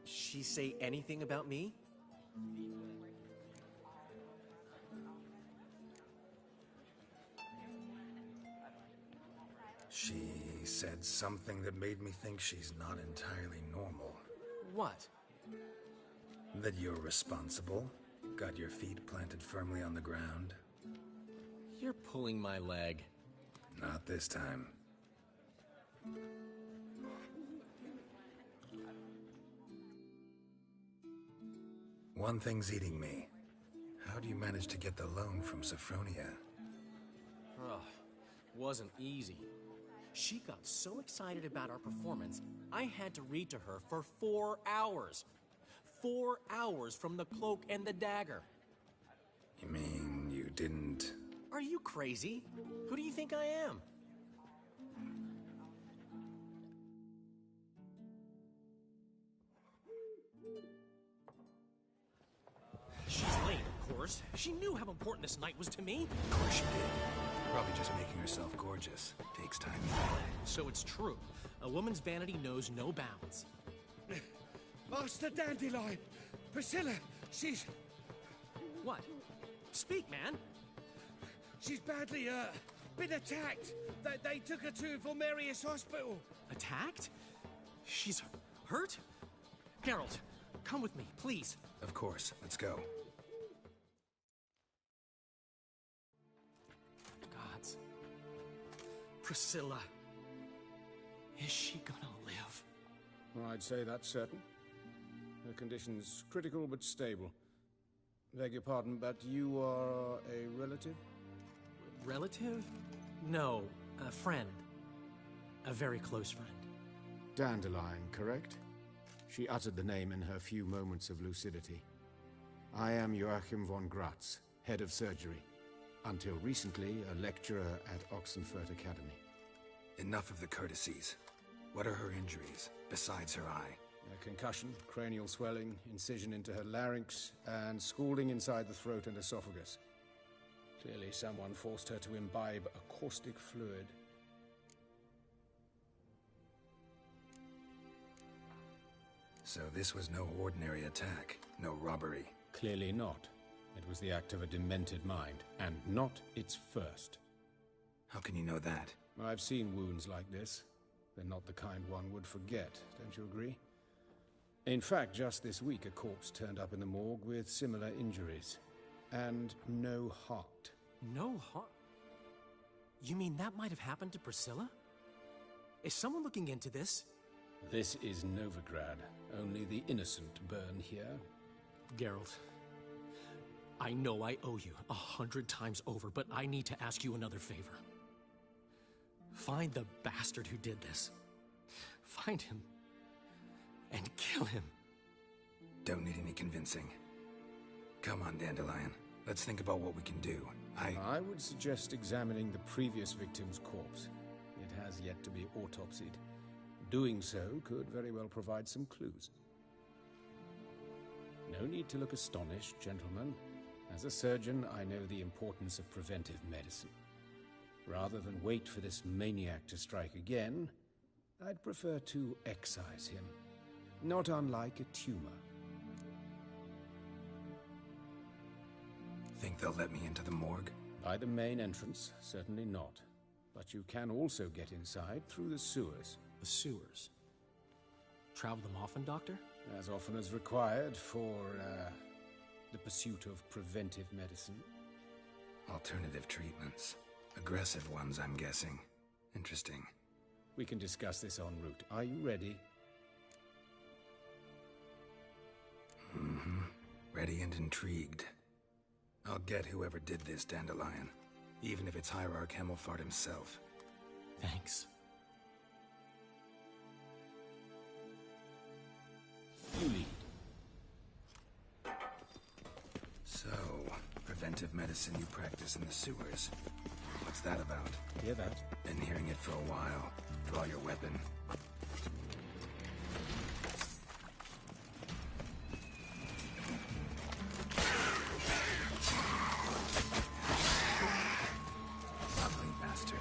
she say anything about me? She said something that made me think she's not entirely normal. What? That you're responsible, got your feet planted firmly on the ground. You're pulling my leg. Not this time. One thing's eating me. How do you manage to get the loan from Sophronia? Ugh, wasn't easy. She got so excited about our performance, I had to read to her for 4 hours. 4 hours from the Cloak and the Dagger. You mean you didn't... Are you crazy? Who do you think I am? She's late, of course. She knew how important this night was to me. Of course she did. Probably just making herself gorgeous. Takes time. So it's true. A woman's vanity knows no bounds. Master Dandelion! Priscilla, she's... What? Speak, man. She's badly, been attacked. They took her to Vulmerius Hospital. Attacked? She's hurt? Geralt, come with me, please. Of course. Let's go. Gods. Priscilla. Is she gonna live? Well, I'd say that's certain. Her condition's critical but stable. Beg your pardon, but you are a relative? Relative? No, a friend. A very close friend. Dandelion, correct? She uttered the name in her few moments of lucidity. I am Joachim von Gratz, head of surgery. Until recently, a lecturer at Oxenfurt Academy. Enough of the courtesies. What are her injuries, besides her eye? A concussion, cranial swelling, incision into her larynx, and scalding inside the throat and esophagus. Clearly someone forced her to imbibe a caustic fluid. So this was no ordinary attack, no robbery. Clearly not. It was the act of a demented mind, and not its first. How can you know that? I've seen wounds like this. They're not the kind one would forget, don't you agree? In fact, just this week a corpse turned up in the morgue with similar injuries. And no heart. No heart? You mean that might have happened to Priscilla? Is someone looking into this? This is Novigrad. Only the innocent burn here. Geralt, I know I owe you 100 times over, but I need to ask you another favor. Find the bastard who did this. Find him. And kill him. Don't need any convincing. Come on, Dandelion. Let's think about what we can do. I would suggest examining the previous victim's corpse. It has yet to be autopsied. Doing so could very well provide some clues. No need to look astonished, gentlemen. As a surgeon, I know the importance of preventive medicine. Rather than wait for this maniac to strike again, I'd prefer to excise him. Not unlike a tumor. Think they'll let me into the morgue? By the main entrance, certainly not. But you can also get inside through the sewers. The sewers? Travel them often, Doctor? As often as required for, the pursuit of preventive medicine. Alternative treatments. Aggressive ones, I'm guessing. Interesting. We can discuss this en route. Are you ready? Mm-hmm. Ready and intrigued. I'll get whoever did this, Dandelion. Even if it's Hierarch Hemelfart himself. Thanks. You lead. So, preventive medicine you practice in the sewers. What's that about? Hear that? Been hearing it for a while. Draw your weapon. Ugly bastard.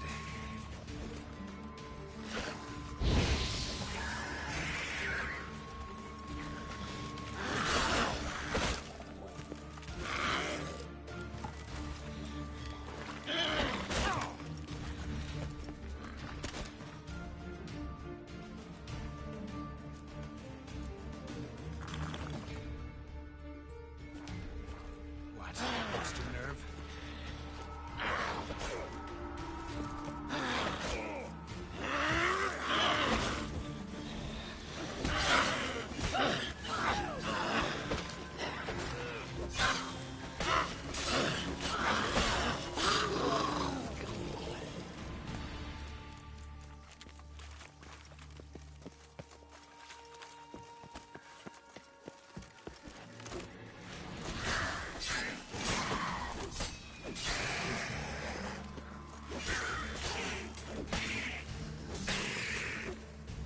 What? Lost your nerve?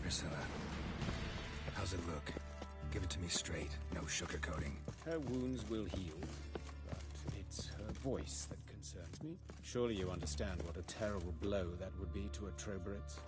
Priscilla, how's it look? Give it to me straight, no sugarcoating. Her wounds will heal, but it's her voice that concerns me. Surely you understand what a terrible blow that would be to a Trobritz.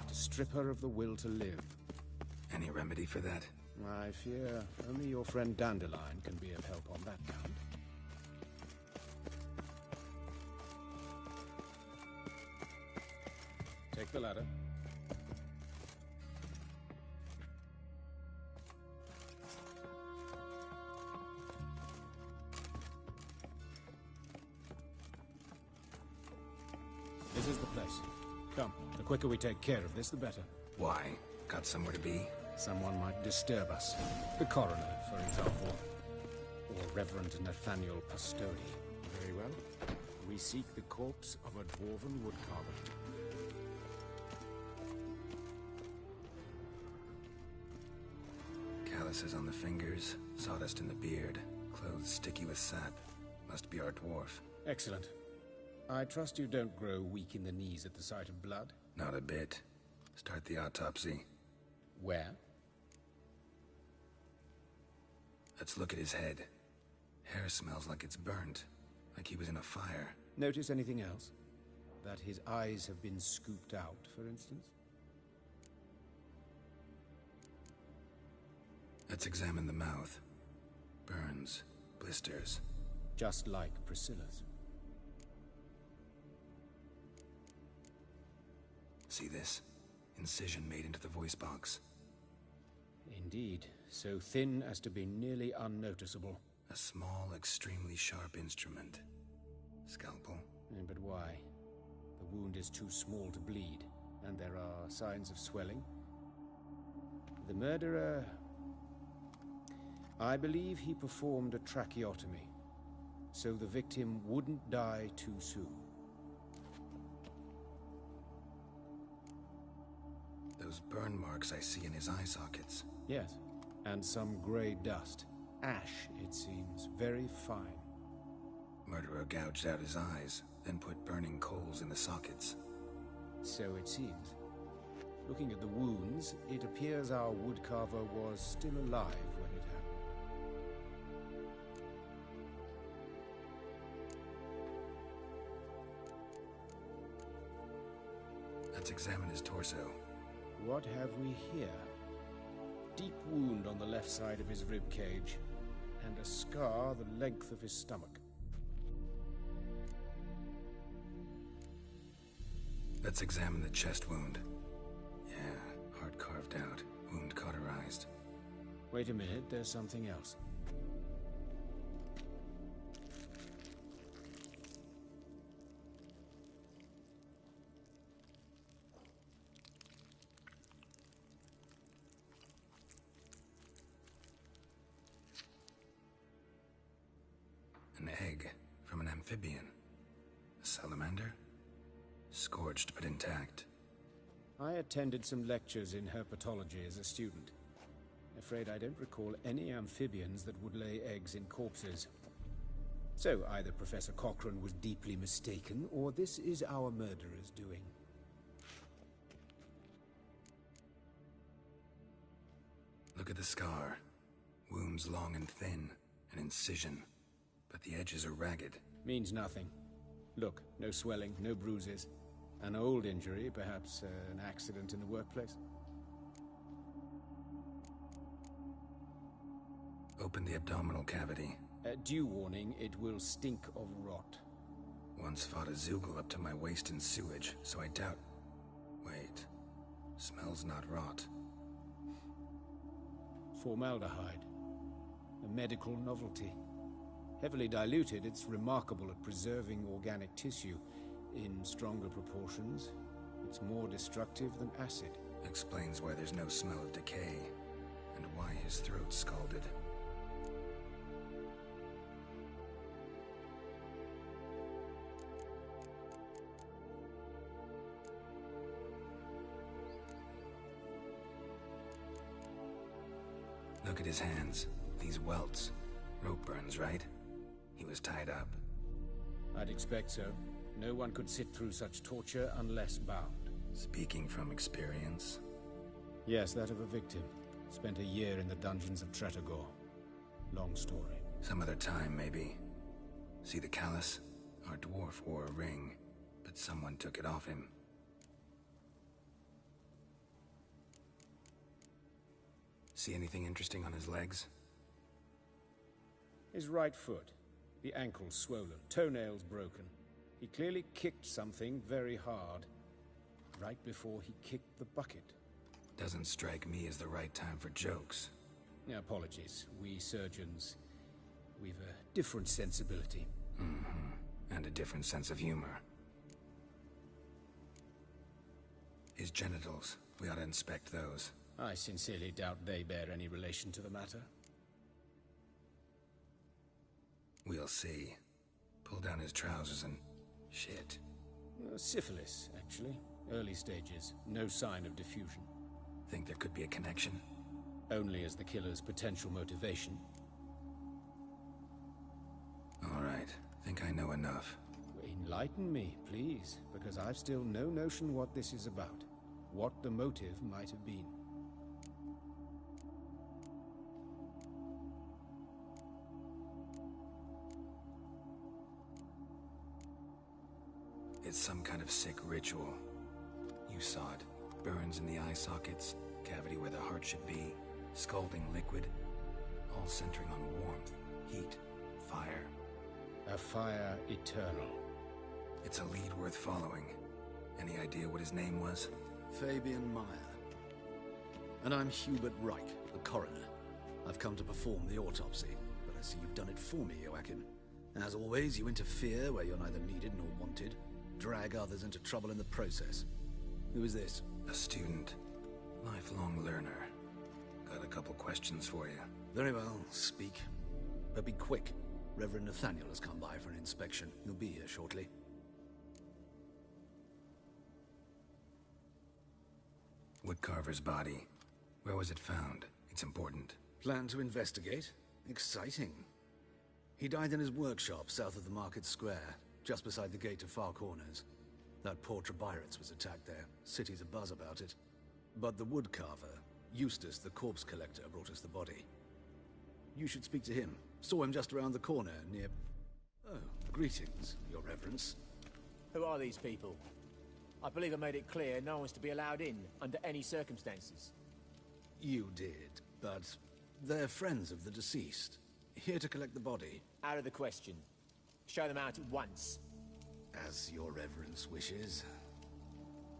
To strip her of the will to live. Any remedy for that? I fear only your friend Dandelion can be of help on that count. Take the ladder. This is the place. Come, the quicker we take care of this, the better. Why? Got somewhere to be? Someone might disturb us. The coroner, for example. Or Reverend Nathaniel Pastoni. Very well. We seek the corpse of a dwarven woodcarver. Calluses on the fingers, sawdust in the beard, clothes sticky with sap. Must be our dwarf. Excellent. I trust you don't grow weak in the knees at the sight of blood? Not a bit. Start the autopsy. Where? Let's look at his head. Hair smells like it's burnt, like he was in a fire. Notice anything else? That his eyes have been scooped out, for instance? Let's examine the mouth. Burns, blisters. Just like Priscilla's. See this? Incision made into the voice box. Indeed, so thin as to be nearly unnoticeable. A small, extremely sharp instrument. Scalpel. But why? The wound is too small to bleed, and there are signs of swelling. The murderer... I believe he performed a tracheotomy, so the victim wouldn't die too soon. Those burn marks I see in his eye sockets. Yes, and some grey dust. Ash, it seems. Very fine. Murderer gouged out his eyes, then put burning coals in the sockets. So it seems. Looking at the wounds, it appears our woodcarver was still alive when it happened. Let's examine his torso. What have we here? Deep wound on the left side of his rib cage, and a scar the length of his stomach. Let's examine the chest wound. Yeah, heart carved out, wound cauterized. Wait a minute, there's something else. An egg from an amphibian. A salamander? Scorched but intact. I attended some lectures in herpetology as a student. Afraid I don't recall any amphibians that would lay eggs in corpses. So either Professor Cochrane was deeply mistaken, or this is our murderer's doing. Look at the scar. Wounds long and thin, an incision. But the edges are ragged. Means nothing. Look, no swelling, no bruises. An old injury, perhaps an accident in the workplace. Open the abdominal cavity. Due warning, it will stink of rot. Once fought a Zoogle up to my waist in sewage, so I doubt... Wait. Smells not rot. Formaldehyde. A medical novelty. Heavily diluted, it's remarkable at preserving organic tissue. In stronger proportions, it's more destructive than acid. Explains why there's no smell of decay, and why his throat's scalded. Look at his hands. These welts. Rope burns, right? He was tied up. I'd expect so. No one could sit through such torture unless bound. Speaking from experience? Yes, that of a victim. Spent a year in the dungeons of Tretogor. Long story. Some other time, maybe. See the callus? Our dwarf wore a ring, but someone took it off him. See anything interesting on his legs? His right foot. The ankle swollen, toenails broken. He clearly kicked something very hard. Right before he kicked the bucket. Doesn't strike me as the right time for jokes. Apologies. We surgeons, we've a different sensibility. Mm-hmm. And a different sense of humor. His genitals. We ought to inspect those. I sincerely doubt they bear any relation to the matter. We'll see. Pull down his trousers and... shit. Syphilis, actually. Early stages. No sign of diffusion. Think there could be a connection? Only as the killer's potential motivation. All right. Think I know enough. Enlighten me, please, because I've still no notion what this is about. What the motive might have been. It's some kind of sick ritual. You saw it. Burns in the eye sockets, cavity where the heart should be, scalding liquid, all centering on warmth, heat, fire. A fire eternal. It's a lead worth following. Any idea what his name was? Fabian Meyer. And I'm Hubert Reich, the coroner. I've come to perform the autopsy, but I see you've done it for me, Joachim. As always, you interfere where you're neither needed nor wanted. Drag others into trouble in the process. Who is this? A student. Lifelong learner. Got a couple questions for you. Very well, speak. But be quick. Reverend Nathaniel has come by for an inspection. He'll be here shortly. Woodcarver's body. Where was it found? It's important. Plan to investigate? Exciting. He died in his workshop south of the Market Square, just beside the gate to Far Corners. That poor Trebirates was attacked there. City's abuzz about it. But the woodcarver, Eustace the corpse collector, brought us the body. You should speak to him. Saw him just around the corner near... Oh, greetings, Your Reverence. Who are these people? I believe I made it clear no one's to be allowed in under any circumstances. You did, but they're friends of the deceased. Here to collect the body. Out of the question. Show them out at once. As Your Reverence wishes.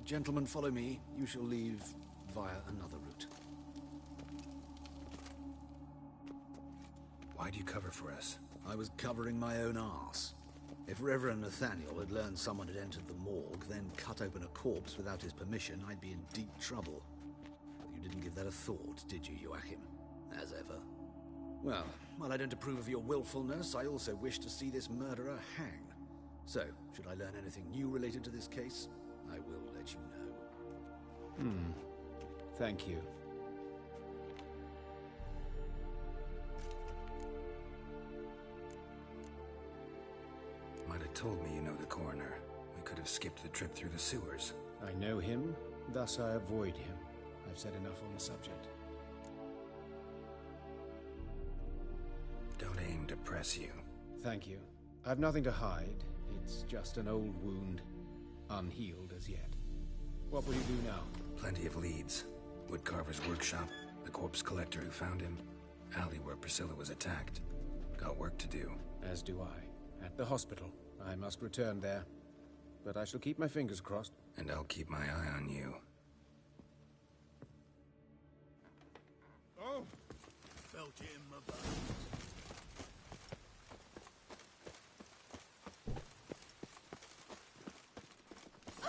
Gentlemen, follow me. You shall leave via another route. Why'd you cover for us? I was covering my own arse. If Reverend Nathaniel had learned someone had entered the morgue, then cut open a corpse without his permission, I'd be in deep trouble. But you didn't give that a thought, did you, Joachim? As ever. Well, while I don't approve of your willfulness, I also wish to see this murderer hang. So, should I learn anything new related to this case, I will let you know. Thank you. Might have told me you know the coroner. We could have skipped the trip through the sewers. I know him, thus I avoid him. I've said enough on the subject. Don't aim to press you. Thank you. I've nothing to hide. It's just an old wound, unhealed as yet. What will you do now? Plenty of leads. Woodcarver's workshop, the corpse collector who found him, alley where Priscilla was attacked. Got work to do. As do I. At the hospital. I must return there. But I shall keep my fingers crossed. And I'll keep my eye on you. Oh! Felt it in my bones. I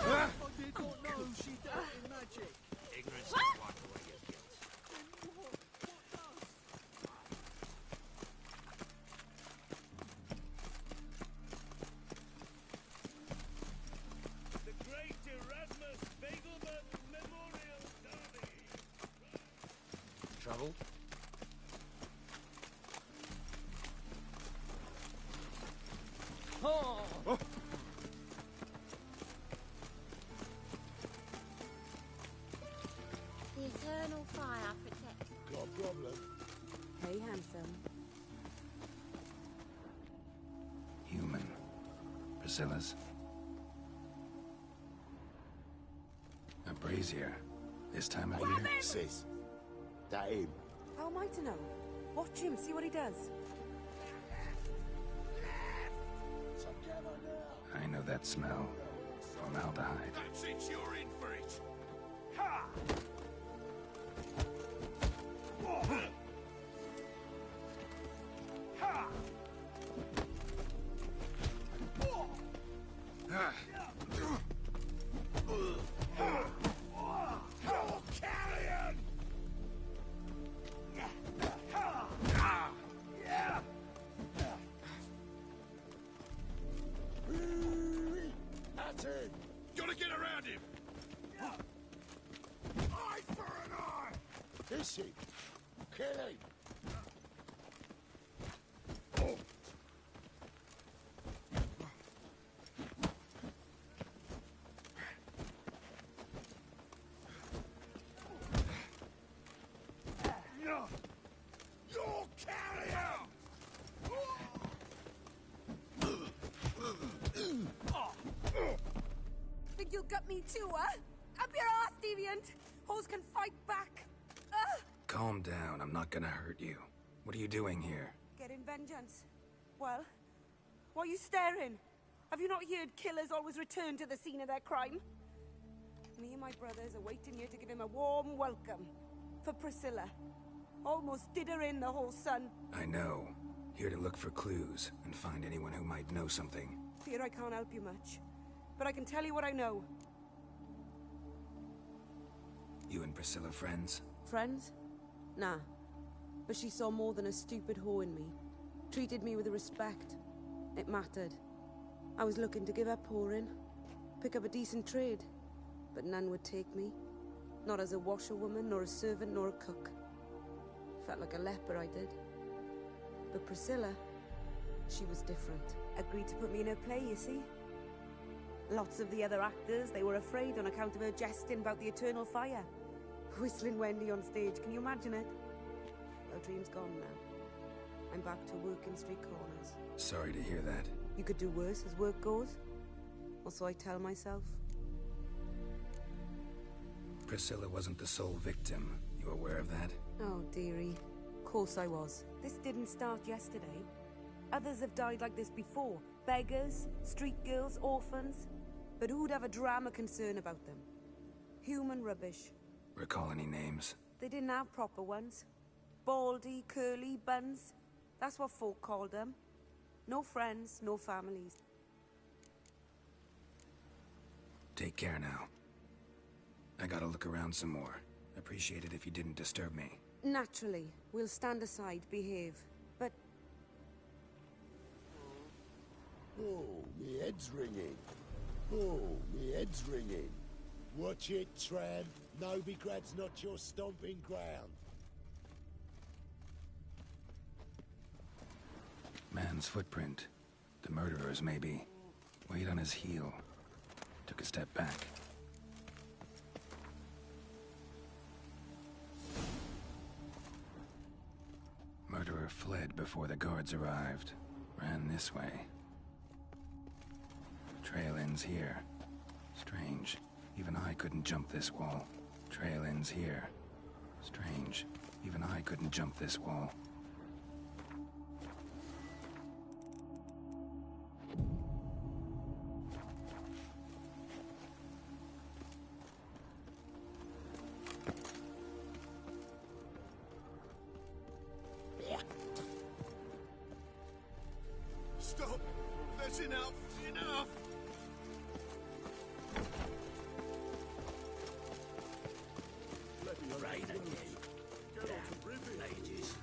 did not know she dealt in magic. Ignorance don't wipe away your guilt. The Great Erasmus Begelman Memorial Derby. Trouble? Oh! The eternal fire protects. Got a problem? Hey, handsome. Human. Priscilla's. A brazier. This time of year. Sis, that him. How am I to know? Watch him, see what he does. I know that smell. Formaldehyde. That's it, you're in for it. Ha! Ha! Carrion! That's it! Gotta get around him! Eye for an eye! This him! Kill him! You're carrion! Think you'll gut me too, huh? Up your ass, deviant! Hoes can fight back! Calm down, I'm not gonna hurt you. What are you doing here? Getting vengeance. Well, why are you staring? Have you not heard killers always return to the scene of their crime? Me and my brothers are waiting here to give him a warm welcome. For Priscilla. Almost did her in, the whole son. I know. Here to look for clues and find anyone who might know something. Fear I can't help you much. But I can tell you what I know. You and Priscilla friends? Friends? Nah. But she saw more than a stupid whore in me. Treated me with respect. It mattered. I was looking to give up whoring. Pick up a decent trade. But none would take me. Not as a washerwoman, nor a servant, nor a cook. Felt like a leper, I did. But Priscilla, she was different. Agreed to put me in her play, you see? Lots of the other actors, they were afraid on account of her jesting about the eternal fire. Whistling Wendy on stage, can you imagine it? Well, dream's gone now. I'm back to working street corners. Sorry to hear that. You could do worse as work goes. Or so I tell myself. Priscilla wasn't the sole victim. You aware of that? Oh, dearie. Of course I was. This didn't start yesterday. Others have died like this before. Beggars, street girls, orphans. But who'd have a drama concern about them? Human rubbish. Recall any names? They didn't have proper ones. Baldy, curly, buns. That's what folk called them. No friends, no families. Take care now. I gotta look around some more. Appreciate it if you didn't disturb me. Naturally. We'll stand aside, behave. But... Oh, me head's ringing. Oh, me head's ringing. Watch it, tramp. Novigrad's not your stomping ground. Man's footprint. The murderer's, maybe. Weight on his heel. Took a step back. Murderer fled before the guards arrived. Ran this way. Trail ends here. Strange. Even I couldn't jump this wall. Trail ends here. Strange. Even I couldn't jump this wall. Stop! That's enough! Enough! Rain again. Damn ages.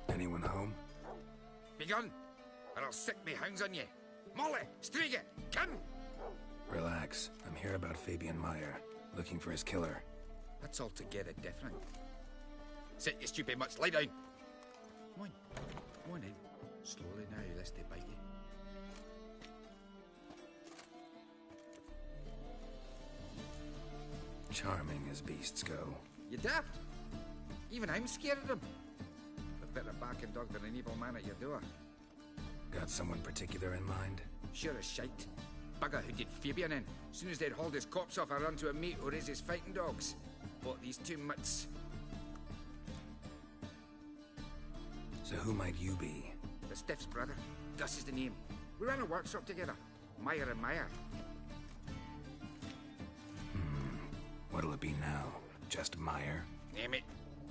Anyone home? Begone, or I'll set me hounds on you. Molly, Striga, come! Relax. I'm here about Fabian Meyer, looking for his killer. That's altogether different. Sit, you stupid mutts, lie down. Come on in. Slowly now, lest they bite you. Charming as beasts go. You daft? Even I'm scared of them. A better barking dog than an evil man at your door. Got someone particular in mind? Sure as shite. Bugger who did Fabian in. As soon as they'd hauled his corpse off, I run to a mate who raises fighting dogs. But these two mutts. So who might you be? The Stiff's brother. Gus is the name. We ran a workshop together. Meyer and Meyer. What'll it be now? Just Meyer? Name it.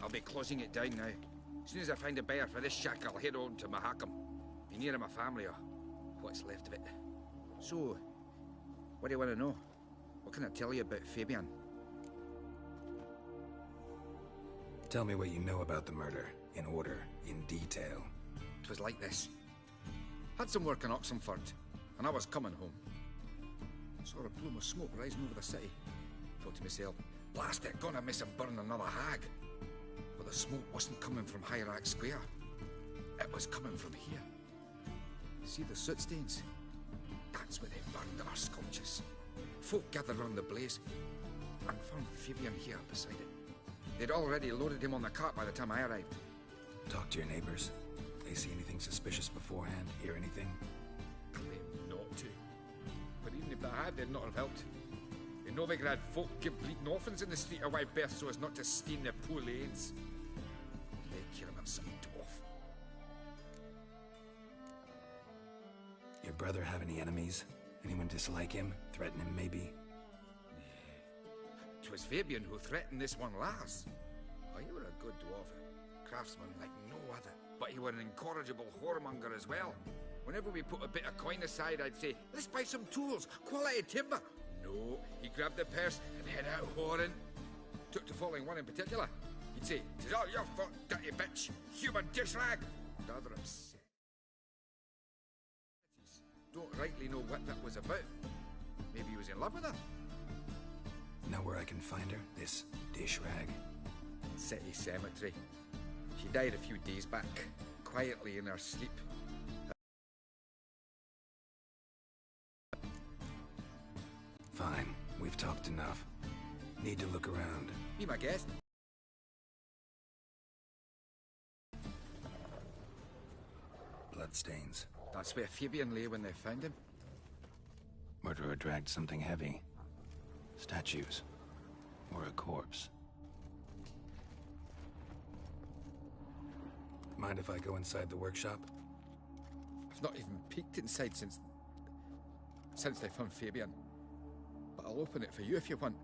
I'll be closing it down now. As soon as I find a buyer for this shack, I'll head on to Mahakam. Be near my family, or what's left of it. So, what do you want to know? What can I tell you about Fabian? Tell me what you know about the murder, in order, in detail. It was like this. Had some work in Oxenford, and I was coming home. Saw a plume of smoke rising over the city. Thought to myself, blast it, gonna miss him burn another hag. But the smoke wasn't coming from Hierarch Square. It was coming from here. See the soot stains? That's where they burned our sculptures. Folk gathered round the blaze and found Fabian here beside it. They'd already loaded him on the cart by the time I arrived. Talk to your neighbors. They see anything suspicious beforehand? Hear anything? Claimed not to. But even if they had, they'd not have helped. In Novigrad, folk give bleeding orphans in the street a wide berth so as not to stain their poor lanes. They care about some dwarf. Your brother have any enemies? Anyone dislike him? Threaten him, maybe? 'Twas Fabian who threatened this one last. Oh, you were a good dwarf. Craftsman like no other. But you were an incorrigible whoremonger as well. Whenever we put a bit of coin aside, I'd say, let's buy some tools, quality timber. No, he grabbed the purse and head out whoring. Took to following one in particular. He'd say, "'Tis all your fault, dirty bitch, human dish rag." Rather upset. Don't rightly know what that was about. Maybe he was in love with her. Know where I can find her? This dish rag? City cemetery. She died a few days back, quietly in her sleep. Fine, we've talked enough. Need to look around. Be my guest. Bloodstains. That's where Fabian lay when they found him. Murderer dragged something heavy. Statues. Or a corpse. Mind if I go inside the workshop? I've not even peeked inside since they found Fabian. But I'll open it for you if you want.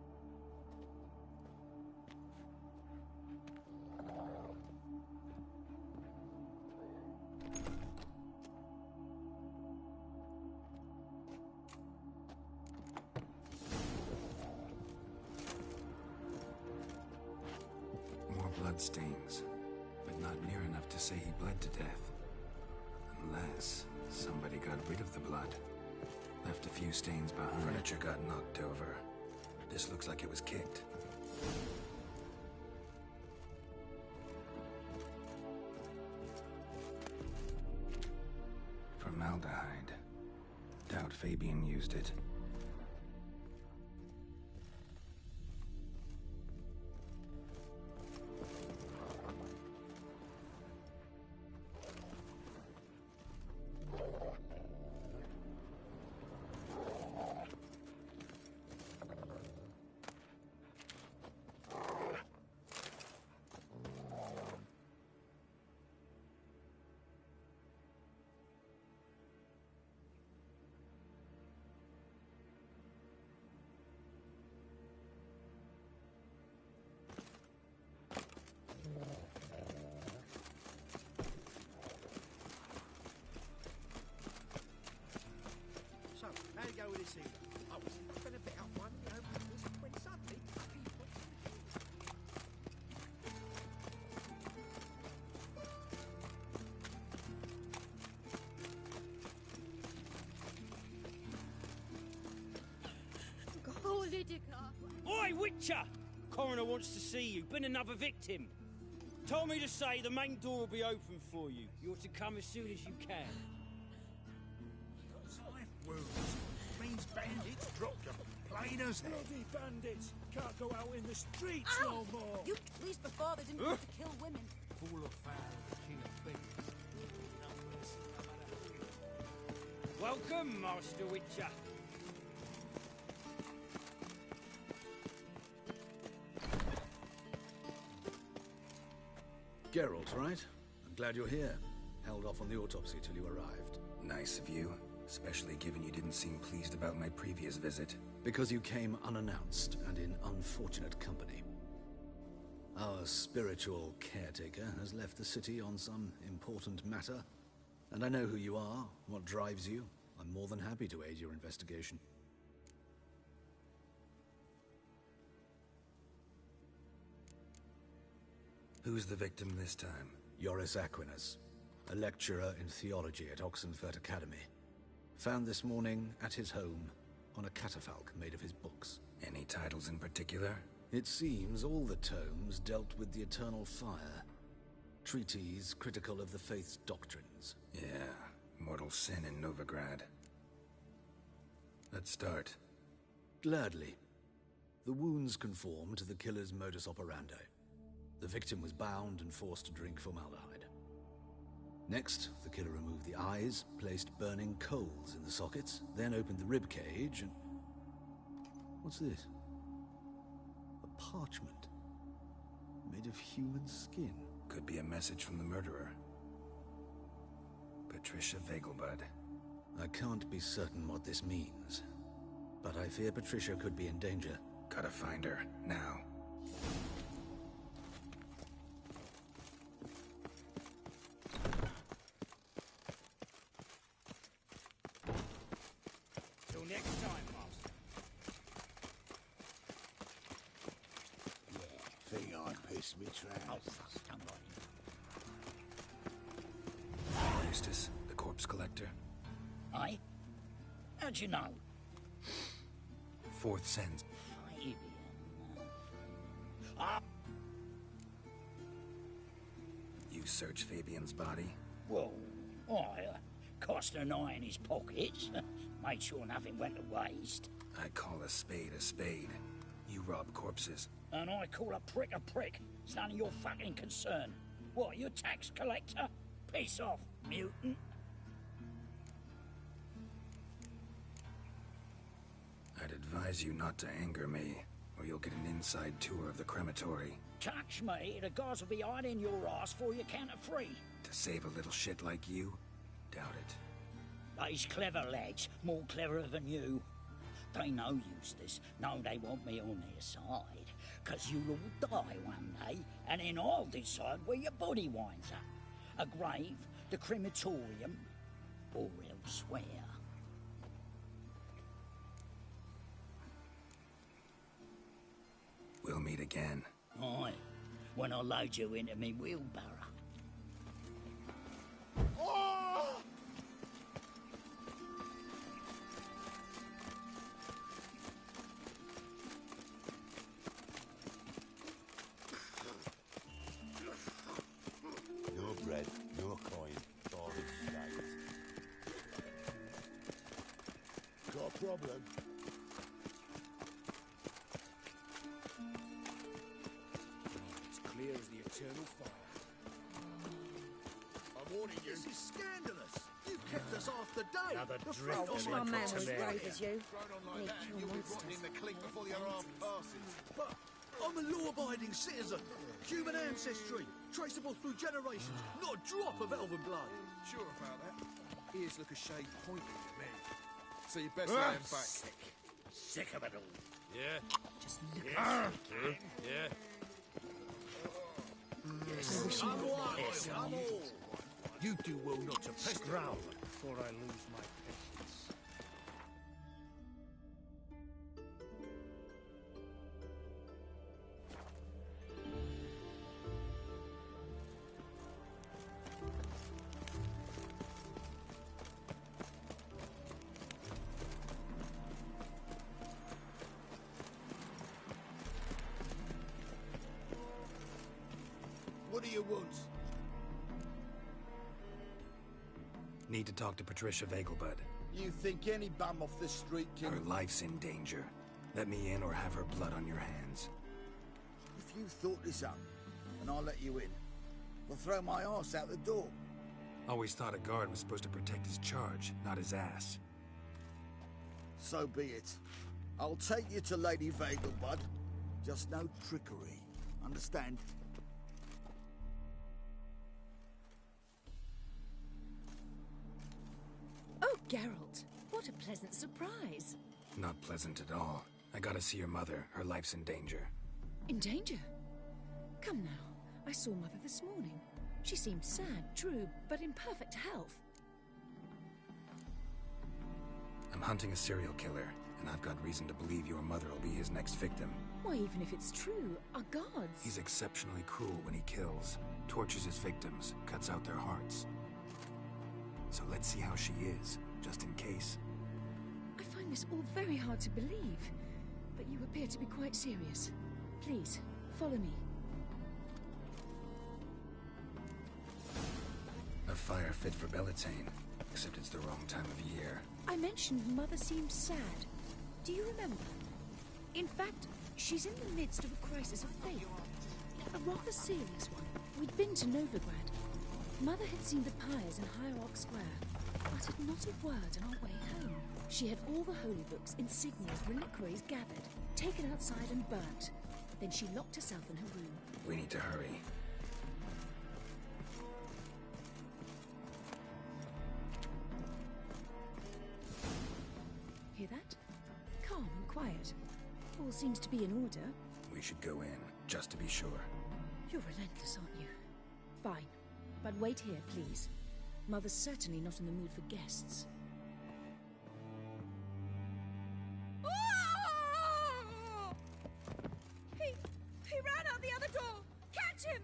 More bloodstains, but not near enough to say he bled to death. Unless somebody got rid of the blood. Left a few stains behind. Furniture got knocked over. This looks like it was kicked. Formaldehyde. Doubt Fabian used it. So, how you go with this evening? I was going to pick up one, when suddenly he puts in the keys. Holy dicker! Oi, Witcher! Coroner wants to see you. Been another victim. Told me to say the main door will be open for you. You're to come as soon as you can. Wounds means bandits drop you. Plain as hell. Bloody bandits can't go out in the streets no more. You pleased before they didn't want to kill women. Full of foul, the king of beasts. Welcome, Master Witcher. Geralt, right? I'm glad you're here. Held off on the autopsy till you arrived. Nice of you, especially given you didn't seem pleased about my previous visit. Because you came unannounced and in unfortunate company. Our spiritual caretaker has left the city on some important matter, and I know who you are, what drives you. I'm more than happy to aid your investigation. Who's the victim this time? Joris Aquinas, a lecturer in theology at Oxenfurt Academy. Found this morning at his home on a catafalque made of his books. Any titles in particular? It seems all the tomes dealt with the eternal fire. Treatises critical of the faith's doctrines. Yeah, mortal sin in Novigrad. Let's start. Gladly. The wounds conform to the killer's modus operandi. The victim was bound and forced to drink formaldehyde. Next, the killer removed the eyes, placed burning coals in the sockets, then opened the rib cage and... What's this? A parchment. Made of human skin. Could be a message from the murderer. Patricia Vegelbud. I can't be certain what this means, but I fear Patricia could be in danger. Gotta find her, now. Till next time, Master. Think I pissed me trousers. Eustace, the corpse collector. Aye? How'd you know? Fourth sense. Fabian. Ah! You search Fabian's body? Well, I cast an eye in his pockets. Made sure nothing went to waste. I call a spade a spade. You rob corpses. And I call a prick a prick. It's none of your fucking concern. What, you a tax collector? Piss off, mutant. I'd advise you not to anger me, or you'll get an inside tour of the crematory. Touch me, the guys will be hiding your ass for you count of 3. To save a little shit like you? Doubt it. They's clever lads, more cleverer than you. They know Eustace, know they want me on their side, 'cause you'll all die one day, and then I'll decide where your body winds up. A grave, the crematorium, or elsewhere. We'll meet again. Aye, when I load you into me wheelbarrow. Oh! No bread, no coin, all is shite. Got a problem? It's clear as the eternal fire. I'm warning you. This is scandalous. You kept us half the day. Another The drift front of was my my man man was brave as you. Thrown on like Need that, your you'll be monsters. rotting in the clink before your arm passes. But I'm a law-abiding citizen. Human ancestry, traceable through generations. Not a drop of elven blood. Sure about that. Ears look a shade pointy to me. So you best lay him back. Sick of it all. Yeah. Just look Yeah. Yeah. Yes. I'm all. Yes, I'm all. You do well not to pester Growl before I lose my patience. you want? Need to talk to Patricia Vegelbud. You think any bum off the street can... Her life's in danger. Let me in or have her blood on your hands. If you thought this up, and I'll let you in, I'll throw my ass out the door. Always thought a guard was supposed to protect his charge, not his ass. So be it. I'll take you to Lady Vegelbud. Just no trickery. Understand? Oh, Geralt, what a pleasant surprise. Not pleasant at all. I gotta see your mother. Her life's in danger. In danger? Come now. I saw Mother this morning. She seemed sad, true, but in perfect health. I'm hunting a serial killer, and I've got reason to believe your mother will be his next victim. Why, even if it's true, our gods... He's exceptionally cruel when he kills, tortures his victims, cuts out their hearts. So let's see how she is, just in case. I find this all very hard to believe, but you appear to be quite serious. Please, follow me. A fire fit for Bellatane, except it's the wrong time of year. I mentioned Mother seemed sad. Do you remember? In fact, she's in the midst of a crisis of faith. A rather serious one. We'd been to Novigrad. Mother had seen the pyres in Hierarch Square, uttered not a word on our way home. She had all the holy books, insignias, reliquaries gathered, taken outside and burnt. Then she locked herself in her room. We need to hurry. Hear that? Calm and quiet. All seems to be in order. We should go in, just to be sure. You're relentless, aren't you? Fine. But wait here, please. Mother's certainly not in the mood for guests. He ran out the other door! Catch him!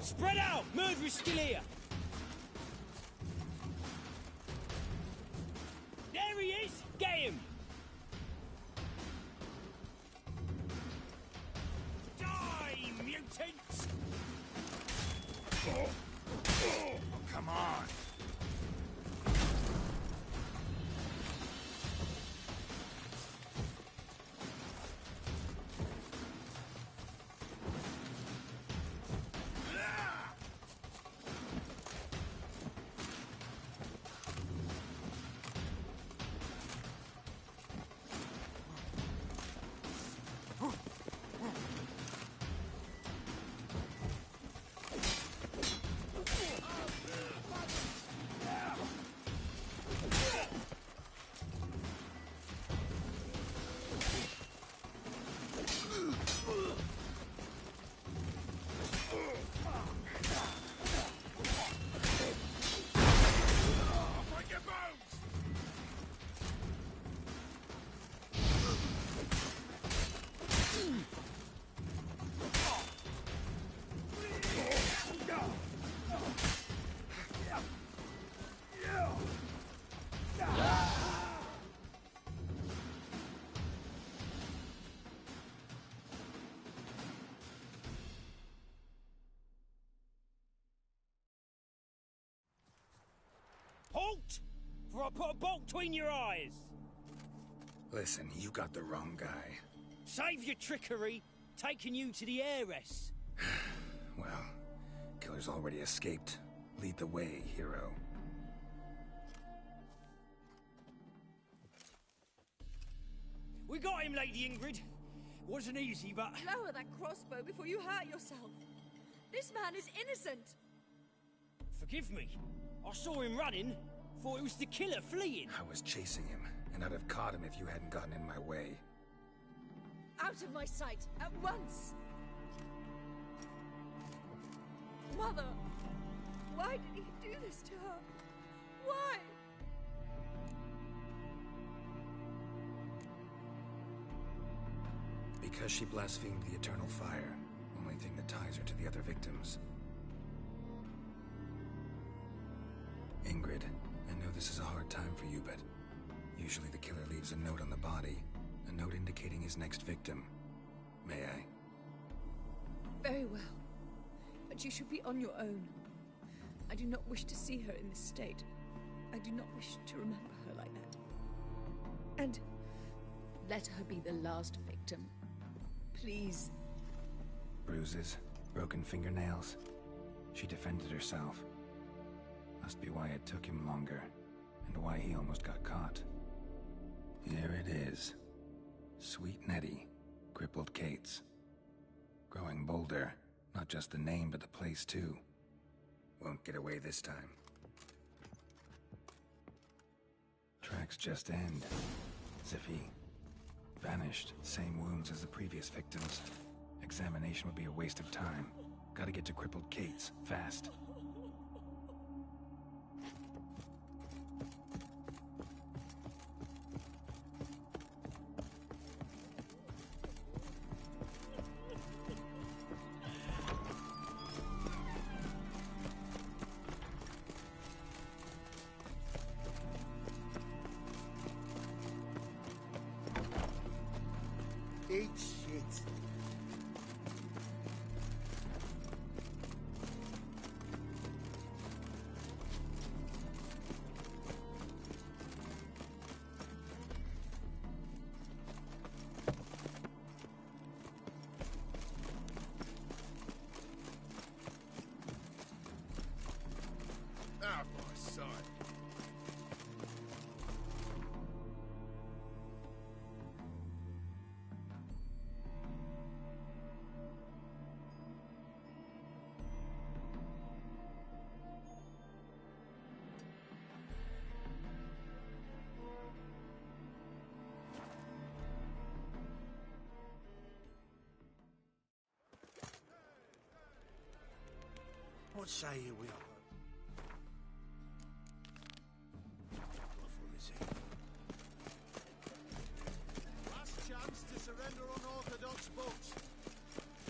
Spread out! Murderer's still here! There he is! Get him! Die, mutants! Oh, come on! Halt! For I put a bolt between your eyes! Listen, you got the wrong guy. Save your trickery, taking you to the heiress. Well, killer's already escaped. Lead the way, hero. We got him, Lady Ingrid. Wasn't easy, but... Lower that crossbow before you hurt yourself. This man is innocent. Forgive me. I saw him running. Thought it was the killer fleeing. I was chasing him, and I'd have caught him if you hadn't gotten in my way. Out of my sight, at once! Mother! Why did he do this to her? Why? Because she blasphemed the eternal fire. Only thing that ties her to the other victims. Ingrid, I know this is a hard time for you, but usually the killer leaves a note on the body. A note indicating his next victim. May I? Very well. But you should be on your own. I do not wish to see her in this state. I do not wish to remember her like that. And let her be the last victim. Please. Bruises, broken fingernails. She defended herself. Must be why it took him longer, and why he almost got caught. Here it is. Sweet Nettie, crippled Kate's. Growing bolder, not just the name, but the place too. Won't get away this time. Tracks just end. As if he vanished. Same wounds as the previous victims. Examination would be a waste of time. Gotta get to crippled Kate's, fast. Eat shit. Ah, my son. What say you, Will? Last chance to surrender unorthodox books.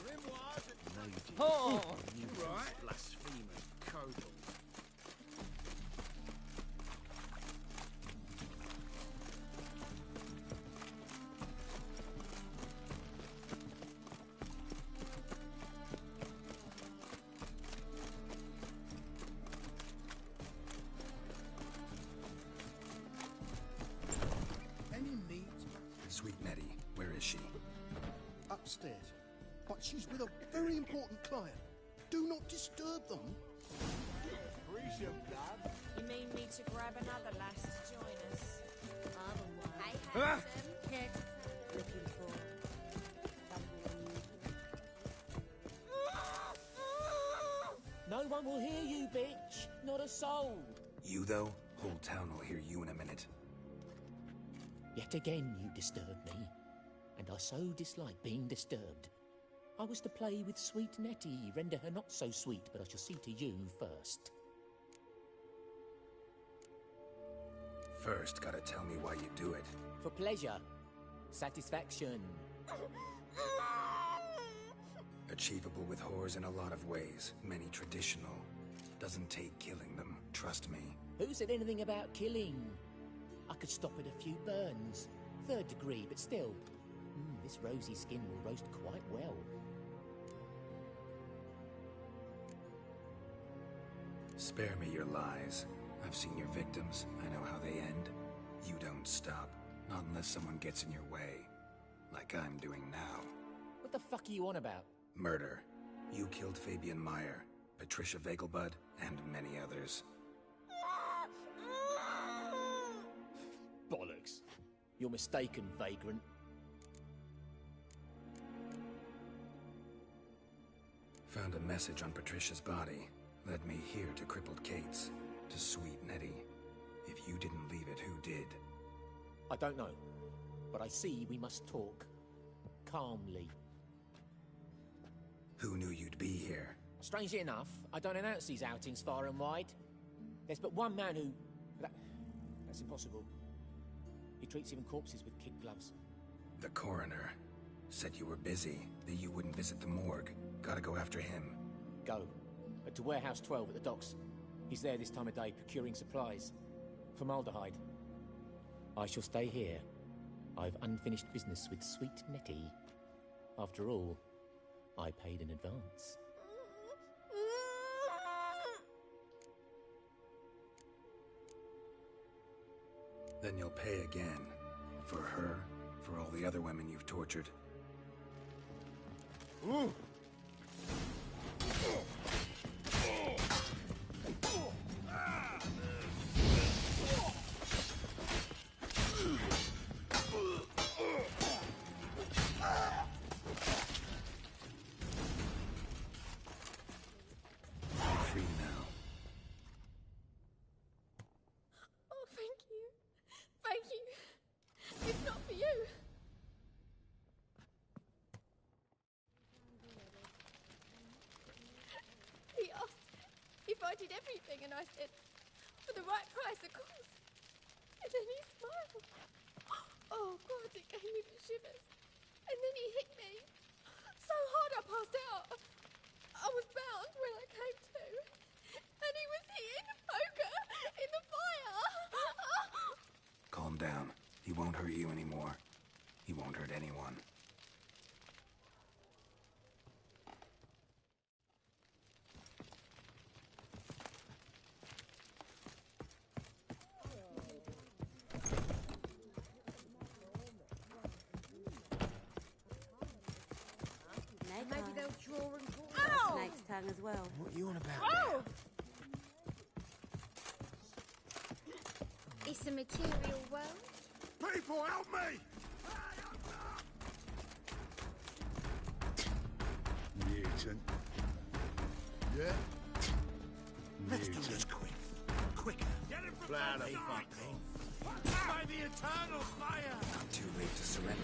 Grimoires and... No, you didn't. Oh, You right. blasphemous codel. Any meat? Sweet Nettie, where is she? Upstairs. But she's with a very important client. Do not disturb them. Appreciate that. You mean me to grab another lass to join us? Otherwise. Hey, Ah! handsome. Looking for. No one will hear you, bitch. Not a soul. You, though? Whole town will hear you in a minute. Yet again you disturb me, and I so dislike being disturbed. I was to play with sweet Nettie, render her not so sweet, but I shall see to you first. First, gotta tell me why you do it. For pleasure. Satisfaction. Achievable with whores in a lot of ways, many traditional. Doesn't take killing them, trust me. Who said anything about killing? I could stop at a few burns. 3rd degree, but still. This rosy skin will roast quite well. Spare me your lies. I've seen your victims. I know how they end. You don't stop. Not unless someone gets in your way. Like I'm doing now. What the fuck are you on about? Murder. You killed Fabian Meyer, Patricia Vegelbud, and many others. Bollocks. You're mistaken, vagrant. Found a message on Patricia's body. Led me here to crippled Kate's. To sweet Nettie. If you didn't leave it, who did? I don't know, but I see we must talk. Calmly. Who knew you'd be here? Strangely enough, I don't announce these outings far and wide. There's but one man who... That's impossible. He treats even corpses with kid gloves. The coroner. Said you were busy, that you wouldn't visit the morgue. Gotta go after him. Go. But to Warehouse 12 at the docks. He's there this time of day, procuring supplies. Formaldehyde. I shall stay here. I've unfinished business with sweet Nettie. After all, I paid in advance. Then you'll pay again. For her, for all the other women you've tortured. Ooh. I did everything, and I said, for the right price, of course. And then he smiled. Oh, God, it gave me the shivers. And then he hit me so hard I passed out. I was bound when I came to. And he was here in the poker, in the fire. Calm down. He won't hurt you anymore. He won't hurt anyone. Maybe they'll draw and pull. Snake's tongue as well. What are you on about? Oh! It's a material world. People, help me! Mutant. Yeah? Let's do this quick. Quicker. Get him from Bloody both sides. By the eternal fire! Not too late to surrender.